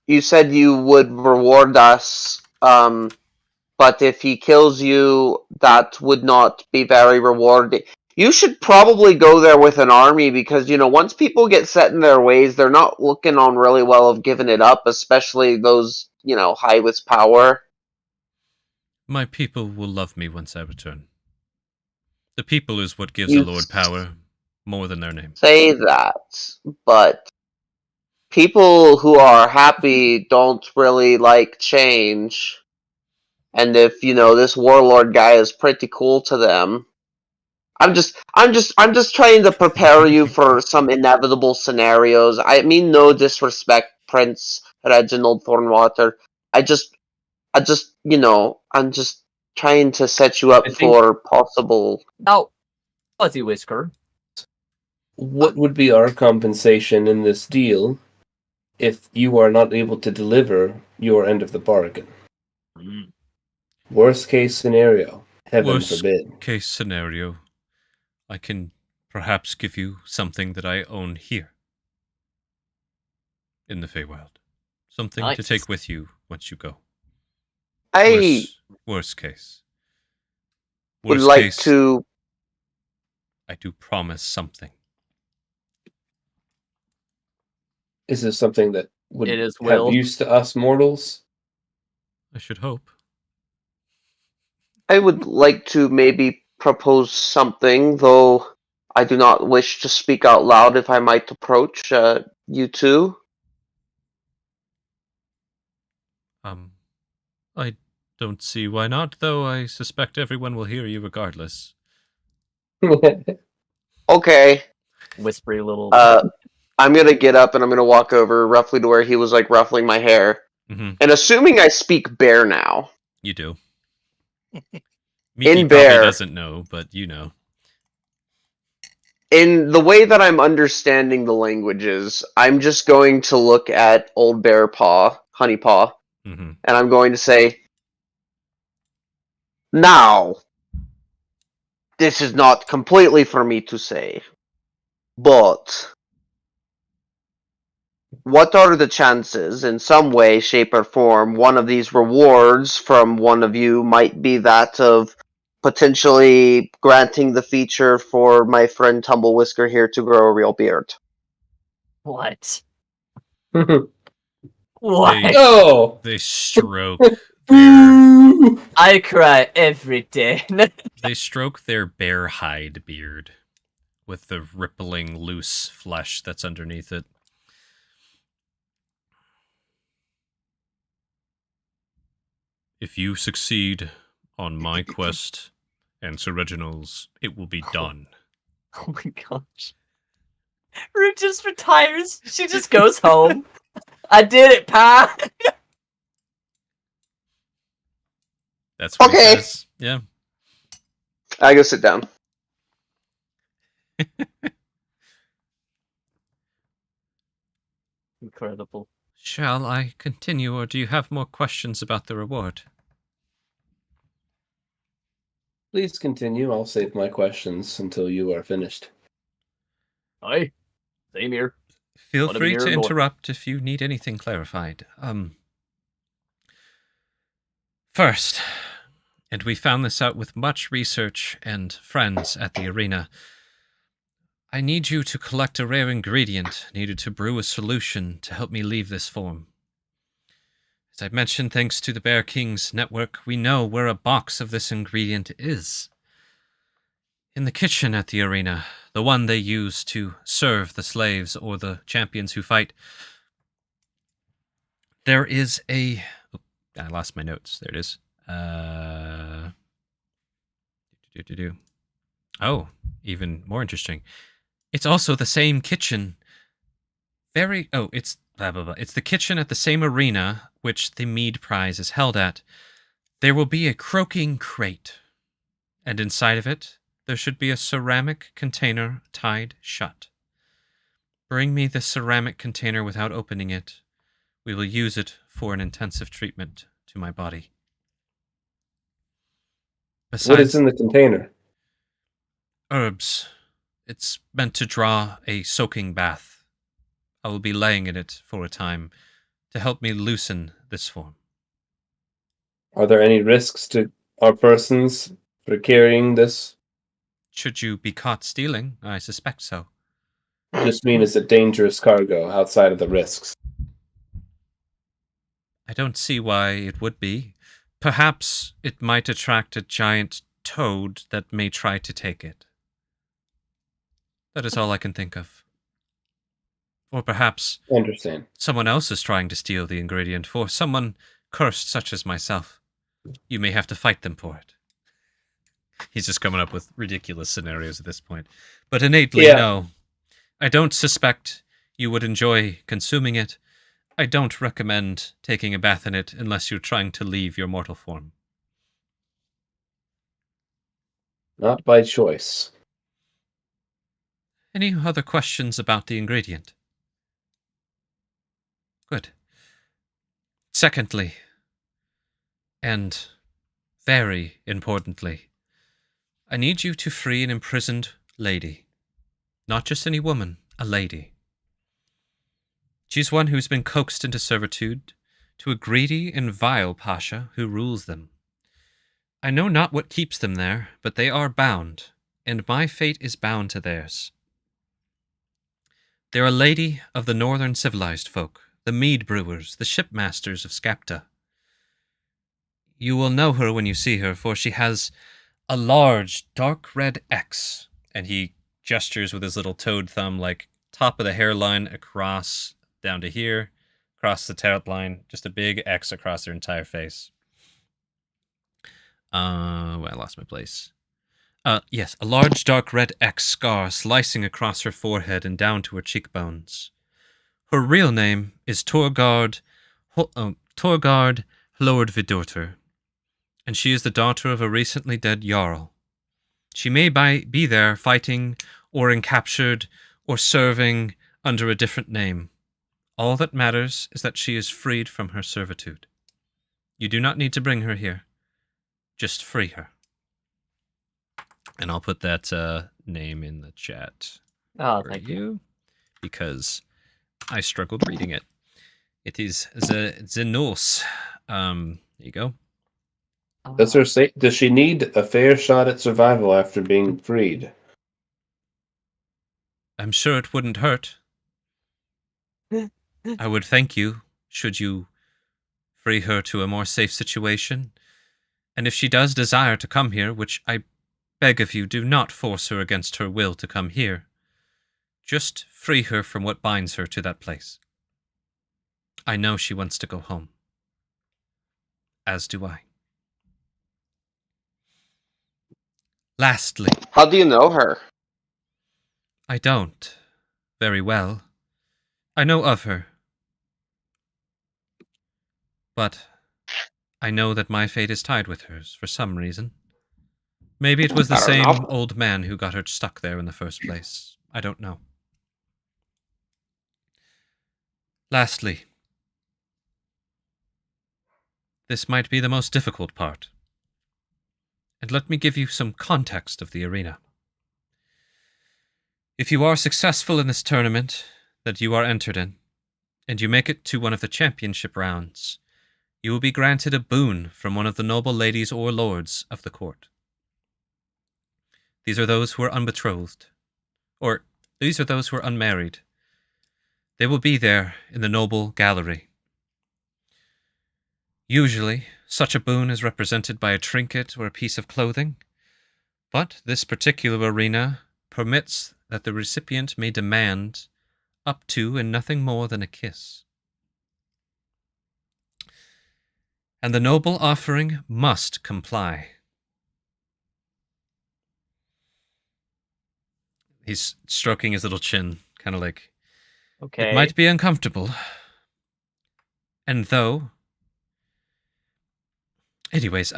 you said you would reward us, but if he kills you, that would not be very rewarding. You should probably go there with an army because, once people get set in their ways, they're not looking on really well of giving it up, especially those, high with power. My people will love me once I return. The people is what gives You a lord power more than their name. Say that, but people who are happy don't really like change. And if, this warlord guy is pretty cool to them, I'm just trying to prepare you for some inevitable scenarios. I mean no disrespect Prince Reginald Thornwater. I'm just, I'm just trying to set you up for possible. Now, Fuzzy Whisker. What would be our compensation in this deal if you are not able to deliver your end of the bargain? Worst case scenario, heaven forbid. Worst case scenario, I can perhaps give you something that I own here in the Feywild. Something to take with you once you go. Worst case. Would like to. I do promise something. Is this something that would It is have will. use to us mortals? I should hope. I would like to maybe propose something, though I do not wish to speak out loud if I might approach you two. I don't see why not, though I suspect everyone will hear you regardless. Okay. Whispery little. I'm gonna get up and I'm gonna walk over roughly to where he was like ruffling my hair. Mm-hmm. And assuming I speak bear now. You do. Miki probably doesn't know, but you know. In the way that I'm understanding the languages, I'm just going to look at Old Bear Paw, Honey Paw, and I'm going to say, now, this is not completely for me to say, but what are the chances, in some way, shape, or form, one of these rewards from one of you might be that of potentially granting the feature for my friend Tumble Whisker here to grow a real beard? What? What? They stroke their... I cry every day. They stroke their bear hide beard with the rippling loose flesh that's underneath it. If you succeed on my quest and Sir Reginald's, it will be done. Oh my gosh. Root just retires. She just goes home. I did it, pa. That's what he says. Yeah. I go sit down. Incredible. Shall I continue, or do you have more questions about the reward? Please continue. I'll save my questions until you are finished. Aye. Same here. Feel free to interrupt if you need anything clarified. First, and we found this out with much research and friends at the arena, I need you to collect a rare ingredient needed to brew a solution to help me leave this form. As I mentioned, thanks to the Bear King's network, we know where a box of this ingredient is. In the kitchen at the arena, the one they use to serve the slaves or the champions who fight. There is a... Oh, I lost my notes. There it is. Oh, even more interesting. It's also the same kitchen. It's blah, blah, blah. It's the kitchen at the same arena which the mead prize is held at. There will be a croaking crate, and inside of it, there should be a ceramic container tied shut. Bring me the ceramic container without opening it. We will use it for an intensive treatment to my body. Besides, what is in the container? Herbs. It's meant to draw a soaking bath. I will be laying in it for a time to help me loosen this form. Are there any risks to our persons for carrying this? Should you be caught stealing, I suspect so. Just mean it's a dangerous cargo outside of the risks. I don't see why it would be. Perhaps it might attract a giant toad that may try to take it. That is all I can think of. Or perhaps someone else is trying to steal the ingredient for someone cursed such as myself. You may have to fight them for it. He's just coming up with ridiculous scenarios at this point. But innately, no. I don't suspect you would enjoy consuming it. I don't recommend taking a bath in it unless you're trying to leave your mortal form. Not by choice. Any other questions about the ingredient? Good. Secondly, and very importantly, I need you to free an imprisoned lady. Not just any woman, a lady. She's one who's been coaxed into servitude to a greedy and vile pasha who rules them. I know not what keeps them there, but they are bound, and my fate is bound to theirs. They're a lady of the northern civilized folk, the mead brewers, the shipmasters of Skapta. You will know her when you see her, for she has a large, dark red X, and he gestures with his little toad thumb, like top of the hairline across down to here, across the tail line, just a big X across their entire face. I lost my place. Yes, a large dark red X scar slicing across her forehead and down to her cheekbones. Her real name is Torgard Hlordvidurter, and she is the daughter of a recently dead Jarl. She may be there fighting, or encaptured, or serving under a different name. All that matters is that she is freed from her servitude. You do not need to bring her here. Just free her. And I'll put that name in the chat Oh, for thank you, because I struggled reading it. It is Zenos. There you go. Does she need a fair shot at survival after being freed? I'm sure it wouldn't hurt. I would thank you should you free her to a more safe situation. And if she does desire to come here, which I beg of you, do not force her against her will to come here. Just free her from what binds her to that place. I know she wants to go home. As do I. Lastly, How do you know her? I don't very well. I know of her. But I know that my fate is tied with hers for some reason. Maybe it was the I don't same know. old man who got her stuck there in the first place. I don't know. Lastly, this might be the most difficult part. And let me give you some context of the arena. If you are successful in this tournament that you are entered in, and you make it to one of the championship rounds, you will be granted a boon from one of the noble ladies or lords of the court. These are those who are unbetrothed, or these are those who are unmarried. They will be there in the noble gallery. Usually, such a boon is represented by a trinket or a piece of clothing, but this particular arena permits that the recipient may demand up to and nothing more than a kiss. And the noble offering must comply. He's stroking his little chin, kind of like, Okay. it might be uncomfortable. And though... Anyways,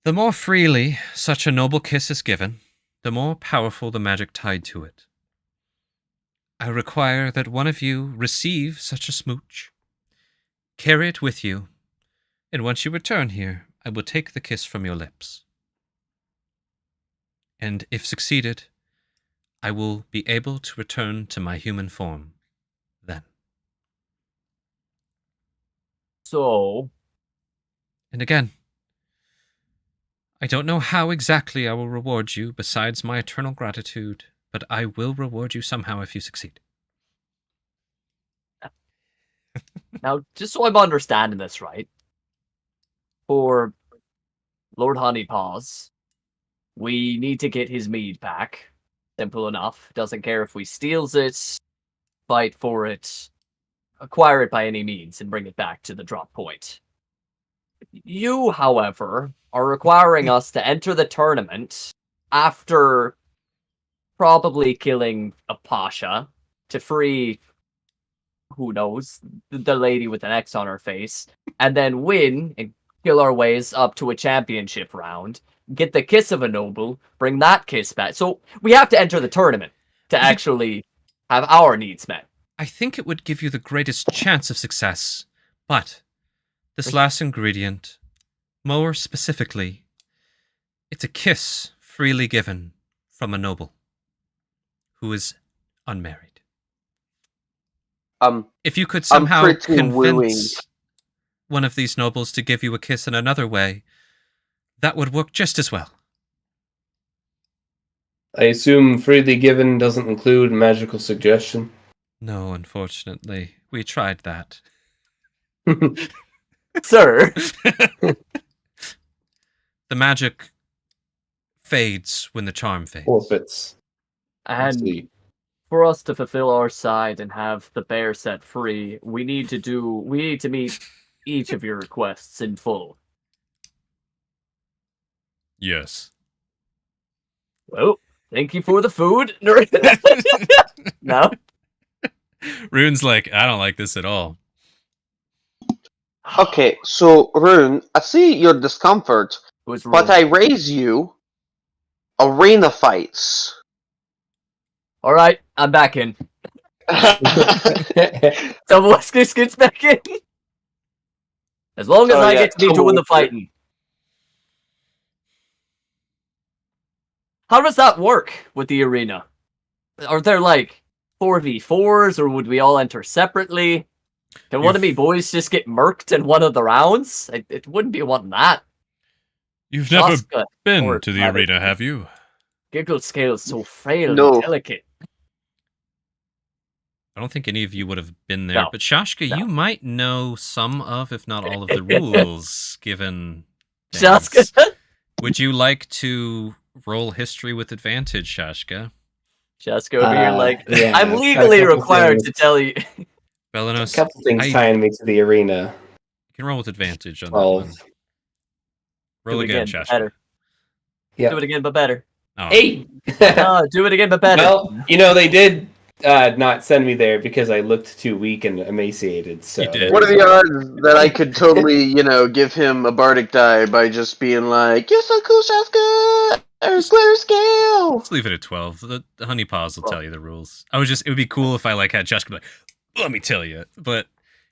the more freely such a noble kiss is given, the more powerful the magic tied to it. I require that one of you receive such a smooch, carry it with you, and once you return here, I will take the kiss from your lips. And if succeeded, I will be able to return to my human form then. So, And again, I don't know how exactly I will reward you besides my eternal gratitude, but I will reward you somehow if you succeed. now, just so I'm understanding this right, for Lord Honeypaws, we need to get his mead back. Simple enough. Doesn't care if we steals it, fight for it, acquire it by any means, and bring it back to the drop point. You, however, are requiring us to enter the tournament after probably killing a pasha to free who knows, the lady with an X on her face, and then win and kill our ways up to a championship round, get the kiss of a noble, bring that kiss back. So we have to enter the tournament to actually have our needs met. I think it would give you the greatest chance of success, but this last ingredient, more specifically, it's a kiss freely given from a noble who is unmarried. If you could somehow convince one of these nobles to give you a kiss in another way, that would work just as well. I assume freely given doesn't include magical suggestion? No, unfortunately. We tried that. Sir. The magic fades when the charm fades. Forfeits. And for us to fulfill our side and have the bear set free, we need to meet each of your requests in full. Yes. Well, thank you for the food. No? Rune's like, I don't like this at all. Okay, so Rune, I see your discomfort, but I raise you arena fights. All right, I'm back in. Double Weskis gets back in. As long as I get to be doing the fighting. How does that work with the arena? Are there like 4v4s, or would we all enter separately? Can one of me boys just get murked in one of the rounds? It wouldn't be wanting that. You've never been to the arena, have you? Giggle scale is so frail and delicate. I don't think any of you would have been there, but Shashka, you might know some of, if not all of the rules given. Shashka? Would you like to roll history with advantage, Shashka? Shashka over here like, I'm legally required to tell you. Belenos, a couple things tying me to the arena. You can roll with advantage on that one. Roll again, Shashka. Yeah. Do it again, but better. Oh. 8! Do it again, but better. Well, they did not send me there because I looked too weak and emaciated. So what are the odds that I could totally, give him a bardic die by just being like, "You're so cool, Shashka! There's clear scale." Let's leave it at 12. The honey paws will tell you the rules. It would be cool if I had Shashka be like, "Let me tell you." But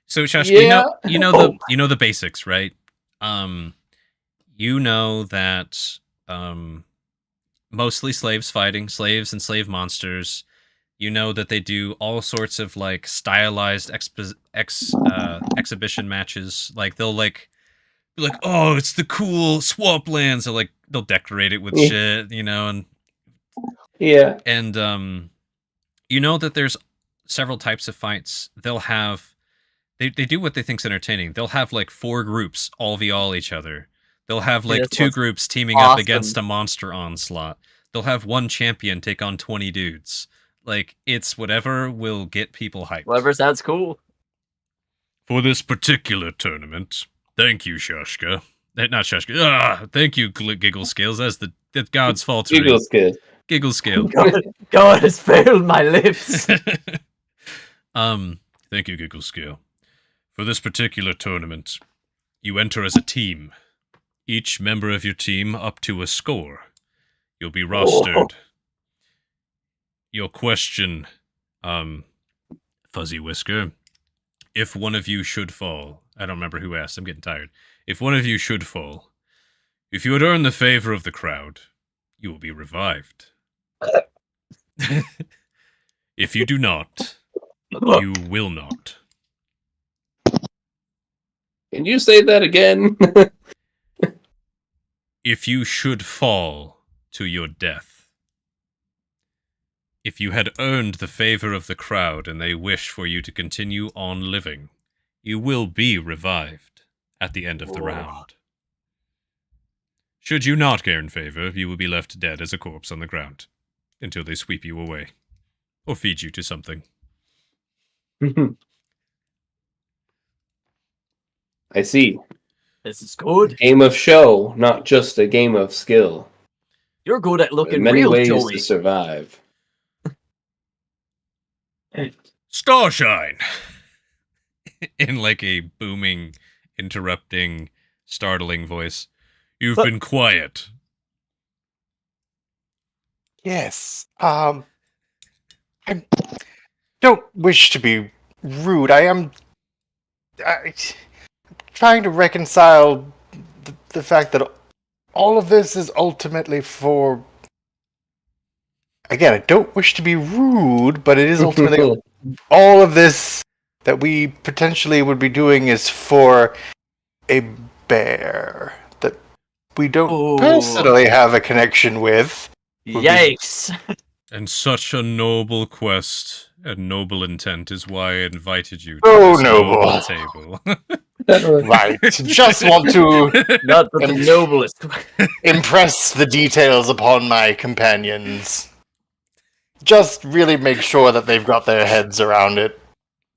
so Shashka, you know the basics, right? You know that mostly slaves fighting, slaves and slave monsters. You know that they do all sorts of stylized exhibition matches. They'll be like, "Oh, it's the cool swamp lands." So they'll decorate it with shit, and and you know that there's several types of fights. They'll have they do what they think's entertaining. They'll have 4 groups all v-all each other. They'll have 2 groups teaming up against a monster onslaught. They'll have one champion take on 20 dudes. It's whatever will get people hyped. Whatever sounds cool. For this particular tournament, thank you, Shashka. Not Shashka. Thank you, Giggle Scales. That's the God's fault. Giggle Scale. Giggle Scale. God has failed my lips. Thank you, Giggle Scale. For this particular tournament, you enter as a team. Each member of your team up to a score. You'll be rostered. Your question, Fuzzy Whisker. If one of you should fall, I don't remember who asked, I'm getting tired. If one of you should fall, if you would earn the favor of the crowd, you will be revived. If you do not, you will not. Can you say that again? If you should fall to your death, if you had earned the favor of the crowd and they wish for you to continue on living, you will be revived at the end of the round. Should you not earn favor, you will be left dead as a corpse on the ground until they sweep you away or feed you to something. I see. This is good. Game of show, not just a game of skill. You're good at looking many real, ways Joey. to survive. Starshine! in like a booming, interrupting, startling voice. You've been quiet. Yes. I don't wish to be rude. I trying to reconcile the fact that all of this is ultimately for. Again, I don't wish to be rude, but it is ultimately all of this that we potentially would be doing is for a bear that we don't personally have a connection with. Yikes! And such a noble quest and noble intent is why I invited you to So this noble. noble table. Right. Just want to Not the noblest. impress the details upon my companions. Just really make sure that they've got their heads around it.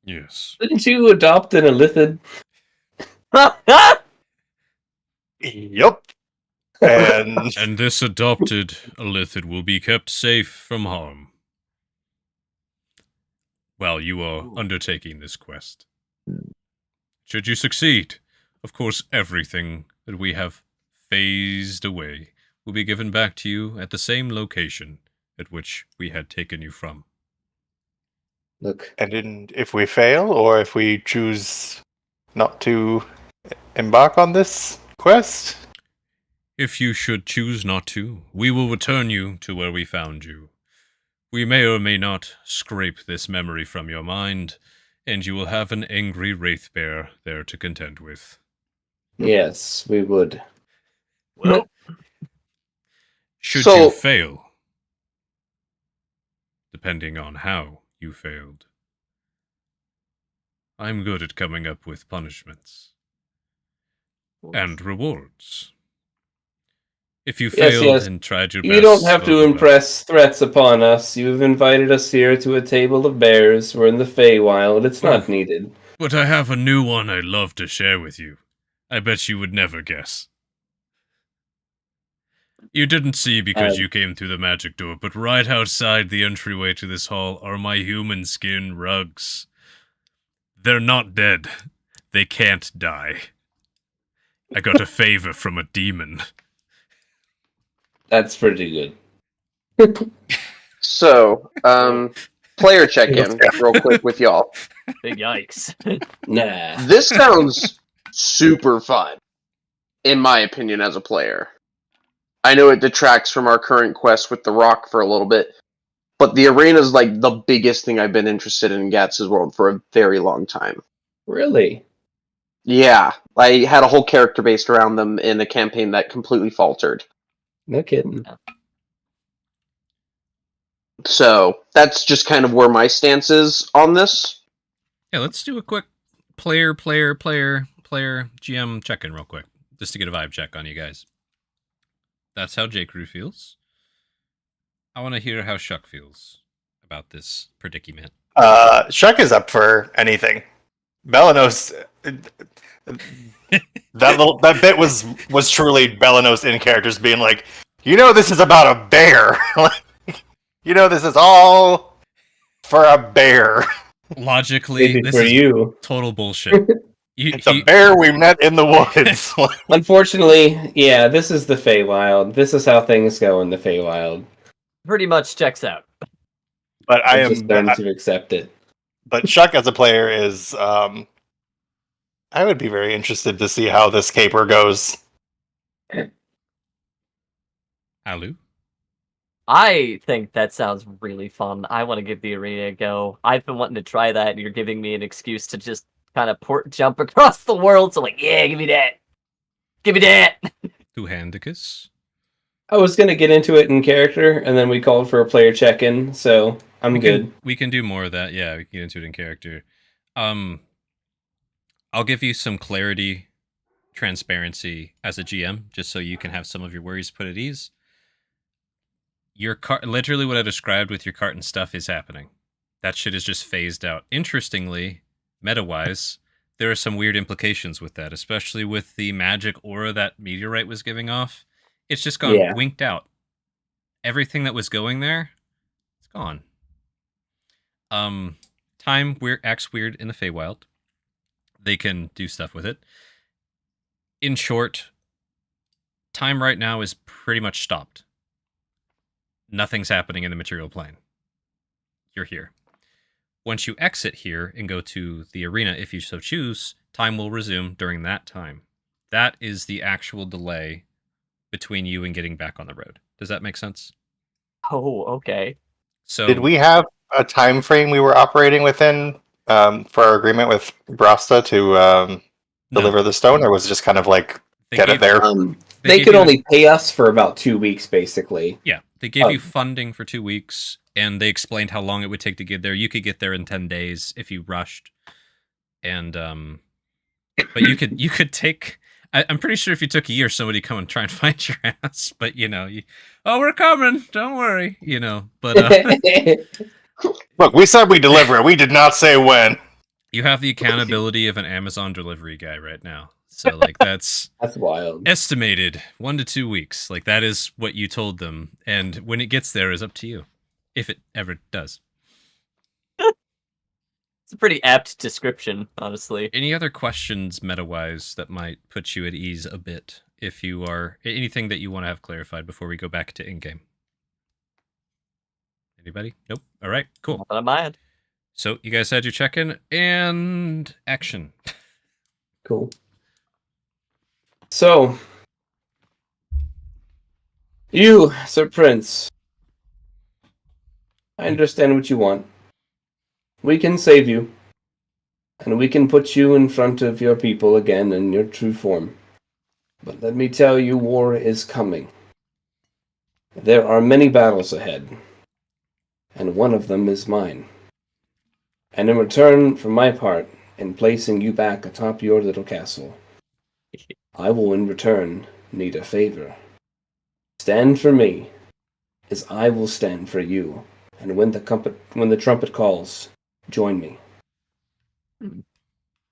Yes. Didn't you adopt an Elithid? Yup. And And this adopted Elithid will be kept safe from harm while you are undertaking this quest. Should you succeed, of course everything that we have phased away will be given back to you at the same location at which we had taken you from. Look, if we fail, or if we choose not to embark on this quest, If you should choose not to, we will return you to where we found you. We may or may not scrape this memory from your mind, and you will have an angry wraith bear there to contend with. yes, we would. Well, Should So- you fail, depending on how you failed, I'm good at coming up with punishments and rewards. If you Yes, failed yes. and tried your best, You don't have to well, impress threats upon us. You've invited us here to a table of bears. We're in the Feywild. It's not needed. But I have a new one I'd love to share with you. I bet you would never guess. You didn't see because you came through the magic door, but right outside the entryway to this hall are my human skin rugs. They're not dead. They can't die. I got a favor from a demon. That's pretty good. So, player check-in real quick with y'all. big yikes. Nah. This sounds super fun, in my opinion, as a player. I know it detracts from our current quest with the Rock for a little bit, but the arena is like the biggest thing I've been interested in Gatz's World for a very long time. Really? Yeah, I had a whole character based around them in a campaign that completely faltered. No kidding. So that's just kind of where my stance is on this. Yeah, let's do a quick player GM check-in real quick, just to get a vibe check on you guys. That's how J. Crew feels. I want to hear how Shuck feels about this predicament. Shuck is up for anything. Belanos, that bit was truly Belanos in characters being like, this is about a bear. This is all for a bear. Logically, Maybe this for is you. total bullshit. It's a bear we met in the woods. Unfortunately, yeah, this is the Feywild. This is how things go in the Feywild. Pretty much checks out. But I just learned to accept it. But Shuck as a player is, I would be very interested to see how this caper goes. Alu? I think that sounds really fun. I want to give the arena a go. I've been wanting to try that, and you're giving me an excuse to just kind of jump across the world. So, yeah, give me that. Give me that. To Handicus? I was going to get into it in character, and then we called for a player check-in, so I'm good. We can do more of that. Yeah, we can get into it in character. I'll give you some clarity, transparency as a GM, just so you can have some of your worries put at ease. Your cart, literally what I described with your cart and stuff is happening. That shit is just phased out. Interestingly, meta-wise, there are some weird implications with that, especially with the magic aura that Meteorite was giving off. It's just gone winked out. Everything that was going there, it's gone. Time acts weird in the Feywild. they can do stuff with it. In short, time right now is pretty much stopped. Nothing's happening in the material plane. You're here. Once you exit here and go to the arena, if you so choose, time will resume during that time. That is the actual delay between you and getting back on the road. Does that make sense? Oh, okay. So Did we have a time frame we were operating within for our agreement with Brasta to deliver the stone, or was it just kind of like get it there? They could only pay us for about 2 weeks, basically. Yeah, they gave you funding for 2 weeks, and they explained how long it would take to get there. You could get there in 10 days if you rushed, and but you could take. I'm pretty sure if you took a year, somebody would come and try and find your ass. But oh, we're coming. Don't worry. But Look, we said we deliver it. We did not say when. you have the accountability of an Amazon delivery guy right now. So that's wild. Estimated 1 to 2 weeks. That is what you told them, and when it gets there is up to you, if it ever does. It's a pretty apt description, honestly. Any other questions meta-wise that might put you at ease a bit? If you are anything that you want to have clarified before we go back to in-game? Anybody? Nope. All right. Cool. Not on my end. So you guys had your check-in and action. Cool. So, you, Sir Prince, I understand what you want. We can save you, and we can put you in front of your people again in your true form. But let me tell you, war is coming. There are many battles ahead, and one of them is mine. And in return for my part in placing you back atop your little castle, I will in return need a favor. Stand for me, as I will stand for you. And when the trumpet calls, join me.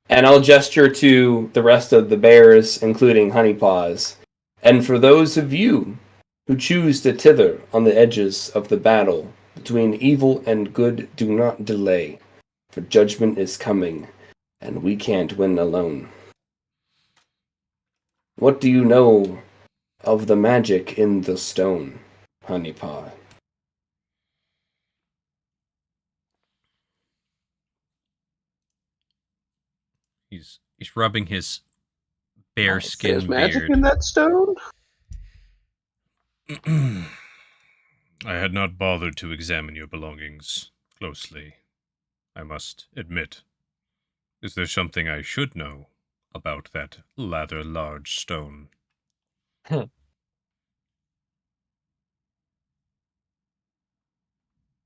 And I'll gesture to the rest of the bears, including Honeypaws. And for those of you who choose to tither on the edges of the battle between evil and good, do not delay, for judgment is coming, and we can't win alone. What do you know of the magic in the stone, Honeypaw? He's rubbing his bear skin There's magic beard. in that stone? I had not bothered to examine your belongings closely, I must admit. Is there something I should know about that rather large stone?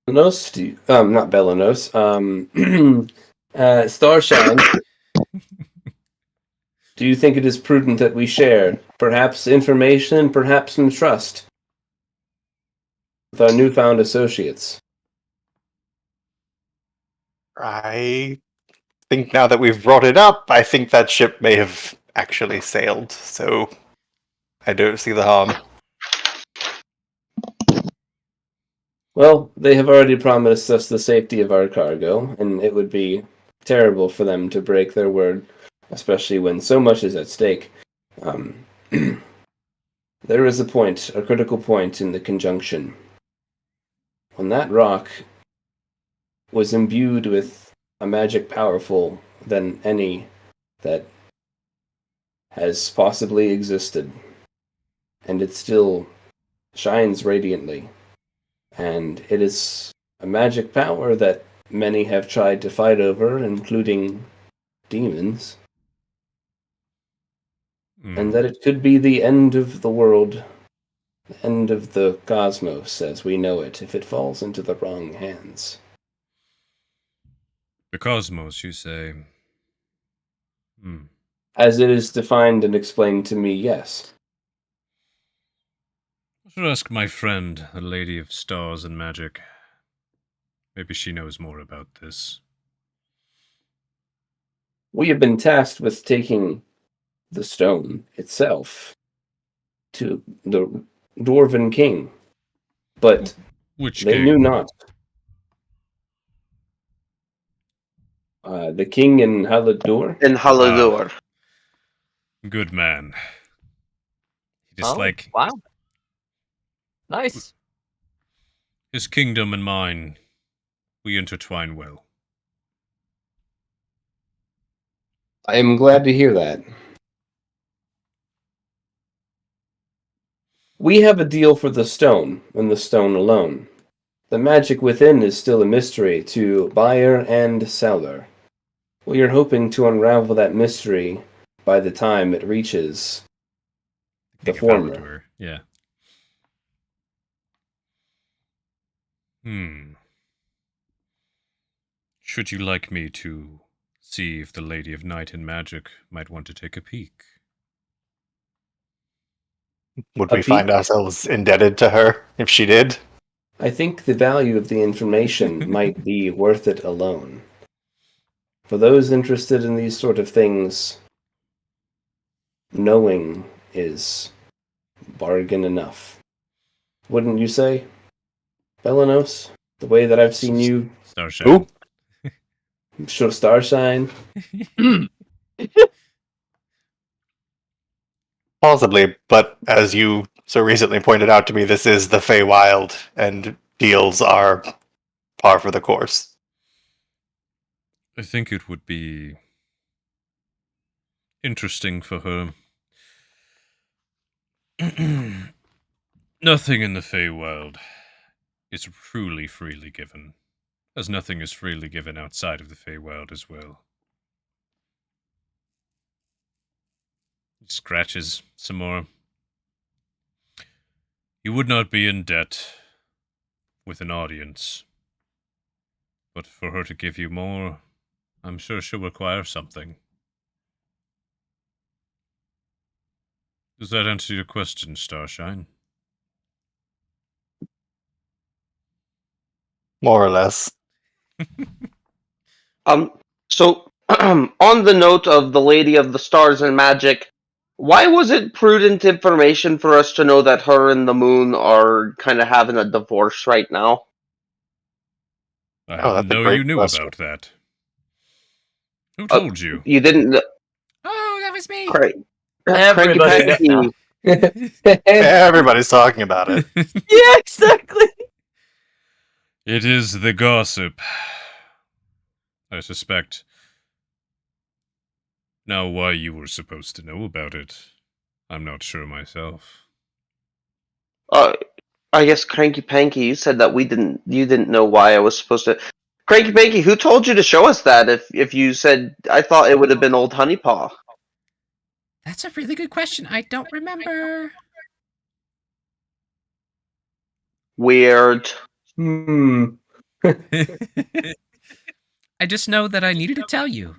Belanos, not Belanos, Starshine, do you think it is prudent that we share, perhaps information, perhaps some trust, with our newfound associates? I think now that we've brought it up, I think that ship may have actually sailed, so I don't see the harm. Well, they have already promised us the safety of our cargo, and it would be terrible for them to break their word, especially when so much is at stake. There is a critical point in the conjunction. When that rock was imbued with a magic powerful than any that has possibly existed, and it still shines radiantly. And it is a magic power that many have tried to fight over, including demons. And that it could be the end of the world, the end of the cosmos as we know it, if it falls into the wrong hands. The cosmos, you say? As it is defined and explained to me, yes. I should ask my friend, the Lady of Stars and Magic. Maybe she knows more about this. We have been tasked with taking the stone itself to the Dwarven King, but Which they king? knew not. The king in Halidor? In Halidor. Good man. Just wow. Nice. his kingdom and mine, we intertwine well. I am glad to hear that. We have a deal for the stone, and the stone alone. The magic within is still a mystery to buyer and seller. We are hoping to unravel that mystery by the time it reaches the former. Aludriea, yeah. Should you like me to see if the Lady of Night and Magic might want to take a peek? Would we find ourselves indebted to her if she did? I think the value of the information might be worth it alone. For those interested in these sort of things, knowing is bargain enough. Wouldn't you say, Belanos? The way that I've seen you Starshine. show Starshine. Possibly, but as you so recently pointed out to me, this is the Feywild, and deals are par for the course. I think it would be interesting for her. Nothing in the Feywild is truly freely given, as nothing is freely given outside of the Feywild as well. He scratches some more. You would not be in debt with an audience, but for her to give you more, I'm sure she'll require something. Does that answer your question, Starshine? More or less. So, on the note of the Lady of the Stars and Magic, why was it prudent information for us to know that her and the Moon are kind of having a divorce right now? I Oh, didn't that's a know great you knew question. about that. Who told you? You didn't. Oh, that was me! Cranky Everybody Panky. Everybody's talking about it. Yeah, exactly. It is the gossip. I suspect. Now, why you were supposed to know about it, I'm not sure myself. I guess Cranky Panky, you said that you didn't know why I was supposed to. Cranky Panky, who told you to show us that? If you said, I thought it would have been old Honeypaw. That's a really good question. I don't remember. Weird. I just know that I needed to tell you,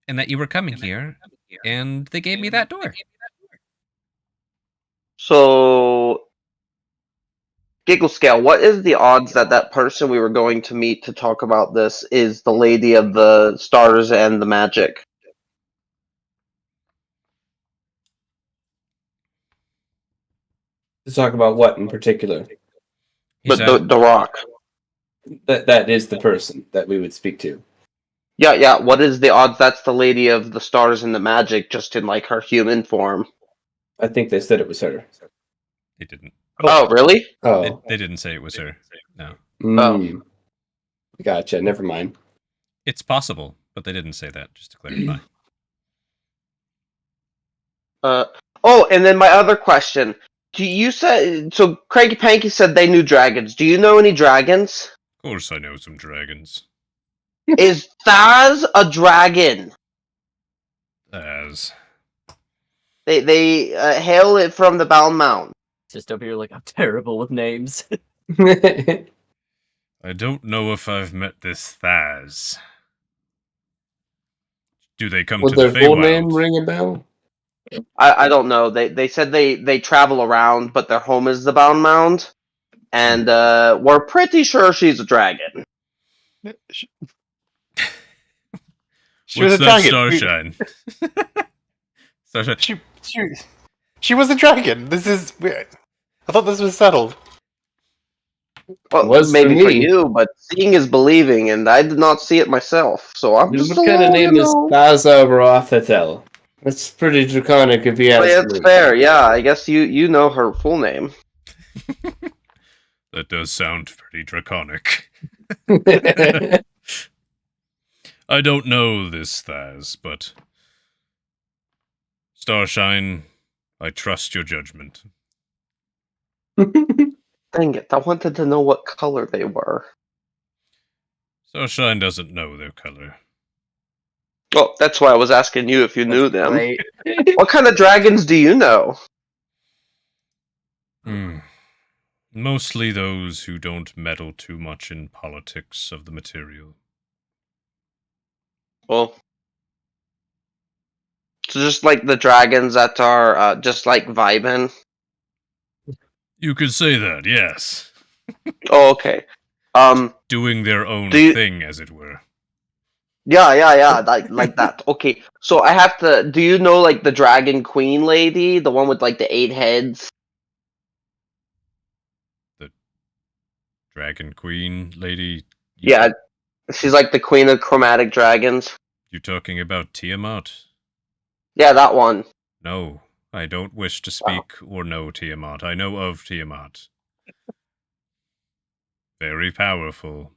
and that you were coming here, and they gave me that door. So, Giggle Scale, what is the odds that that person we were going to meet to talk about this is the Lady of the Stars and the Magic? To talk about what in particular? But the Rock. That is the person that we would speak to. Yeah. What is the odds that's the Lady of the Stars and the Magic, just in like her human form? I think they said it was her. They didn't. Oh, really? Oh, They didn't say it was her. No. Oh. Gotcha. Never mind. It's possible, but they didn't say that, just to clarify. And then my other question. You said so Cranky Panky said they knew dragons. Do you know any dragons? Of course I know some dragons. Is Thaz a dragon? As They hail it from the Bound Mound. Just over here like, I'm terrible with names. I don't know if I've met this Thaz. Do they come Would to the their full name Feywild? ring a bell? I don't know. They said they travel around, but their home is the Bound Mound, and we're pretty sure she's a dragon. She was What's a that, dragon. Starshine? She was a dragon. I thought this was settled. Well, Was maybe for for me. you, but seeing is believing, and I did not see it myself. So I'm just What kind of name is Oh, Thaza Rothatel? That's pretty draconic if you ask it's me. fair. Yeah, I guess you know her full name. That does sound pretty draconic. I don't know this, Thaz, but Starshine, I trust your judgment. Dang it! I wanted to know what color they were. Starshine doesn't know their color. Well, that's why I was asking you if you knew them. Great. What kind of dragons do you know? Mostly those who don't meddle too much in politics of the material. Well, so just like the dragons that are just like vibing. You could say that, yes. Oh, okay. Doing their own Do you- thing, as it were. Yeah, like that. Okay, so I have to. Do you know like the Dragon Queen lady, the one with like the 8 heads? Dragon Queen lady. Yeah, she's like the queen of chromatic dragons. You talking about Tiamat? Yeah, that one. No, I don't wish to speak or know Tiamat. I know of Tiamat. Very powerful.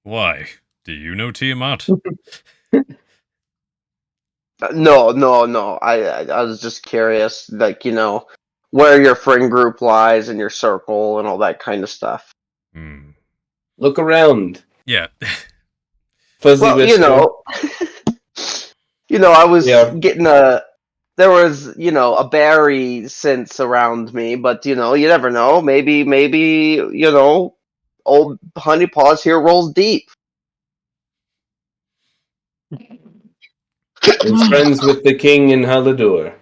Why? Do you know Tiamat? No. I was just curious, like where your friend group lies and your circle and all that kind of stuff. Look around. Yeah. Fuzzy Well, Whisker. I was Yeah. getting there was a berry sense around me, but you never know. Maybe old Honey Paws here rolls deep. Is friends with the king in Haladur.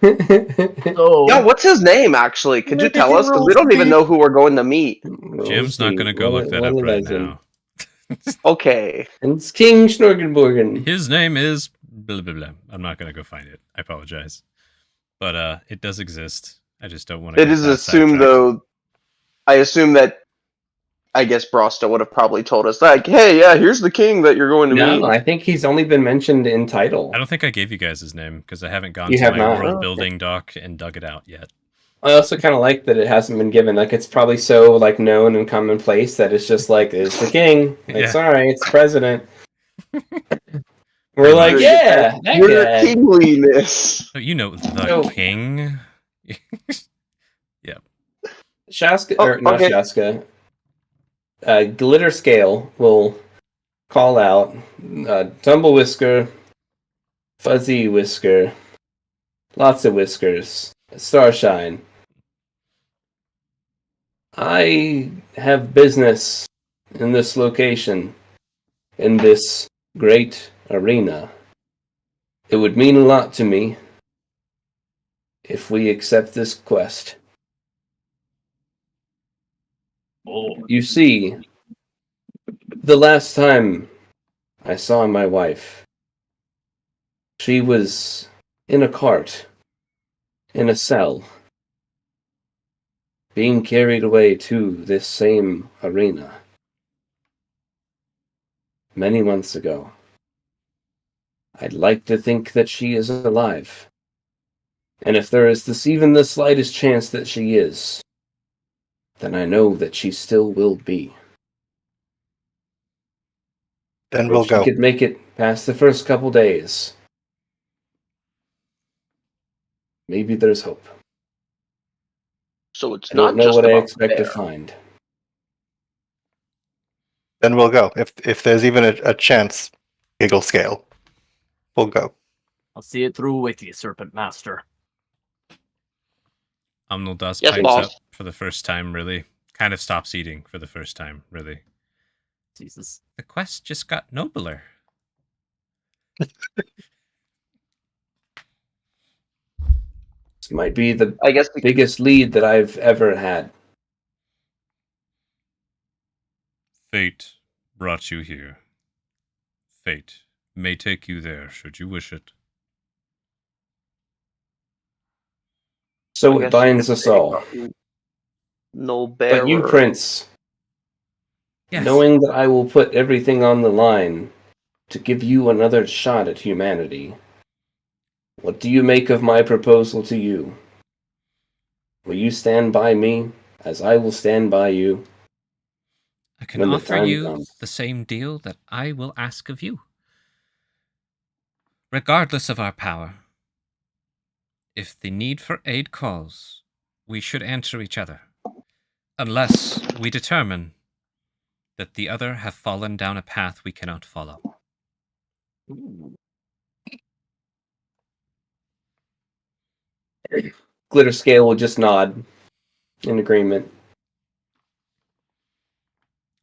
So, Yeah, what's his name actually? Could you tell us? Because we don't even know who we're going to meet. Jim's not going to go look that up right now. Okay. And it's King Schnorgenborgen. His name is blah blah blah. I'm not going to go find it. I apologize. But it does exist. I just don't want to. It is assumed though. I assume that. I guess Brosta would have probably told us like, "Hey, yeah, here's the king that you're going to meet." No, I think he's only been mentioned in title. I don't think I gave you guys his name because I haven't gone You to have my not. world Oh, building doc and dug it out yet. I also kind of like that it hasn't been given. Like, it's probably so like known and commonplace that it's just like, it's the king. Like, Yeah. sorry, it's the president. We're like, Your- yeah, that your guy. kingliness. Oh, you know the So- king. Shaska, Oh, or not okay. Shaska. Glitter Scale will call out Tumble Whisker, Fuzzy Whisker, lots of whiskers, Starshine. I have business in this location, in this great arena. It would mean a lot to me if we accept this quest. You see, the last time I saw my wife, she was in a cart, in a cell, being carried away to this same arena. Many months ago. I'd like to think that she is alive. And if there is even the slightest chance that she is, then I know that she still will be. Then If we'll she go. could make it past the first couple days, maybe there's hope. So it's I don't not know just what I about expect to bear. find. Then we'll go. If there's even a chance, giggle scale, we'll go. I'll see it through with you, Serpent Master. Amnildas Yes, pipes boss. up for the first time, really. Kind of stops eating for the first time, really. Jesus. The quest just got nobler. This might be the I guess biggest lead that I've ever had. Fate brought you here. Fate may take you there should you wish it. So I it guess you binds could us say all. No bearer. But you, Prince, Yes. knowing that I will put everything on the line to give you another shot at humanity, what do you make of my proposal to you? Will you stand by me as I will stand by you? I can when the offer time you comes? the same deal that I will ask of you. Regardless of our power, if the need for aid calls, we should answer each other, unless we determine that the other have fallen down a path we cannot follow. Glitter Scale will just nod in agreement.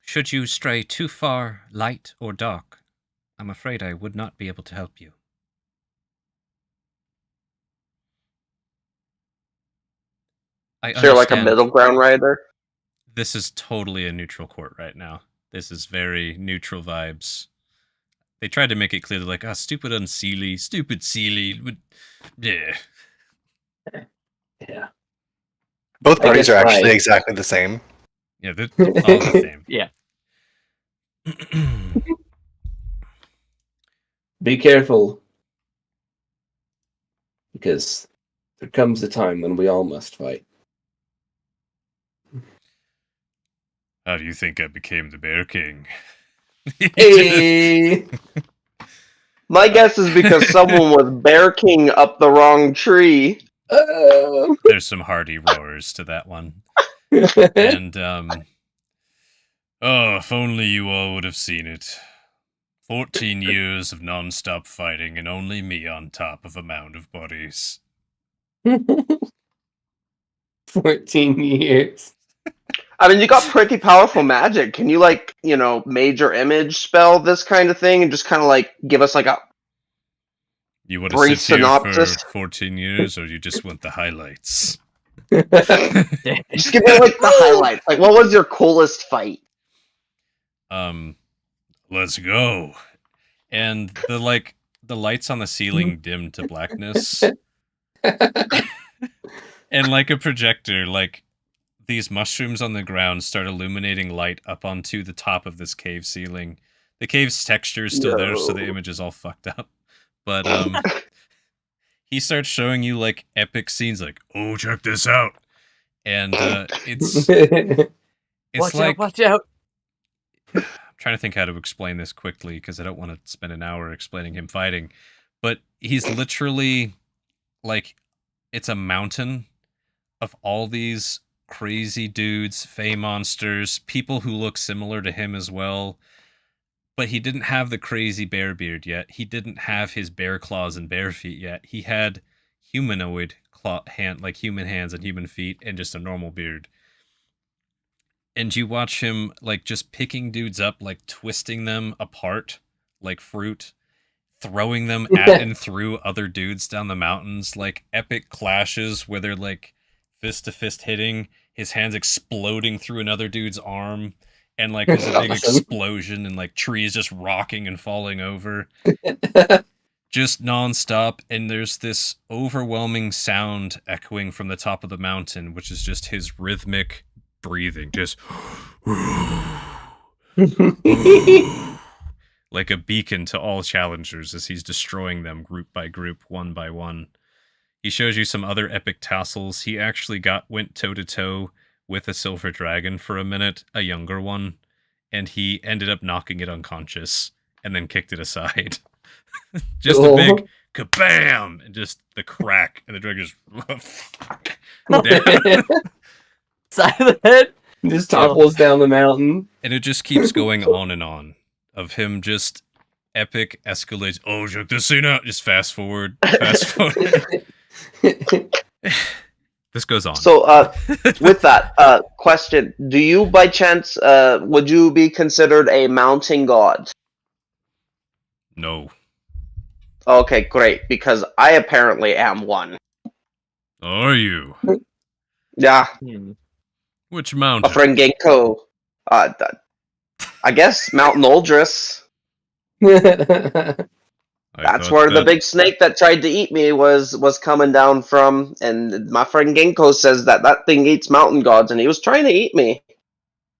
Should you stray too far, light or dark, I'm afraid I would not be able to help you. I Is there like a understand. middle ground right there? This is totally a neutral court right now. This is very neutral vibes. They tried to make it clear, they're like, stupid unseelie, stupid Sealy. Yeah. Yeah. Both I parties guess are actually right. exactly the same. Yeah, they're all the same. Yeah. Be careful, because there comes a time when we all must fight. How do you think I became the Bear King? Hey! My guess is because someone was Bear King up the wrong tree. Oh! There's some hearty roars to that one. And, if only you all would have seen it. 14 years of non-stop fighting and only me on top of a mound of bodies. 14 years. I mean, you got pretty powerful magic. Can you, like, major image spell this kind of thing and just kind of, like, give us, like, a You want to brief sit here synopsis? for 14 years, or you just want the highlights? Just give me, like, the highlights. Like, what was your coolest fight? Let's go. And the lights on the ceiling dim to blackness. And like a projector, like these mushrooms on the ground start illuminating light up onto the top of this cave ceiling. The cave's texture is still there, so the image is all fucked up. But he starts showing you like epic scenes, like, oh, check this out. And it's Watch out. I'm trying to think how to explain this quickly because I don't want to spend an hour explaining him fighting. But he's literally like, it's a mountain of all these crazy dudes, fey monsters, people who look similar to him as well. But he didn't have the crazy bear beard yet. He didn't have his bear claws and bear feet yet. He had humanoid like human hands and human feet, and just a normal beard. And you watch him like just picking dudes up, like twisting them apart like fruit, throwing them at and through other dudes down the mountains, like epic clashes where they're like fist to fist hitting, his hands exploding through another dude's arm, and like there's a big explosion and like trees just rocking and falling over. Just nonstop, and there's this overwhelming sound echoing from the top of the mountain, which is just his rhythmic breathing, just like a beacon to all challengers as he's destroying them group by group, one by one. He shows you some other epic tassels. He actually went toe-to-toe with a silver dragon for a minute, a younger one, and he ended up knocking it unconscious and then kicked it aside. Just a big kabam! And just the crack, and the dragon just Side of the head. Just topples down the mountain. And it just keeps going on of him just epic escalates. Oh, check this scene out. Just fast forward. This goes on. So, with that question, do you by chance would you be considered a mountain god? No. Okay, great, because I apparently am one. Are you? Yeah. Which mountain? A friend Genko. I guess Mount Noldris. That's where the big snake that tried to eat me was coming down from, and my friend Ginkgo says that thing eats mountain gods, and he was trying to eat me.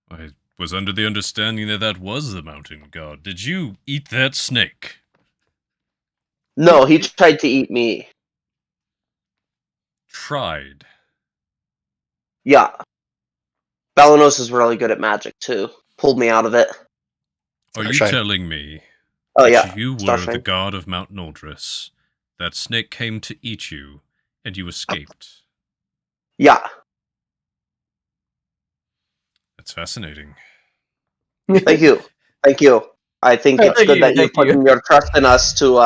I was under the understanding that was the mountain god. Did you eat that snake? No, he tried to eat me. Tried. Yeah. Balanos is really good at magic, too. Pulled me out of it. Are you telling me that you were the god of Mount Noldris? That snake came to eat you, and you escaped? Yeah. That's fascinating. Thank you. Thank you. I think it's good that you're putting your trust in us to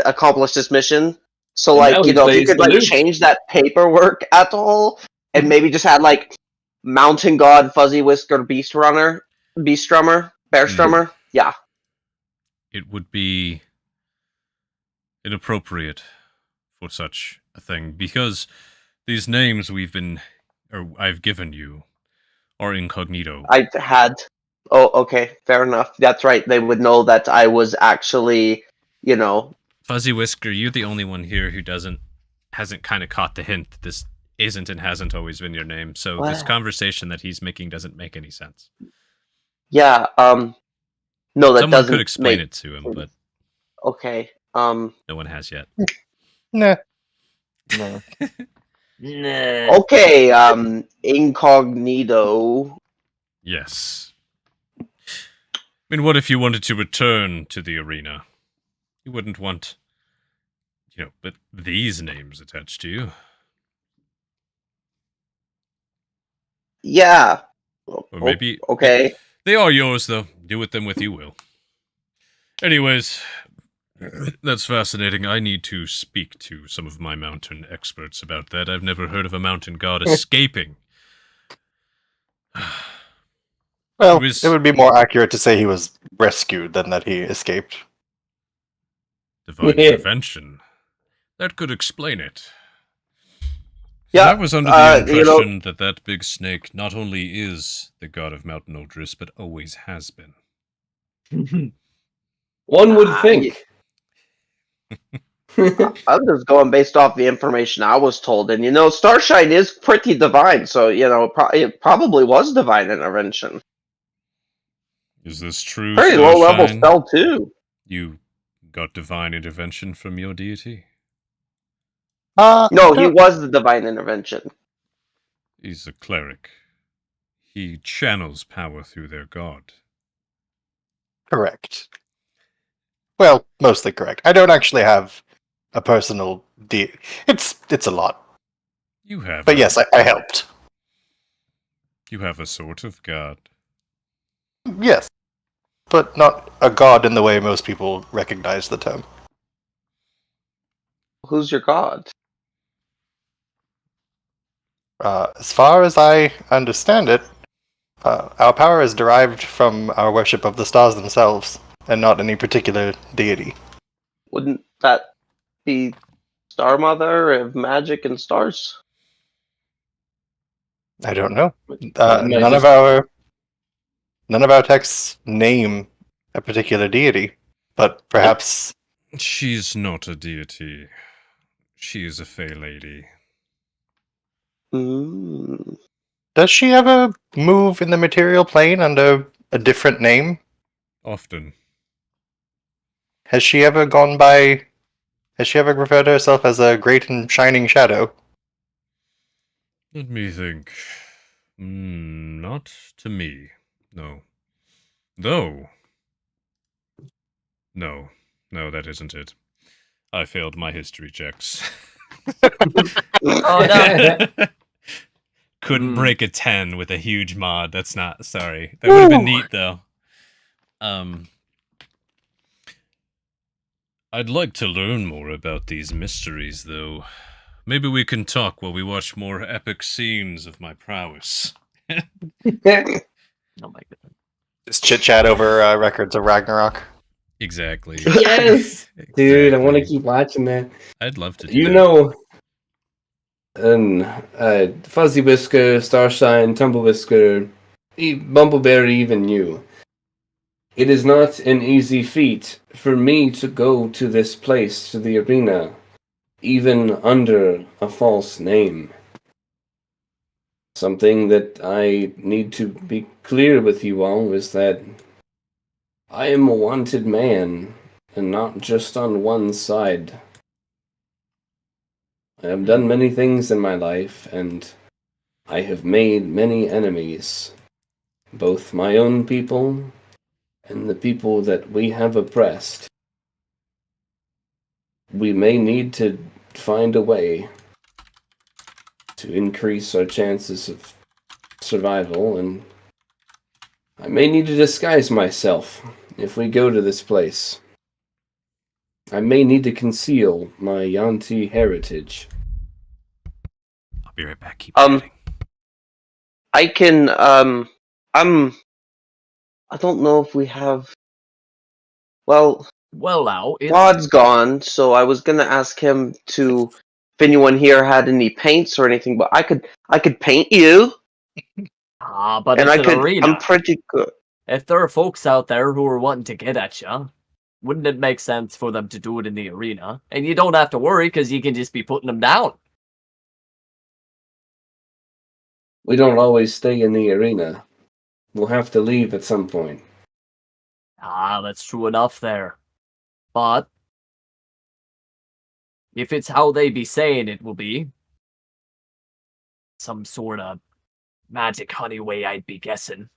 accomplish this mission. So, like, you know, if you could, like, change that paperwork at all, and maybe just add, like, Mountain God, Fuzzy Whisker, Bear Strummer, yeah. It would be inappropriate for such a thing, because these names I've given you are incognito. Oh, okay, fair enough. That's right. They would know that I was actually, you know... Fuzzy Whisker, you're the only one here who hasn't kind of caught the hint that this isn't and hasn't always been your name. So this conversation that he's making doesn't make any sense. Yeah, no, that Someone doesn't could explain it to him, but... Okay, no one has yet. Nah. No. Okay, incognito. Yes. I mean, what if you wanted to return to the arena? You wouldn't want, but these names attached to you. Yeah. Or maybe... Okay. They are yours, though. Do with them what you will. Anyways, that's fascinating. I need to speak to some of my mountain experts about that. I've never heard of a mountain god escaping. Well, it would be more accurate to say he was rescued than that he escaped. Divine intervention. That could explain it. Yeah, I was under the impression that big snake not only is the god of Mount Noldris, but always has been. One would think. I'm just going based off the information I was told, and Starshine is pretty divine, so it probably was divine intervention. Is this true? Very Starshine? low level spell too. You got divine intervention from your deity? No, he was the divine intervention. He's a cleric. He channels power through their god. Correct. Well, mostly correct. I don't actually have a personal deity. It's a lot. You have. But yes, I helped. You have a sort of god. Yes. But not a god in the way most people recognize the term. Who's your god? As far as I understand it, our power is derived from our worship of the stars themselves, and not any particular deity. Wouldn't that be Star Mother of magic and stars? I don't know. None of our texts name a particular deity, but perhaps... She's not a deity. She is a fey lady. Does she ever move in the material plane under a different name? Often. Has she ever referred to herself as a great and shining shadow? Let me think. Not to me. No. Though. No, that isn't it. I failed my history checks. Oh no. Couldn't break a 10 with a huge mod. That's not... Sorry. That would have been neat, though. I'd like to learn more about these mysteries, though. Maybe we can talk while we watch more epic scenes of my prowess. Oh my goodness. Just chit-chat over records of Ragnarok. Exactly. Yes! Dude, I want to keep watching that. I'd love to do that. Fuzzy Whisker, Starshine, Tumblewisker, Bumbleberry, even you. It is not an easy feat for me to go to this place, to the arena, even under a false name. Something that I need to be clear with you all is that I am a wanted man, and not just on one side. I have done many things in my life, and I have made many enemies, both my own people and the people that we have oppressed. We may need to find a way to increase our chances of survival, and I may need to disguise myself if we go to this place. I may need to conceal my Yanti heritage. I'll be right back. Keep Um, chatting. I can, I don't know if we have. Well, Well, now it's God's gone, so I was gonna ask him to, if anyone here had any paints or anything, but I could paint you, but and it's I an could. arena. I'm pretty good. If there are folks out there who are wanting to get at you, wouldn't it make sense for them to do it in the arena? And you don't have to worry because you can just be putting them down. We don't always stay in the arena. We'll have to leave at some point. That's true enough there. But if it's how they be saying it will be, some sort of magic honey way, I'd be guessing.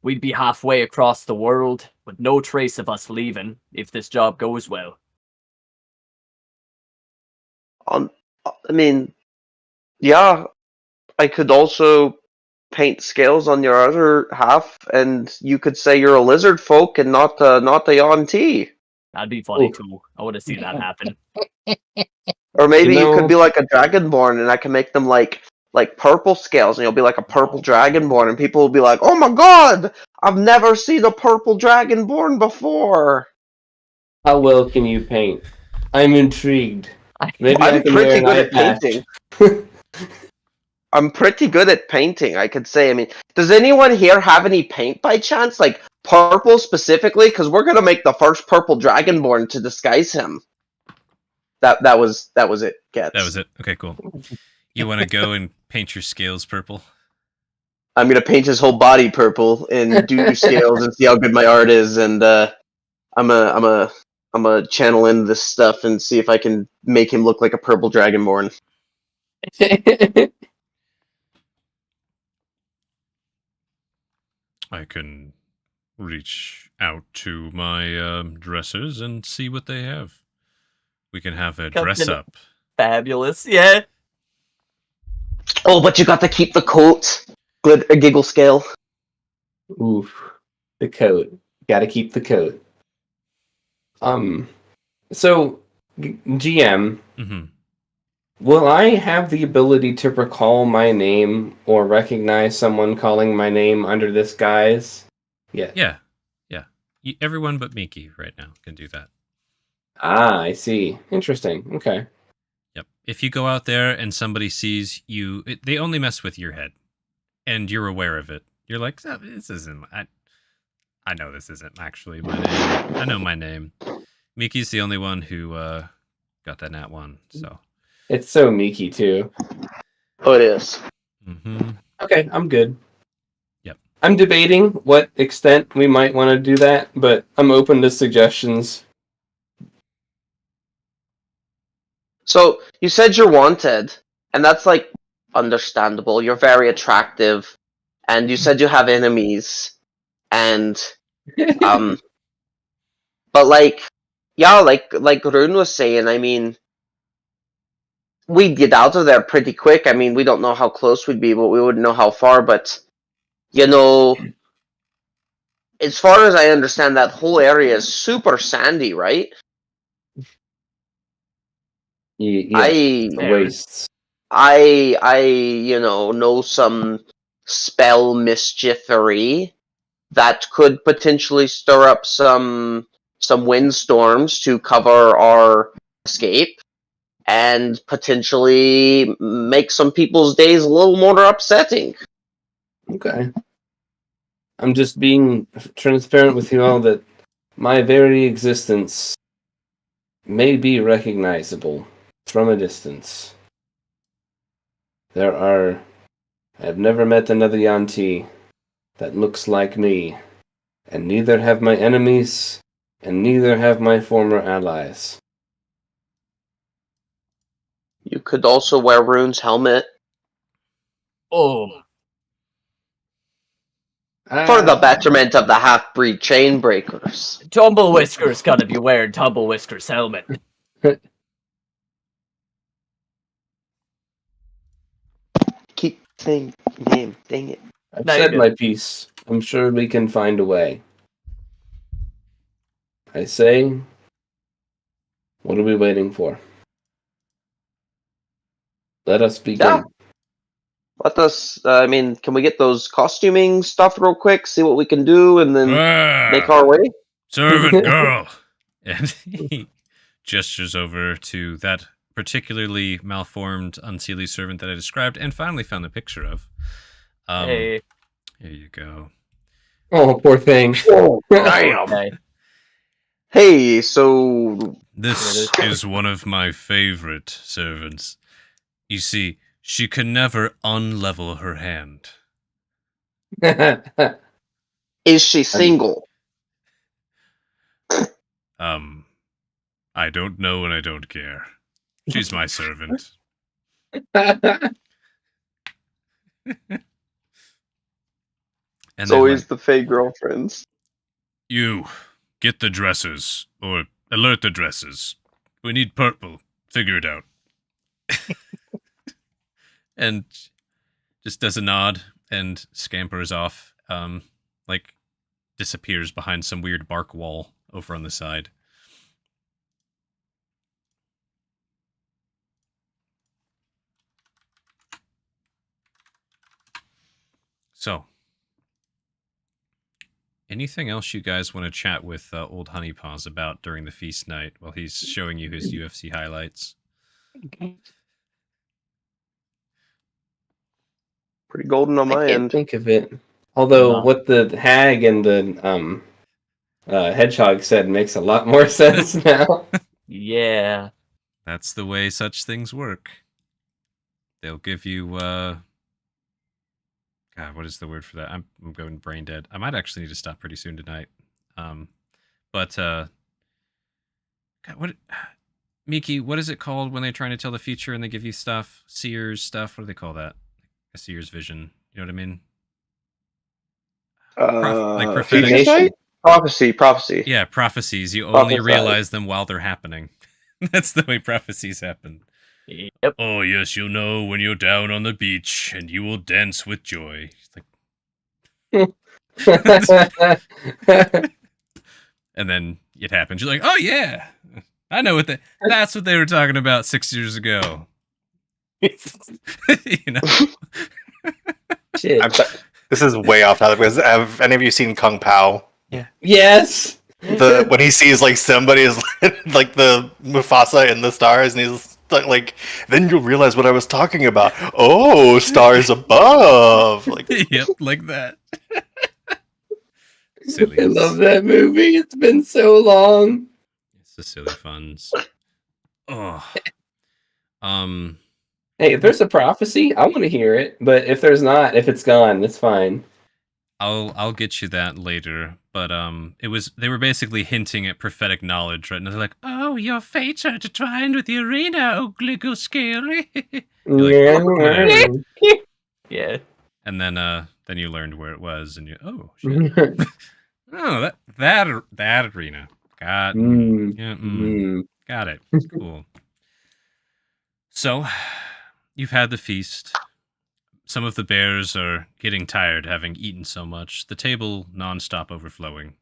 We'd be halfway across the world with no trace of us leaving if this job goes well. I mean, yeah, I could also paint scales on your other half, and you could say you're a lizard folk and not the Yanti. That'd be funny Ooh. too. I want to see that happen. Or maybe you could know- be like a dragonborn, and I can make them like purple scales, and you'll be like a purple dragonborn, and people will be like, "Oh my god, I've never seen a purple dragonborn before." How well can you paint? I'm intrigued. Maybe I I'm can wear pretty an good eye at painting. patch. I'm pretty good at painting, I could say. I mean, does anyone here have any paint by chance? Like purple specifically? Because we're gonna make the first purple dragonborn to disguise him. That was it, Gets. That was it. Okay, cool. You want to go and paint your scales purple? I'm gonna paint his whole body purple and do scales and see how good my art is, and I'm a channel in this stuff and see if I can make him look like a purple dragonborn. I can reach out to my dressers and see what they have. We can have a dress Captain- up. Fabulous, yeah. Oh, but you got to keep the coat. Giggle scale. Oof. The coat. Gotta keep the coat. So, GM, Mm-hmm. will I have the ability to recall my name or recognize someone calling my name under this guise? Yeah. Yeah. Everyone but Miki right now can do that. Ah, I see. Interesting. Okay. Yep. If you go out there and somebody sees you, they only mess with your head, and you're aware of it. You're like, oh, this isn't. I know this isn't actually my name. I know my name. Miki's the only one who got that nat one. So. It's so Miki, too. Oh, it is. Mm-hmm. Okay, I'm good. Yep. I'm debating what extent we might want to do that, but I'm open to suggestions. So you said you're wanted, and that's like understandable. You're very attractive, and you said you have enemies, and but like, yeah, like Rune was saying, I mean, we'd get out of there pretty quick. I mean, we don't know how close we'd be, but we wouldn't know how far. But you know, as far as I understand, that whole area is super sandy, right? Yeah, wastes. I know some spell mischiefry that could potentially stir up some windstorms to cover our escape and potentially make some people's days a little more upsetting. Okay. I'm just being transparent with you all that my very existence may be recognizable from a distance. I've never met another Yanti that looks like me, and neither have my enemies, and neither have my former allies. You could also wear Rune's helmet Oh, for the betterment of the half-breed chain breakers. Tumble Whisker's gonna be wearing Tumble Whisker's helmet. Keep saying name, dang it. I've No, you're said good. my piece. I'm sure we can find a way. I say, what are we waiting for? Let us begin. Yeah. Let us, can we get those costuming stuff real quick, see what we can do, and then make our way? Servant girl. And he gestures over to that particularly malformed, unseelie servant that I described and finally found a picture of. Hey. Here you go. Oh, poor thing. Okay. Hey, so This is one of my favorite servants. You see, she can never unlevel her hand. is she single? I don't know and I don't care. She's my servant. And It's always the fake girlfriends. You, get the dresses, or alert the dresses. We need purple. Figure it out. And just does a nod and scampers off, disappears behind some weird bark wall over on the side. So, anything else you guys want to chat with old Honeypaws about during the feast night while he's showing you his UFC highlights? Pretty golden on my I can't end. think of it. Although No. what the hag and the hedgehog said makes a lot more sense now. Yeah. That's the way such things work. They'll give you, God, what is the word for that? I'm going brain dead. I might actually need to stop pretty soon tonight. God, Miki, what is it called when they're trying to tell the future and they give you stuff? Seer's stuff? What do they call that? A seer's vision. You know what I mean? Prophetic. Future sight? Prophecy. Yeah, prophecies. You only Prophesize. realize them while they're happening. That's the way prophecies happen. Yep. Oh, yes, you'll know when you're down on the beach and you will dance with joy. It's like, and then it happens. You're like, oh, yeah. I know that's what they were talking about 6 years ago. You know? Shit. This is way off topic. Have any of you seen Kung Pao? Yes. When he sees like somebody is like the Mufasa in the stars, and he's like, then you'll realize what I was talking about. Oh, stars above. Like, Yep, like that. I Silly. love that movie. It's been so long. It's the silly funs. Oh. Hey, if there's a prophecy, I want to hear it. But if there's not, if it's gone, it's fine. I'll get you that later. But they were basically hinting at prophetic knowledge, right? And they're like, oh, your fates are intertwined with the arena, oh glickle scaly. Yeah. Yeah. And then you learned where it was, and you shit. Oh, that arena. Got got it. Cool. So, you've had the feast. Some of the bears are getting tired having eaten so much. The table nonstop overflowing.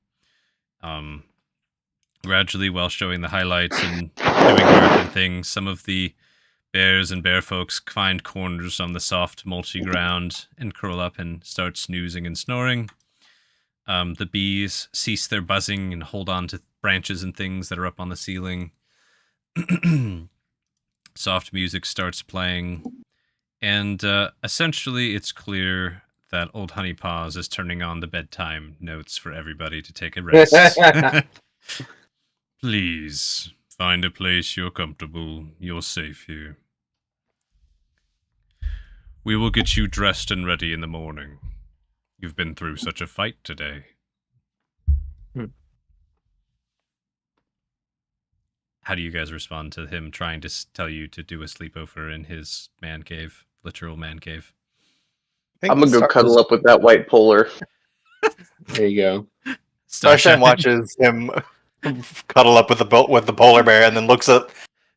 Gradually, while showing the highlights and doing different things, some of the bears and bear folks find corners on the soft, mulchy ground and curl up and start snoozing and snoring. The bees cease their buzzing and hold on to branches and things that are up on the ceiling. Soft music starts playing, and essentially it's clear that old Honey Paws is turning on the bedtime notes for everybody to take a rest. Please, find a place you're comfortable. You're safe here. We will get you dressed and ready in the morning. You've been through such a fight today. How do you guys respond to him trying to tell you to do a sleepover in his man cave, literal man cave? I'm gonna go cuddle up with that white polar. There you go. Starshine watches him cuddle up with the polar bear, and then looks at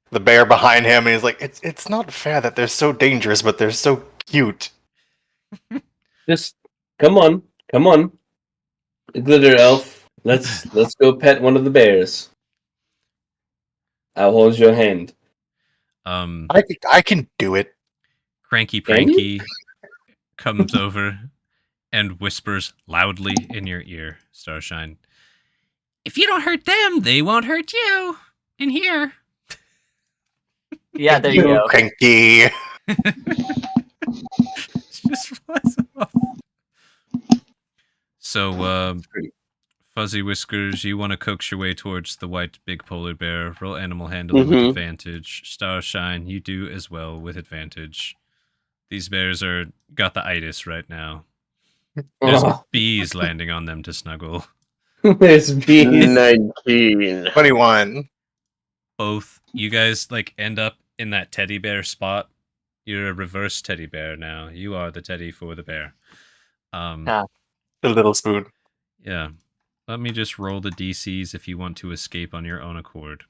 the bear behind him, and he's like, "It's not fair that they're so dangerous, but they're so cute." Just come on, glitter elf. Let's go pet one of the bears. I'll hold your hand. I can do it. Cranky Pranky comes over and whispers loudly in your ear, Starshine. If you don't hurt them, they won't hurt you. In here. Yeah, there you go. Cranky. Just was off. So, Fuzzy Whiskers, you want to coax your way towards the white big polar bear. Roll animal handling with advantage. Starshine, you do as well with advantage. These bears got the itis right now. There's bees landing on them to snuggle. There's bees. 19. 21. Both you guys end up in that teddy bear spot. You're a reverse teddy bear now. You are the teddy for the bear. The little spoon. Yeah. Let me just roll the DCs if you want to escape on your own accord.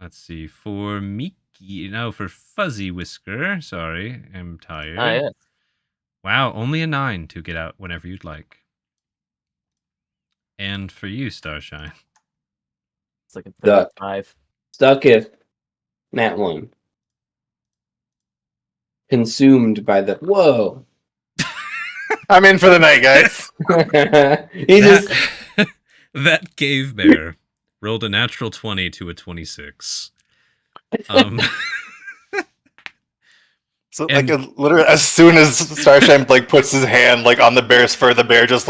Let's see. For Mickey, no, for Fuzzy Whisker. Sorry, I'm tired. Oh, yeah. Wow, only a 9 to get out whenever you'd like. And for you, Starshine. It's like a 35. Stuck it. Nat 1. Consumed by the... Whoa. I'm in for the night, guys. He just... That cave bear rolled a natural 20 to a 26. So literally, as soon as Starshine puts his hand on the bear's fur, the bear just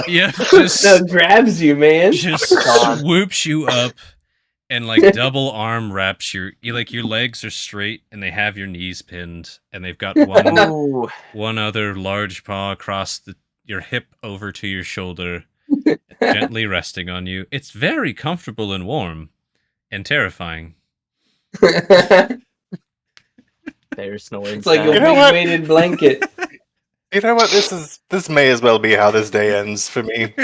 yeah, just grabs you, man. Just swoops you up and double arm wraps your legs are straight and they have your knees pinned and they've got one other large paw across your hip over to your shoulder, gently resting on you. It's very comfortable and warm and terrifying. They're snoring. It's like a weighted blanket. You know what? This may as well be how this day ends for me.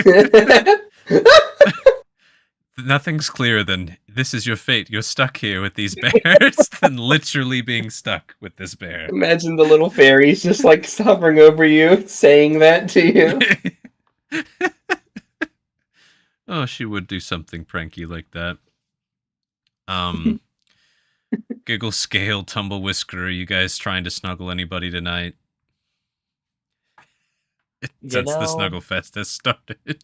Nothing's clearer than this is your fate. You're stuck here with these bears than literally being stuck with this bear. Imagine the little fairies just hovering over you, saying that to you. Oh, she would do something pranky like that. Giggle Scale, Tumble Whisker, are you guys trying to snuggle anybody tonight? Since the Snuggle Fest has started.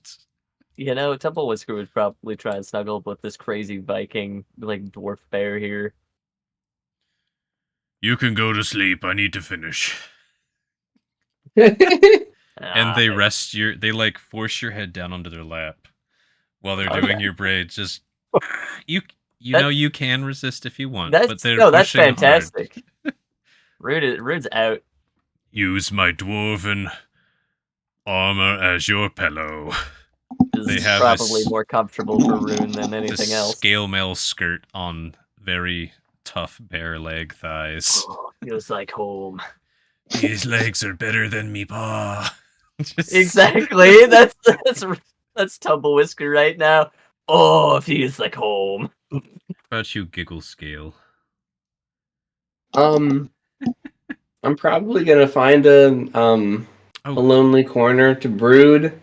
Tumble Whisker would probably try and snuggle up with this crazy Viking, dwarf bear here. You can go to sleep. I need to finish. And they they force your head down onto their lap while they're doing your braids. Just you can resist if you want, but that's fantastic. Rude's out. Use my dwarven armor as your pillow. This is probably more comfortable for Rune than anything else. Scale mail skirt on very tough bare leg thighs. Feels like home. These legs are better than me paw. Exactly. That's Tumble Whisker right now. Oh, feels like home. How about you, Giggle Scale? I'm probably gonna find a lonely corner to brood.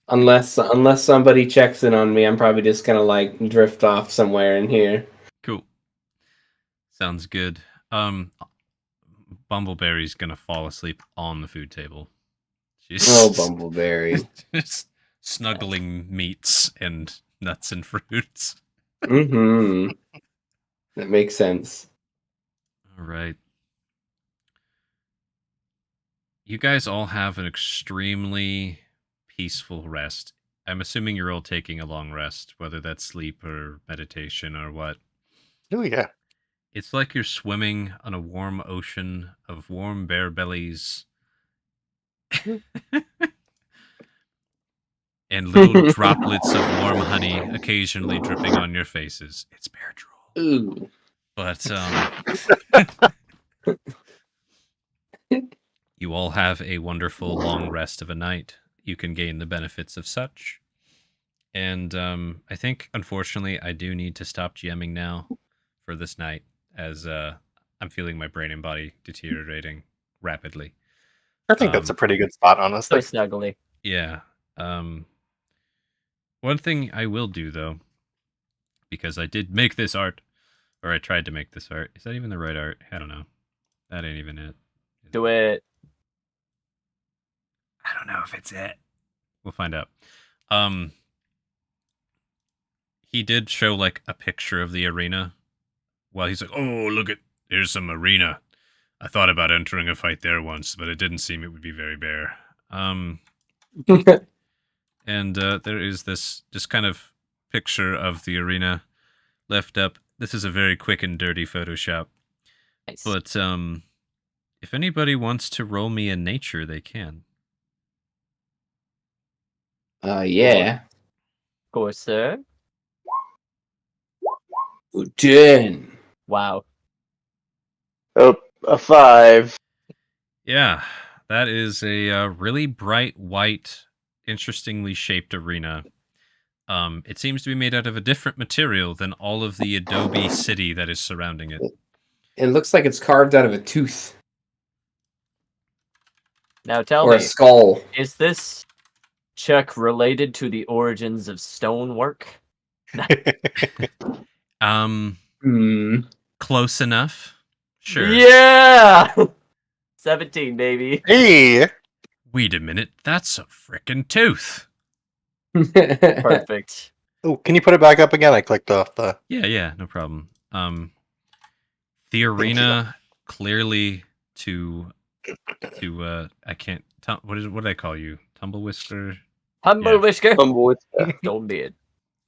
Unless somebody checks in on me, I'm probably just gonna drift off somewhere in here. Cool. Sounds good. Bumbleberry's gonna fall asleep on the food table. She's Bumbleberry. just snuggling meats and nuts and fruits. Mm-hmm. That makes sense. All right. You guys all have an extremely peaceful rest. I'm assuming you're all taking a long rest, whether that's sleep or meditation or what. Oh yeah. It's like you're swimming on a warm ocean of warm bear bellies and little droplets of warm honey occasionally dripping on your faces. It's bear drool. Ooh. But you all have a wonderful long rest of a night. You can gain the benefits of such. And I think, unfortunately, I do need to stop GMing now for this night, as I'm feeling my brain and body deteriorating rapidly. I think that's a pretty good spot, honestly. So snuggly. Yeah. One thing I will do, though, because I did make this art, or I tried to make this art. Is that even the right art? I don't know. That ain't even it. Do it. I don't know if it's it. We'll find out. He did show like a picture of the arena while he's like, oh, look at, there's some arena. I thought about entering a fight there once, but it didn't seem it would be very bare. And there is this just kind of picture of the arena left up. This is a very quick and dirty Photoshop. Nice. But if anybody wants to roll me in nature, they can. Yeah. Of course, sir. 10. Wow. Oh, a 5. Yeah, that is a really bright white, interestingly shaped arena. It seems to be made out of a different material than all of the adobe city that is surrounding it. It looks like it's carved out of a tooth. Now tell Or me, a skull. is this check related to the origins of stonework? Close enough. Sure. Yeah! 17, baby. Hey! Wait a minute, that's a frickin' tooth. Perfect. Oh, can you put it back up again? I clicked off the... Yeah, no problem. The arena clearly to I can't what did I call you? Tumble Whisker? Humble whisker. Whisker. Don't be it.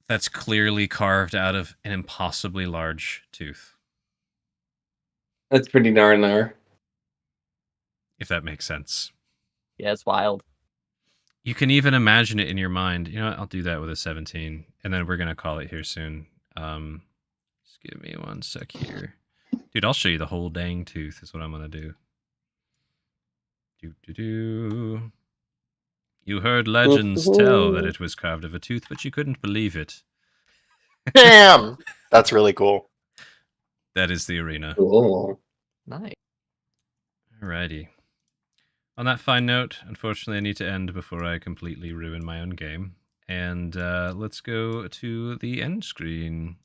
That's clearly carved out of an impossibly large tooth. That's pretty darn there. If that makes sense. Yeah, it's wild. You can even imagine it in your mind. You know what? I'll do that with a 17. And then we're going to call it here soon. Just give me one sec here. Dude, I'll show you the whole dang tooth is what I'm going to do. You heard legends tell that it was carved of a tooth, but you couldn't believe it. Damn! That's really cool. That is the arena. Cool. Nice. Alrighty. On that fine note, unfortunately, I need to end before I completely ruin my own game. And let's go to the end screen.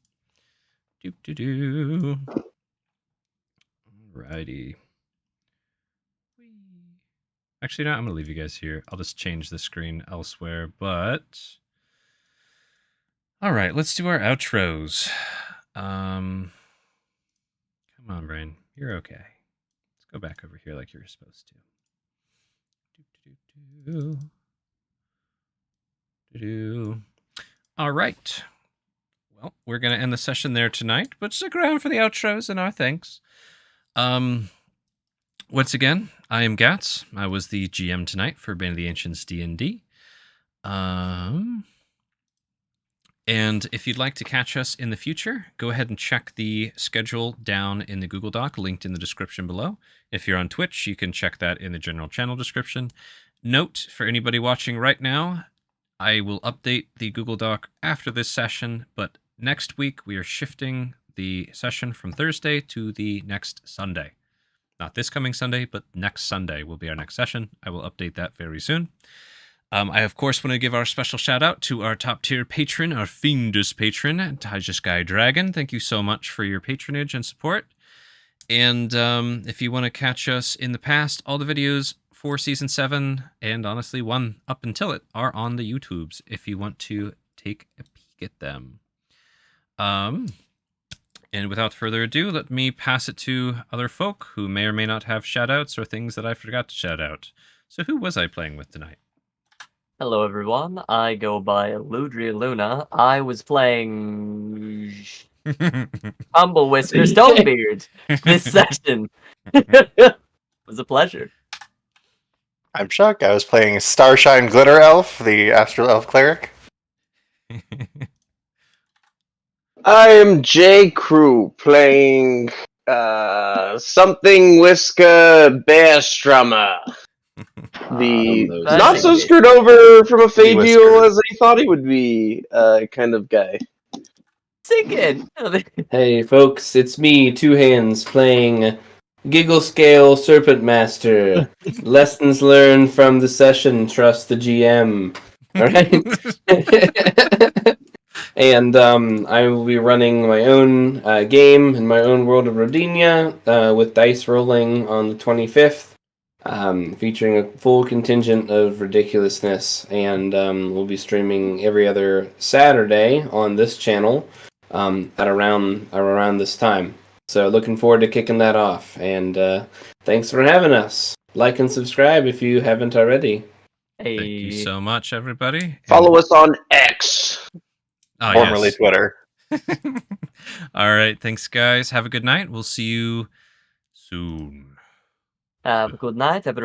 Alrighty. Actually, no, I'm going to leave you guys here. I'll just change the screen elsewhere, but... Alright, let's do our outros. Come on, brain. You're okay. Let's go back over here like you're supposed to. Alright. Well, we're going to end the session there tonight, but stick around for the outros and our thanks. Once again, I am Gats. I was the GM tonight for Bane of the Ancients DnD. And if you'd like to catch us in the future, go ahead and check the schedule down in the Google Doc, linked in the description below. If you're on Twitch, you can check that in the general channel description. Note, for anybody watching right now, I will update the Google Doc after this session, but next week we are shifting the session from Thursday to the next Sunday. Not this coming Sunday, but next Sunday will be our next session. I will update that very soon. I, of course, want to give our special shout out to our top tier patron, our fiendish patron, Taija Sky Dragon. Thank you so much for your patronage and support. And if you want to catch us in the past, all the videos for Season 7, and honestly 1 up until it, are on the YouTubes if you want to take a peek at them. And without further ado, let me pass it to other folk who may or may not have shout-outs or things that I forgot to shout out. So who was I playing with tonight? Hello, everyone. I go by Aludriea Luna. I was playing Humble Whisker Stonebeard this session. It was a pleasure. I'm Chuck. I was playing Starshine Glitter Elf, the Astral Elf Cleric. I am J. Crew playing something Whiska Bearstrummer. The those not so things. screwed over from a He was Fabial screwed. as I thought he would be kind of guy. Sink in. Hey folks, it's me, Two Hands, playing Giggle Scale Serpent Master. Lessons learned from the session, trust the GM. Alright? And I will be running my own game in my own world of Rodinia with dice rolling on the 25th, featuring a full contingent of ridiculousness. And we'll be streaming every other Saturday on this channel at around this time. So looking forward to kicking that off. And thanks for having us. Like and subscribe if you haven't already. Thank you so much, everybody. Follow us on X. Oh, Formerly yes. Twitter. All right. Thanks, guys. Have a good night. We'll see you soon. Have a good night, everyone.